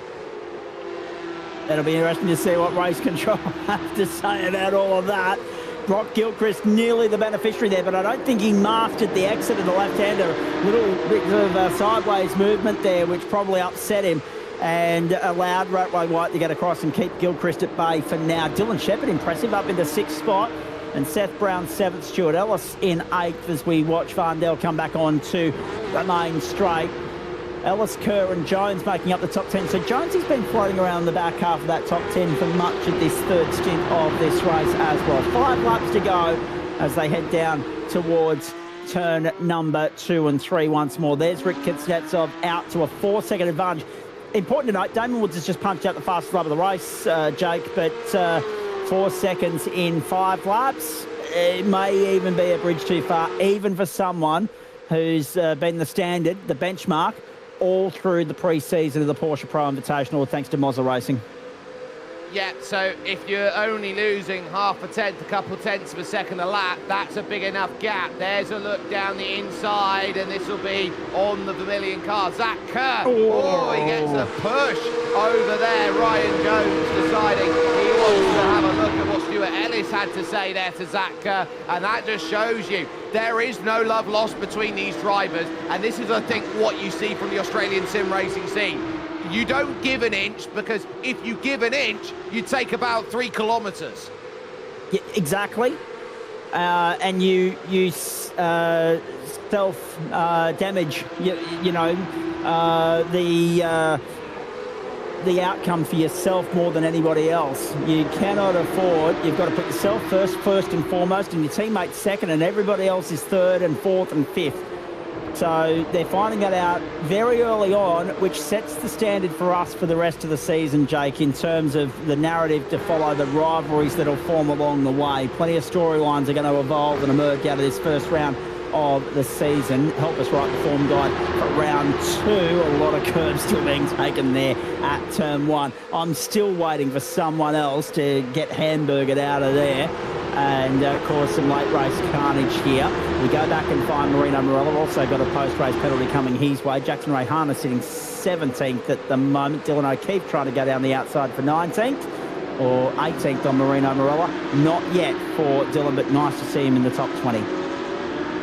It'll be interesting to see what race control has to say about all of that. Brock Gilchrist nearly the beneficiary there, but I don't think he mastered the exit of the left-hander. A little bit of sideways movement there, which probably upset him and allowed Rattray-White to get across and keep Gilchrist at bay for now. Dylan Shepherd impressive up in the 6th spot, and Seth Brown 7th, Stuart Ellis in 8th as we watch Varndell come back on to the main straight. Ellis, Kerr and Jones making up the top 10. So Jones has been floating around the back half of that top 10 for much of this third stint of this race as well. 5 laps to go as they head down towards turn number 2 and 3 once more. There's Rick Kuznetsov out to a 4-second advantage. Important to note, Damon Woods has just punched out the fastest lap of the race, Jake, but 4 seconds in 5 laps. It may even be a bridge too far, even for someone who's been the standard, the benchmark, all through the pre-season of the Porsche Pro Invitational, thanks to Moza Racing. Yeah, so if you're only losing half a tenth, a couple tenths of a second a lap, that's a big enough gap. There's a look down the inside, and this will be on the Vermilion car. Zach Kerr, oh, he gets a push over there. Ryan Jones deciding he wants to have a look at what Stuart Ellis had to say there to Zach Kerr, and that just shows you there is no love lost between these drivers, and this is, I think, what you see from the Australian sim racing scene. You don't give an inch, because if you give an inch, you take about 3 kilometres. Yeah, exactly. And you self damage, you know, the outcome for yourself more than anybody else. You cannot afford, you've got to put yourself first and foremost, and your teammates second, and everybody else is third and fourth and fifth. So they're finding that out very early on, which sets the standard for us for the rest of the season, Jake, in terms of the narrative to follow, the rivalries that'll form along the way. Plenty of storylines are going to evolve and emerge out of this first round of the season. Help us write the form guide for round 2. A lot of curbs still being taken there at turn 1. I'm still waiting for someone else to get hamburgered out of there. And, of course, some late race carnage here. We go back and find Marino Morella. Also got a post-race penalty coming his way. Jackson Rayhana sitting 17th at the moment. Dylan O'Keefe trying to go down the outside for 19th or 18th on Marino Morella. Not yet for Dylan, but nice to see him in the top 20.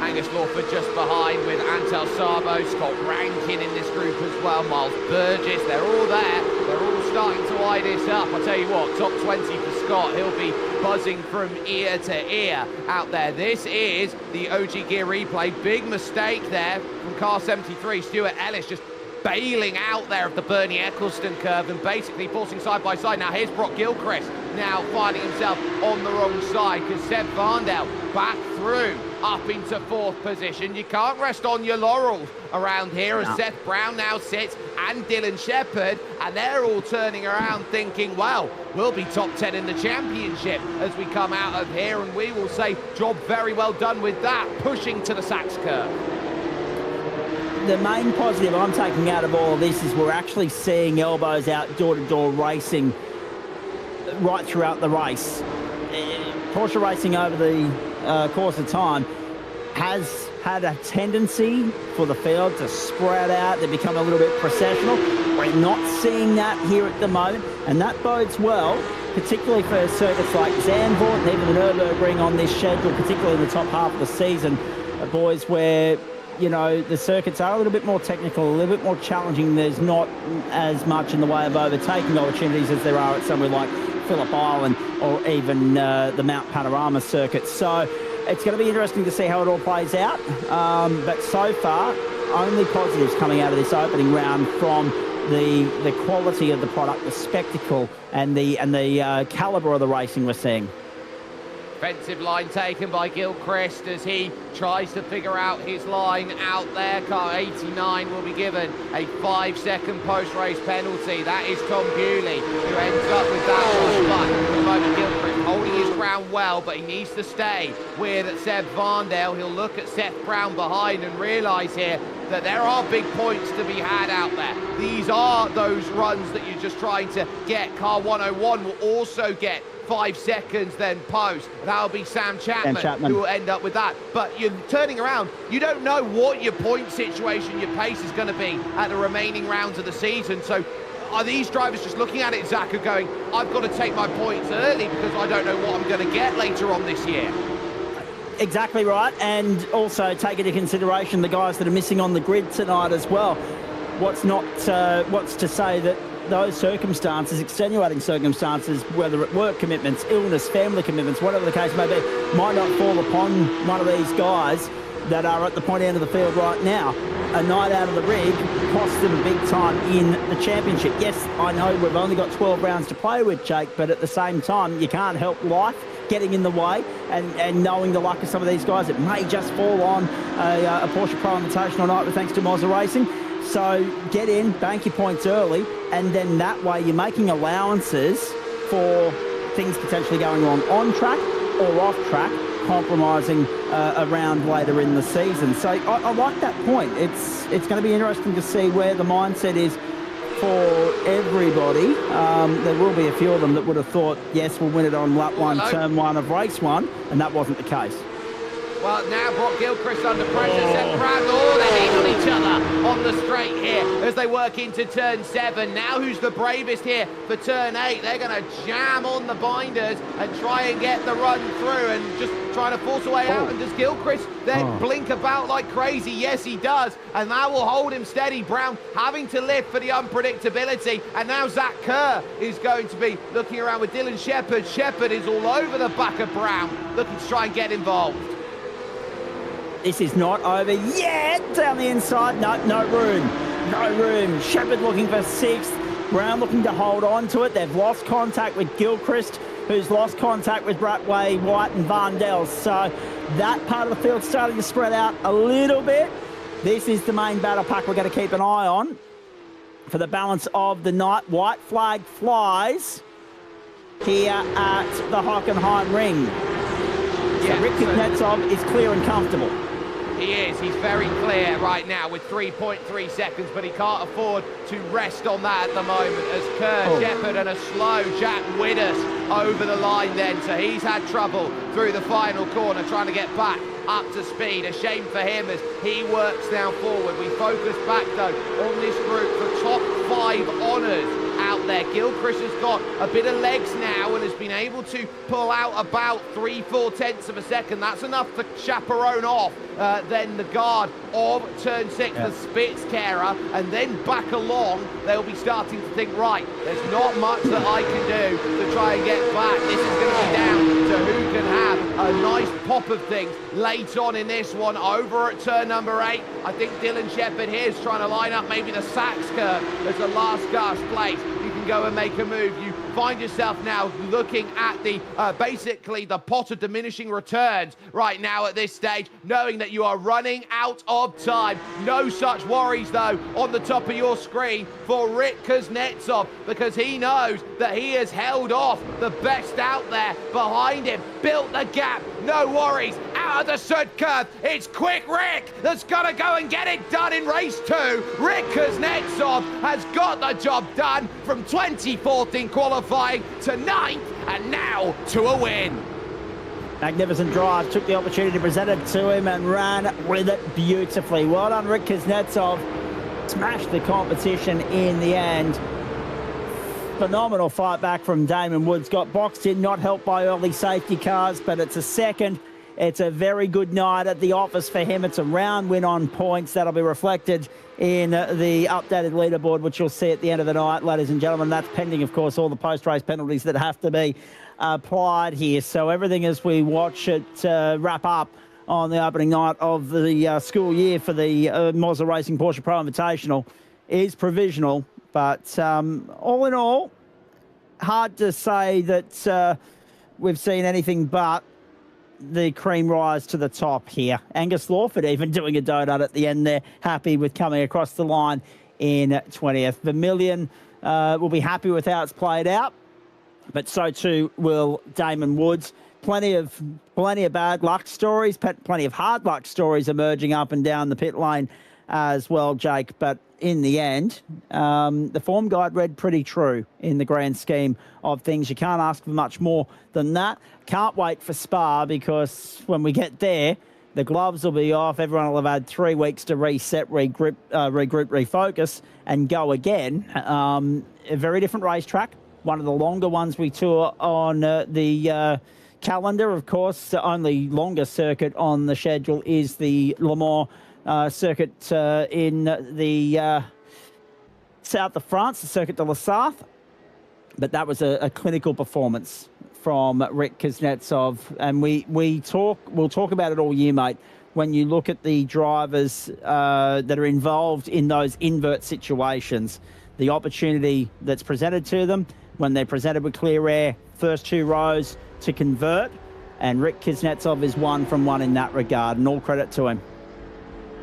Angus Lawford just behind with Antal Sabo, Scott Rankin in this group as well, Miles Burgess, they're all there. They're all starting to eye this up. I tell you what, top 20 for Scott. He'll be buzzing from ear to ear out there. This is the OG Gear replay. Big mistake there from car 73. Stuart Ellis just bailing out there of the Bernie Eccleston curve and basically forcing side by side. Now here's Brock Gilchrist now finding himself on the wrong side because Seb Varndell back through up into 4th position. You can't rest on your laurels around here as Seth Brown now sits and Dylan Shepherd, and they're all turning around thinking, well, we'll be top 10 in the championship as we come out of here, and we will say job very well done with that, pushing to the Sachs curve. The main positive I'm taking out of all of this is we're actually seeing elbows out door-to-door racing right throughout the race. Porsche Racing over the course of time has had a tendency for the field to spread out, to become a little bit processional. We're not seeing that here at the moment, and that bodes well, particularly for circuits like Zandvoort and even the Nürburgring on this schedule, particularly in the top half of the season, boys, where, you know, the circuits are a little bit more technical, a little bit more challenging. There's not as much in the way of overtaking opportunities as there are at somewhere like Phillip Island or even the Mount Panorama circuit. So it's going to be interesting to see how it all plays out. But so far, only positives coming out of this opening round from the quality of the product, the spectacle, and the calibre of the racing we're seeing. Offensive line taken by Gilchrist as he tries to figure out his line out there. Car 89 will be given a 5-second post-race penalty. That is Tom Bewley who ends up with that one. But at the moment, Gilchrist holding his ground well, but he needs to stay with Seb Varndale. He'll look at Seth Brown behind and realise here that there are big points to be had out there. These are those runs that you're just trying to get. Car 101 will also get 5 seconds then post. That'll be Sam Chapman who will end up with that. But you're turning around, you don't know what your point situation, your pace is going to be at the remaining rounds of the season. So are these drivers just looking at it, Zach, and going, I've got to take my points early because I don't know what I'm going to get later on this year? Exactly right, and also take into consideration the guys that are missing on the grid tonight as well. What's to say that those circumstances, extenuating circumstances, whether at work commitments, illness, family commitments, whatever the case may be, might not fall upon one of these guys that are at the point end of the field right now. A night out of the rig costs them big time in the championship. Yes, I know we've only got 12 rounds to play with, Jake, but at the same time, you can't help life getting in the way and knowing the luck of some of these guys. It may just fall on a Porsche Pro Invitational night with thanks to Moza Racing. So get in, bank your points early, and then that way you're making allowances for things potentially going wrong on track or off track, compromising a round later in the season. So I like that point. It's going to be interesting to see where the mindset is for everybody. There will be a few of them that would have thought, yes, we'll win it on lap one, turn one of race one, and that wasn't the case. Well, now Brock Gilchrist under pressure. Seth Brown, they lean on each other on the straight here as they work into turn 7. Now who's the bravest here for turn 8? They're going to jam on the binders and try and get the run through and just trying to force a way out. And does Gilchrist then blink about like crazy? Yes, he does. And that will hold him steady. Brown having to lift for the unpredictability. And now Zach Kerr is going to be looking around with Dylan Shepherd. Shepherd is all over the back of Brown, looking to try and get involved. This is not over yet. Down the inside, no room. No room. Shepherd looking for 6th. Brown looking to hold on to it. They've lost contact with Gilchrist, who's lost contact with Bratway, White and Varndell. So that part of the field starting to spread out a little bit. This is the main battle pack we're going to keep an eye on for the balance of the night. White flag flies here at the Hockenheimring. So Rick Kuznetsov is clear and comfortable. He is. He's very clear right now with 3.3 seconds, but he can't afford to rest on that at the moment as Kerr, Shepherd and a slow Jack Widders over the line then. So he's had trouble through the final corner trying to get back up to speed. A shame for him as he works now forward. We focus back though on this group for top 5 honours out there. Gilchrist has got a bit of legs now and has been able to pull out about 3/4 tenths of a second. That's enough to chaperone off then the guard of turn 6, the Spitz carer, and then back along they'll be starting to think, right, there's not much that I can do to try and get back. This is going to be down to who can have a nice pop of things late on in this one. Over at turn number 8, I think Dylan Shepherd here is trying to line up maybe the Sachs curve as the last gasp place. You can go and make a move. You find yourself now looking at the basically the pot of diminishing returns right now at this stage, knowing that you are running out of time. No such worries though on the top of your screen for Rick Kuznetsov, because he knows that he has held off the best out there behind him, built the gap. No worries, out of the sud curve, it's Quick Rick that's got to go and get it done in race 2. Rick Kuznetsov has got the job done from 24th in qualifying to 9th and now to a win. Magnificent drive, took the opportunity presented to him and ran with it beautifully. Well done, Rick Kuznetsov. Smashed the competition in the end. Phenomenal fight back from Damon Woods. Got boxed in, not helped by early safety cars, but it's a second It's a very good night at the office for him. It's a round win on points. That'll be reflected in the updated leaderboard, which you'll see at the end of the night, ladies and gentlemen. That's pending, of course, all the post-race penalties that have to be applied here. So everything as we watch it wrap up on the opening night of the school year for the Moza Racing Porsche Pro Invitational is provisional. But all in all, hard to say that we've seen anything but the cream rise to the top here. Angus Lawford even doing a donut at the end there, happy with coming across the line in 20th. Vermilion will be happy with how it's played out, but so too will Damon Woods. Plenty of bad luck stories, plenty of hard luck stories emerging up and down the pit lane as well, Jake. But in the end, the form guide read pretty true in the grand scheme of things. You can't ask for much more than that. Can't wait for Spa, because when we get there, the gloves will be off. Everyone will have had 3 weeks to reset, regroup, refocus, and go again. A very different racetrack. One of the longer ones we tour on the calendar. Of course, the only longer circuit on the schedule is the Le Mans circuit in the south of France, the Circuit de la Sarthe. But that was a clinical performance from Rick Kuznetsov. And we'll talk about it all year, mate. When you look at the drivers that are involved in those invert situations, the opportunity that's presented to them when they're presented with clear air, first 2 rows to convert. And Rick Kuznetsov is one from one in that regard, and all credit to him.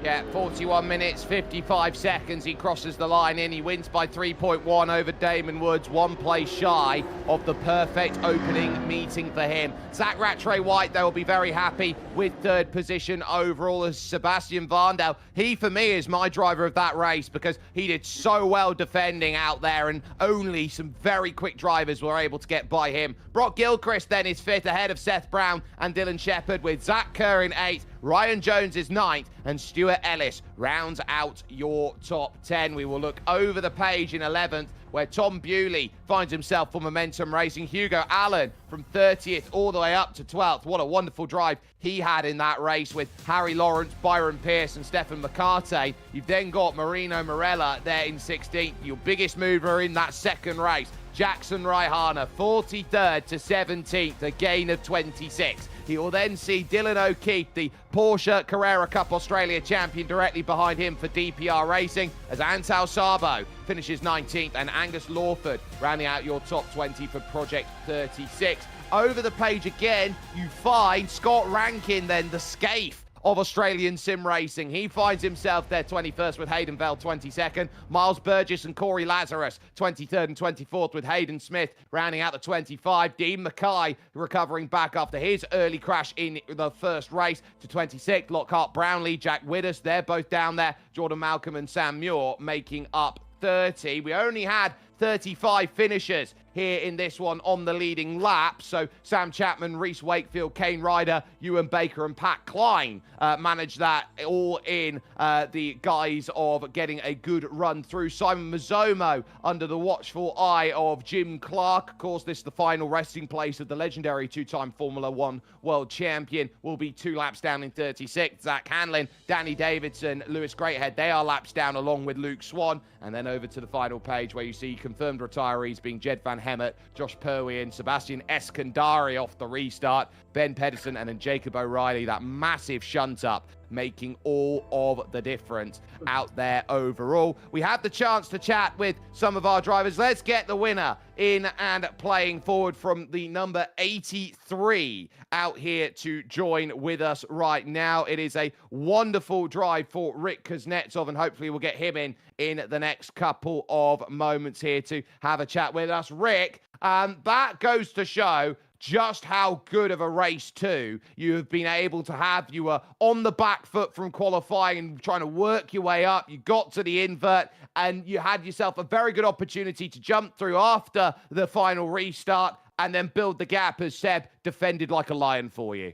Yeah, 41 minutes, 55 seconds. He crosses the line in. He wins by 3.1 over Damon Woods, 1 place shy of the perfect opening meeting for him. Zach Rattray-White, they will be very happy with 3rd position overall as Sebastian Varndale. He, for me, is my driver of that race because he did so well defending out there, and only some very quick drivers were able to get by him. Brock Gilchrist then is 5th ahead of Seth Brown and Dylan Shepherd, with Zach Kerr in 8th. Ryan Jones is 9th, and Stuart Ellis rounds out your top 10. We will look over the page in 11th, where Tom Bewley finds himself for Momentum Racing. Hugo Allen from 30th all the way up to 12th. What a wonderful drive he had in that race with Harry Lawrence, Byron Pierce and Stefan McCartey. You've then got Marino Morella there in 16th, your biggest mover in that second race. Jackson Raihana, 43rd to 17th, a gain of 26. He will then see Dylan O'Keefe, the Porsche Carrera Cup Australia champion, directly behind him for DPR Racing, as Antal Sabo finishes 19th, and Angus Lawford rounding out your top 20 for Project 36. Over the page again, you find Scott Rankin, then the scaife of Australian sim racing. He finds himself there 21st with Hayden Bell 22nd. Miles Burgess and Corey Lazarus 23rd and 24th, with Hayden Smith rounding out the 25. Dean Mackay recovering back after his early crash in the first race to 26th. Lockhart Brownlee, Jack Widders, they're both down there. Jordan Malcolm and Sam Muir making up 30. We only had 35 finishers here in this one on the leading lap. So Sam Chapman, Reese Wakefield, Kane Ryder, Ewan Baker and Pat Klein managed that all in the guise of getting a good run through. Simon Mazzomo under the watchful eye of Jim Clark. Of course, this is the final resting place of the legendary 2-time Formula One world champion. Will be 2 laps down in 36th. Zach Hanlin, Danny Davidson, Lewis Greathead, they are laps down along with Luke Swan. And then over to the final page where you see confirmed retirees being Jed Van Hemert, Josh Perwin, Sebastian Eskandari off the restart, Ben Pedersen, and then Jacob O'Reilly, that massive shunt up, making all of the difference out there overall. We have the chance to chat with some of our drivers. Let's get the winner in and playing forward from the number 83 out here to join with us right now. It is a wonderful drive for Rick Kuznetsov, and hopefully we'll get him in the next couple of moments here to have a chat with us. Rick, that goes to show just how good of a race too you have been able to have. You were on the back foot from qualifying and trying to work your way up. You got to the invert and you had yourself a very good opportunity to jump through after the final restart and then build the gap as Seb defended like a lion for you.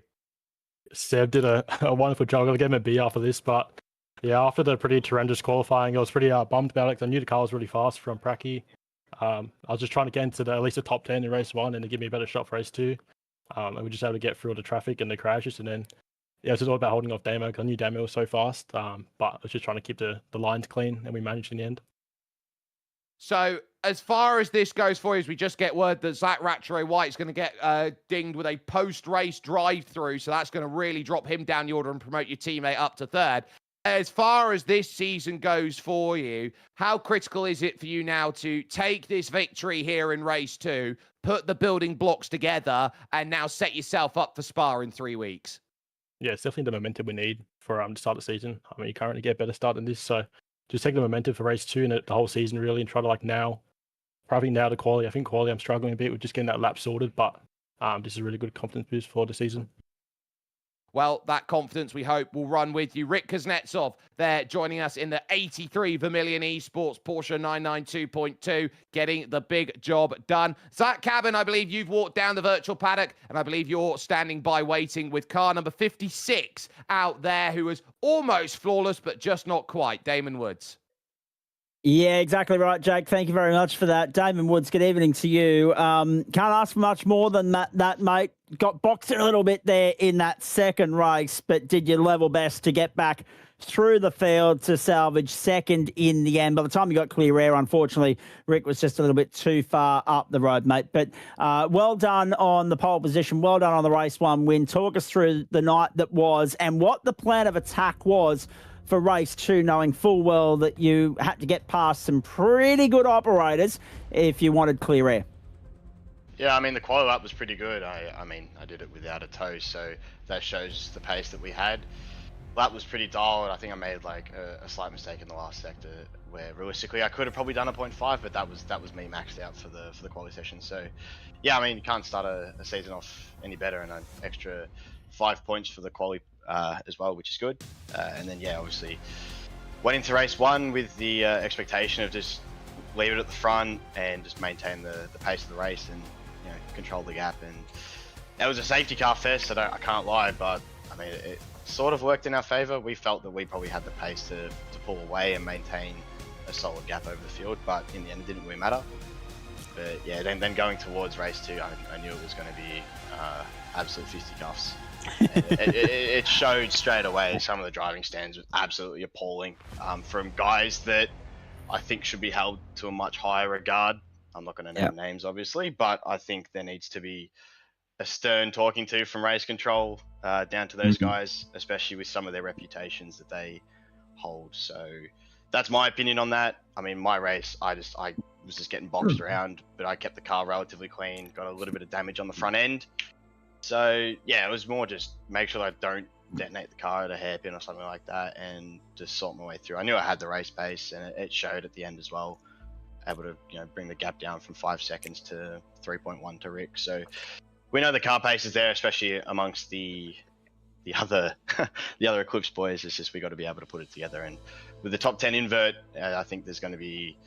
Seb did a wonderful job. I'm going to give him a B after this, but yeah, after the pretty horrendous qualifying, I was pretty bummed about it because I knew the car was really fast from Pracky. I was just trying to get into at least the top 10 in race 1 and to give me a better shot for race 2. and we just able to get through all the traffic and the crashes, and then yeah, it's just all about holding off Damo, because I knew Damo was so fast, but I was just trying to keep the lines clean, and we managed in the end. So as far as this goes for you, as we just get word that Zach Ratcheray-White is going to get dinged with a post-race drive-through, so that's going to really drop him down the order and promote your teammate up to third. As far as this season goes for you, how critical is it for you now to take this victory here in race 2, put the building blocks together, and now set yourself up for Spa in 3 weeks? Yeah, it's definitely the momentum we need for to start the season. I mean, you can't really get a better start than this, so just take the momentum for race 2 and the whole season really, and try to probably now the quality. I think quality I'm struggling a bit with just getting that lap sorted, but this is a really good confidence boost for the season. Well, that confidence, we hope, will run with you. Rick Kuznetsov there joining us in the 83 Vermilion Esports Porsche 992.2, getting the big job done. Zach Cabin, I believe you've walked down the virtual paddock, and I believe you're standing by waiting with car number 56 out there, who was almost flawless, but just not quite, Damon Woods. Yeah, exactly right, Jake. Thank you very much for that. Damon Woods, good evening to you. Can't ask for much more than that, mate. Got boxed in a little bit there in that second race, but did your level best to get back through the field to salvage second in the end. By the time you got clear air, unfortunately, Rick was just a little bit too far up the road, mate. But well done on the pole position. Well done on the race 1 win. Talk us through the night that was and what the plan of attack was for race 2, knowing full well that you had to get past some pretty good operators if you wanted clear air. Yeah, I mean, the quali lap was pretty good. I mean, I did it without a toe, so that shows the pace that we had. Lap was pretty dull, and I think I made like a slight mistake in the last sector where realistically I could have probably done a 0.5, but that was me maxed out for the quali session. So yeah, I mean, you can't start a season off any better, and an extra 5 points for the quali as well, which is good. And then yeah, obviously went into race 1 with the expectation of just leave it at the front and just maintain the pace of the race and, you know, control the gap. And that was a safety car fest, I can't lie, but I mean, it sort of worked in our favor. We felt that we probably had the pace to pull away and maintain a solid gap over the field, but in the end it didn't really matter. But yeah, then going towards race 2, I knew it was going to be absolute fisticuffs. It showed straight away. Some of the driving standards were absolutely appalling, from guys that I think should be held to a much higher regard. I'm not going to name names, obviously, but I think there needs to be a stern talking to from race control down to those guys, especially with some of their reputations that they hold. So that's my opinion on that. I mean, my race, I was just getting boxed around, but I kept the car relatively clean, got a little bit of damage on the front end. So yeah, it was more just make sure that I don't detonate the car at a hairpin or something like that, and just sort my way through. I knew I had the race pace, and it showed at the end as well. Able to, you know, bring the gap down from 5 seconds to 3.1 to Rick. So we know the car pace is there, especially amongst the other the other Eclipse boys. It's just we got to be able to put it together. And with the top 10 invert, I think there's going to be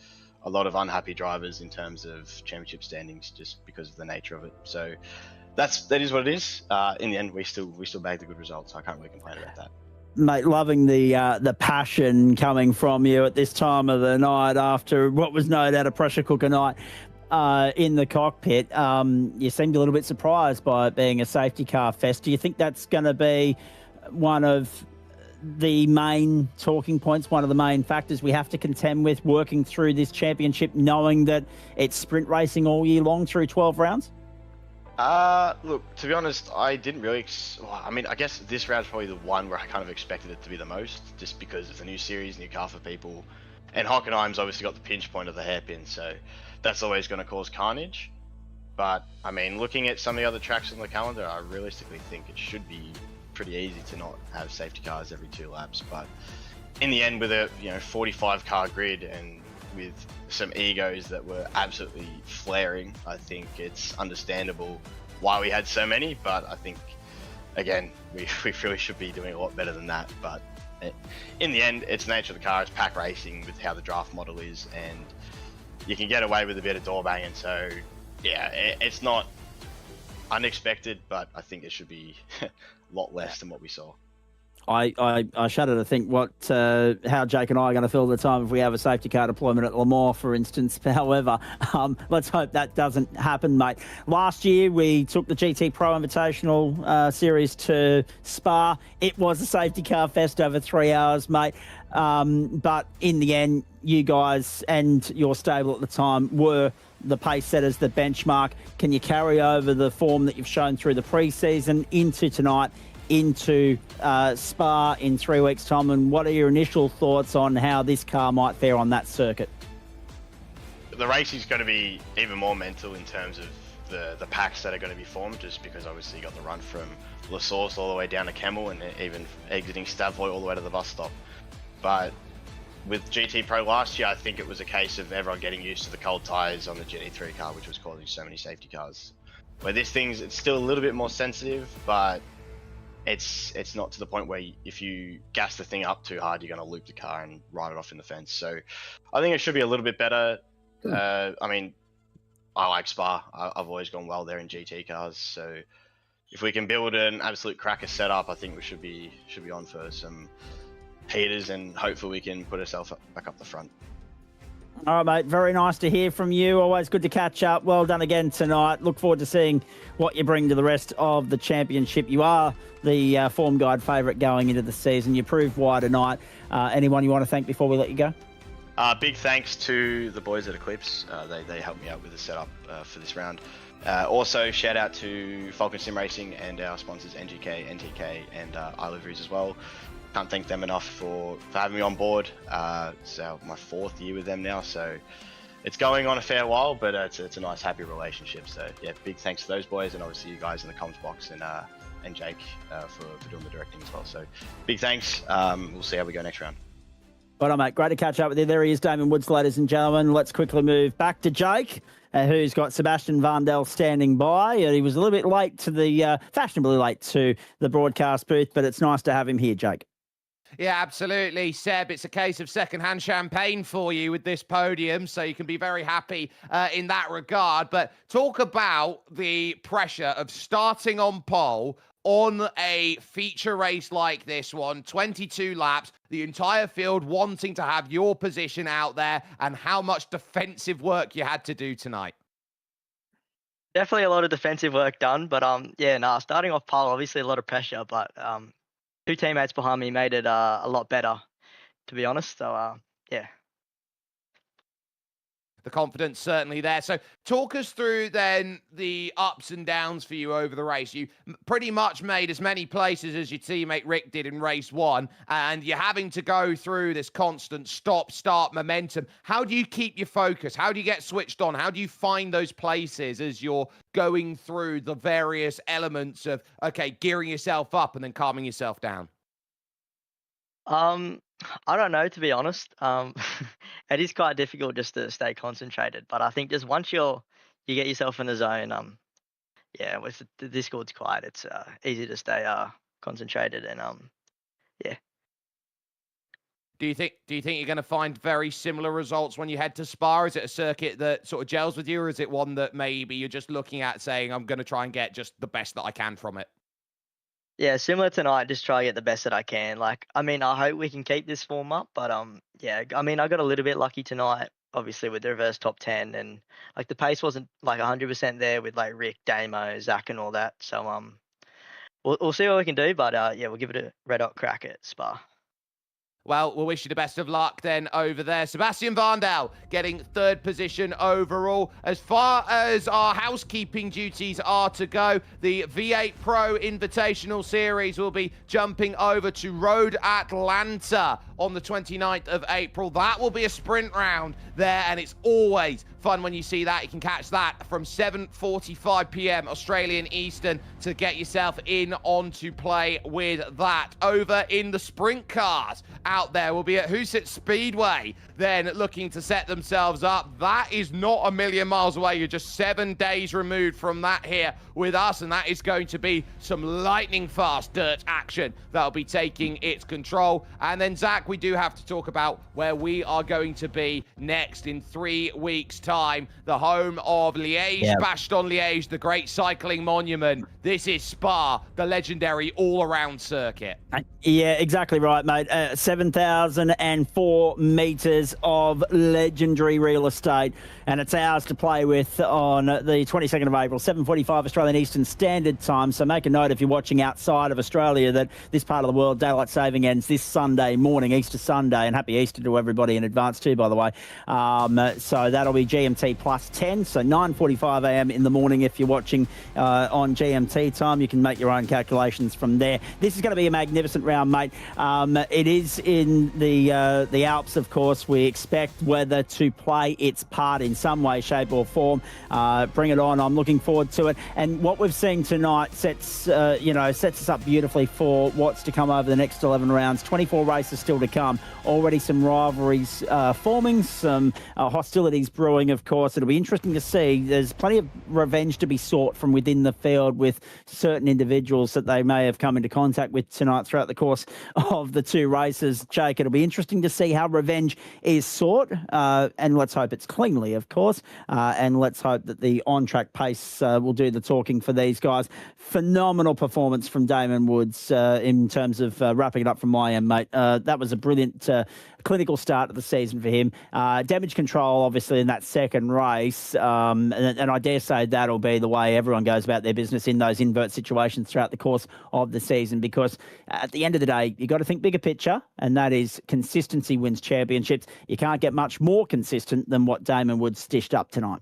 a lot of unhappy drivers in terms of championship standings just because of the nature of it. So that is what it is. In the end, we still bagged the good results. So I can't really complain about that. Mate, loving the passion coming from you at this time of the night after what was no doubt a pressure cooker night in the cockpit. You seemed a little bit surprised by it being a safety car fest. Do you think that's going to be one of the main talking points, one of the main factors we have to contend with working through this championship, knowing that it's sprint racing all year long through 12 rounds? Look, to be honest, I didn't really. I mean, I guess this round's probably the one where I kind of expected it to be the most, just because it's a new series, new car for people, and Hockenheim's obviously got the pinch point of the hairpin, so that's always going to cause carnage. But I mean, looking at some of the other tracks on the calendar, I realistically think it should be pretty easy to not have safety cars every 2 laps. But in the end, with a 45 car grid and with some egos that were absolutely flaring, I think it's understandable why we had so many. But I think, again, we really should be doing a lot better than that. But in the end, it's the nature of the car. It's pack racing with how the draft model is, and you can get away with a bit of door banging. So yeah, it's not unexpected, but I think it should be a lot less than what we saw. I shudder to think how Jake and I are going to fill the time if we have a safety car deployment at Le Mans, for instance. However, let's hope that doesn't happen, mate. Last year, we took the GT Pro Invitational series to Spa. It was a safety car fest over 3 hours, mate. But in the end, you guys and your stable at the time were the pace setters, the benchmark. Can you carry over the form that you've shown through the pre-season into tonight, into Spa in 3 weeks' time? And what are your initial thoughts on how this car might fare on that circuit? The racing's going to be even more mental in terms of the packs that are going to be formed, just because obviously you got the run from La Source all the way down to Kemmel and even exiting Stavoy all the way to the bus stop. But with GT Pro last year, I think it was a case of everyone getting used to the cold tyres on the GT3 car, which was causing so many safety cars. Where this it's still a little bit more sensitive, but it's not to the point where if you gas the thing up too hard, you're going to loop the car and ride it off in the fence. So I think it should be a little bit better. I mean, I like Spa. I've always gone well there in GT cars. So if we can build an absolute cracker setup, I think we should be on for some heaters, and hopefully we can put ourselves back up the front. All right, mate. Very nice to hear from you. Always good to catch up. Well done again tonight. Look forward to seeing what you bring to the rest of the championship. You are the form guide favourite going into the season. You proved why tonight. Anyone you want to thank before we let you go? Big thanks to the boys at Eclipse. They helped me out with the setup for this round. Also, shout out to Falcon Sim Racing and our sponsors NGK, NTK, and iLiveries as well. Can't thank them enough for having me on board. It's my 4th year with them now, so it's going on a fair while, but it's a nice, happy relationship. So yeah, big thanks to those boys, and obviously you guys in the comms box, and Jake for doing the directing as well. So big thanks. We'll see how we go next round. Well, mate, great to catch up with you. There he is, Damon Woods, ladies and gentlemen. Let's quickly move back to Jake, who's got Sebastian Vandel standing by. He was a little bit late to fashionably late to the broadcast booth, but it's nice to have him here, Jake. Yeah, absolutely, Seb. It's a case of second-hand champagne for you with this podium, so you can be very happy in that regard. But talk about the pressure of starting on pole on a feature race like this one, 22 laps, the entire field wanting to have your position out there, and how much defensive work you had to do tonight. Definitely a lot of defensive work done, but starting off pole, obviously a lot of pressure, but 2 teammates behind me made it a lot better, to be honest. So, yeah. The confidence certainly there. So talk us through then the ups and downs for you over the race. You pretty much made as many places as your teammate Rick did in race 1, and you're having to go through this constant stop-start momentum. How do you keep your focus? How do you get switched on? How do you find those places as you're going through the various elements of, okay, gearing yourself up and then calming yourself down? I don't know, to be honest. It is quite difficult just to stay concentrated, but I think just once you get yourself in the zone, with the Discord's quiet, it's easy to stay concentrated, and yeah. Do you think you're going to find very similar results when you head to Spa? Is it a circuit that sort of gels with you, or is it one that maybe you're just looking at saying, I'm going to try and get just the best that I can from it? Yeah, similar tonight, just try to get the best that I can. I hope we can keep this form up, but I got a little bit lucky tonight, obviously with the reverse top 10, and the pace wasn't 100% there with Rick, Damo, Zach, and all that. So we'll see what we can do, but we'll give it a red hot crack at Spa. Well, we'll wish you the best of luck then over there. Sebastian Vandel getting 3rd position overall. As far as our housekeeping duties are to go, the V8 Pro Invitational Series will be jumping over to Road Atlanta on the 29th of April. That will be a sprint round there, and it's always fun when you see that. You can catch that from 7:45 p.m. Australian Eastern to get yourself in on to play with that. Over in the sprint cars out there will be at Huset Speedway, then looking to set themselves up. That is not a million miles away. You're just 7 days removed from that here with us, and that is going to be some lightning fast dirt action that'll be taking its control. And then, Zach, we do have to talk about where we are going to be next in 3 weeks' time. The home of Liège, Bastogne Liège, the great cycling monument. This is Spa, the legendary all-around circuit. Yeah, exactly right, mate. 7,004 metres of legendary real estate, and it's ours to play with on the 22nd of April, 7:45 Australian Eastern Standard Time. So make a note if you're watching outside of Australia that this part of the world, daylight saving ends this Sunday morning, Easter Sunday, and happy Easter to everybody in advance too, by the way. So that'll be GMT plus 10, so 9:45 a.m. in the morning if you're watching on GMT time. You can make your own calculations from there. This is going to be a magnificent round, mate. It is in the Alps, of course. We expect weather to play its part in some way, shape or form. Bring it on. I'm looking forward to it. And what we've seen tonight sets us up beautifully for what's to come over the next 11 rounds. 24 races still to come. Already some rivalries forming, some hostilities brewing, of course. It'll be interesting to see. There's plenty of revenge to be sought from within the field with certain individuals that they may have come into contact with tonight throughout the course of the 2 races. Jake, it'll be interesting to see how revenge is sought, and let's hope it's cleanly, of course, and let's hope that the on-track pace will do the talking for these guys. Phenomenal performance from Damon Woods in terms of wrapping it up from my end, mate. That was a brilliant clinical start of the season for him. Damage control, obviously, in that second race, and I dare say that'll be the way everyone goes about their business in those invert situations throughout the course of the season, because at the end of the day, you've got to think bigger picture, and that is consistency wins championships. You can't get much more consistent than what Damon Woods stitched up tonight.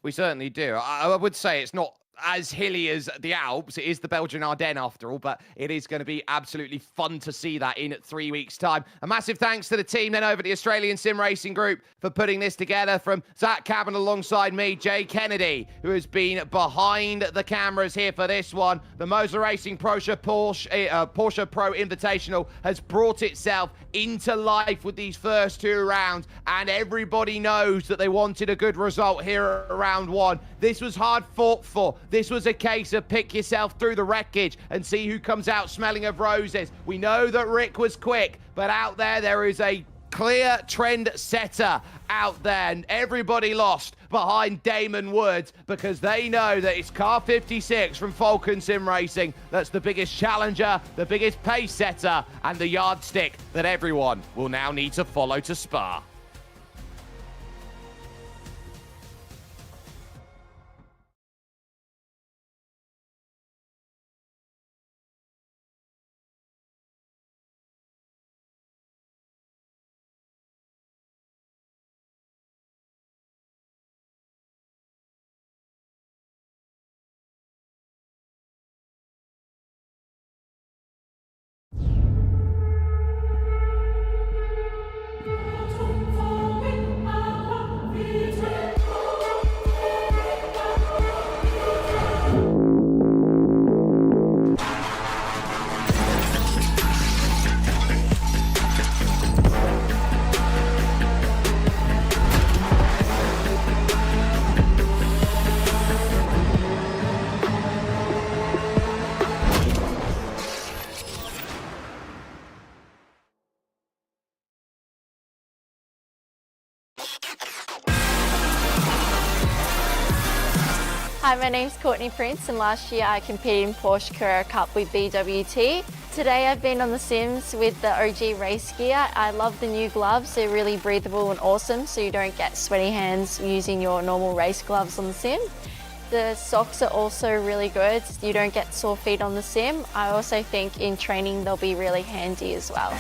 We certainly do. I would say it's not as hilly as the Alps. It is the Belgian Ardennes after all, but it is going to be absolutely fun to see that in 3 weeks' time. A massive thanks to the team then over at the Australian Sim Racing Group for putting this together, from Zach Cabin alongside me, Jay Kennedy, who has been behind the cameras here for this one. The Moza Racing Porsche Pro Invitational has brought itself into life with these first 2 rounds, and everybody knows that they wanted a good result here at round 1. This was hard fought for. This was a case of pick yourself through the wreckage and see who comes out smelling of roses. We know that Rick was quick, but out there is a clear trend setter out there, and everybody lost behind Damon Woods because they know that it's car 56 from Falcon Sim Racing that's the biggest challenger, the biggest pace setter, and the yardstick that everyone will now need to follow to Spa. Hi, my name's Courtney Prince, and last year I competed in Porsche Carrera Cup with BWT. Today I've been on the Sims with the OG race gear. I love the new gloves. They're really breathable and awesome, so you don't get sweaty hands using your normal race gloves on the Sim. The socks are also really good. You don't get sore feet on the Sim. I also think in training they'll be really handy as well.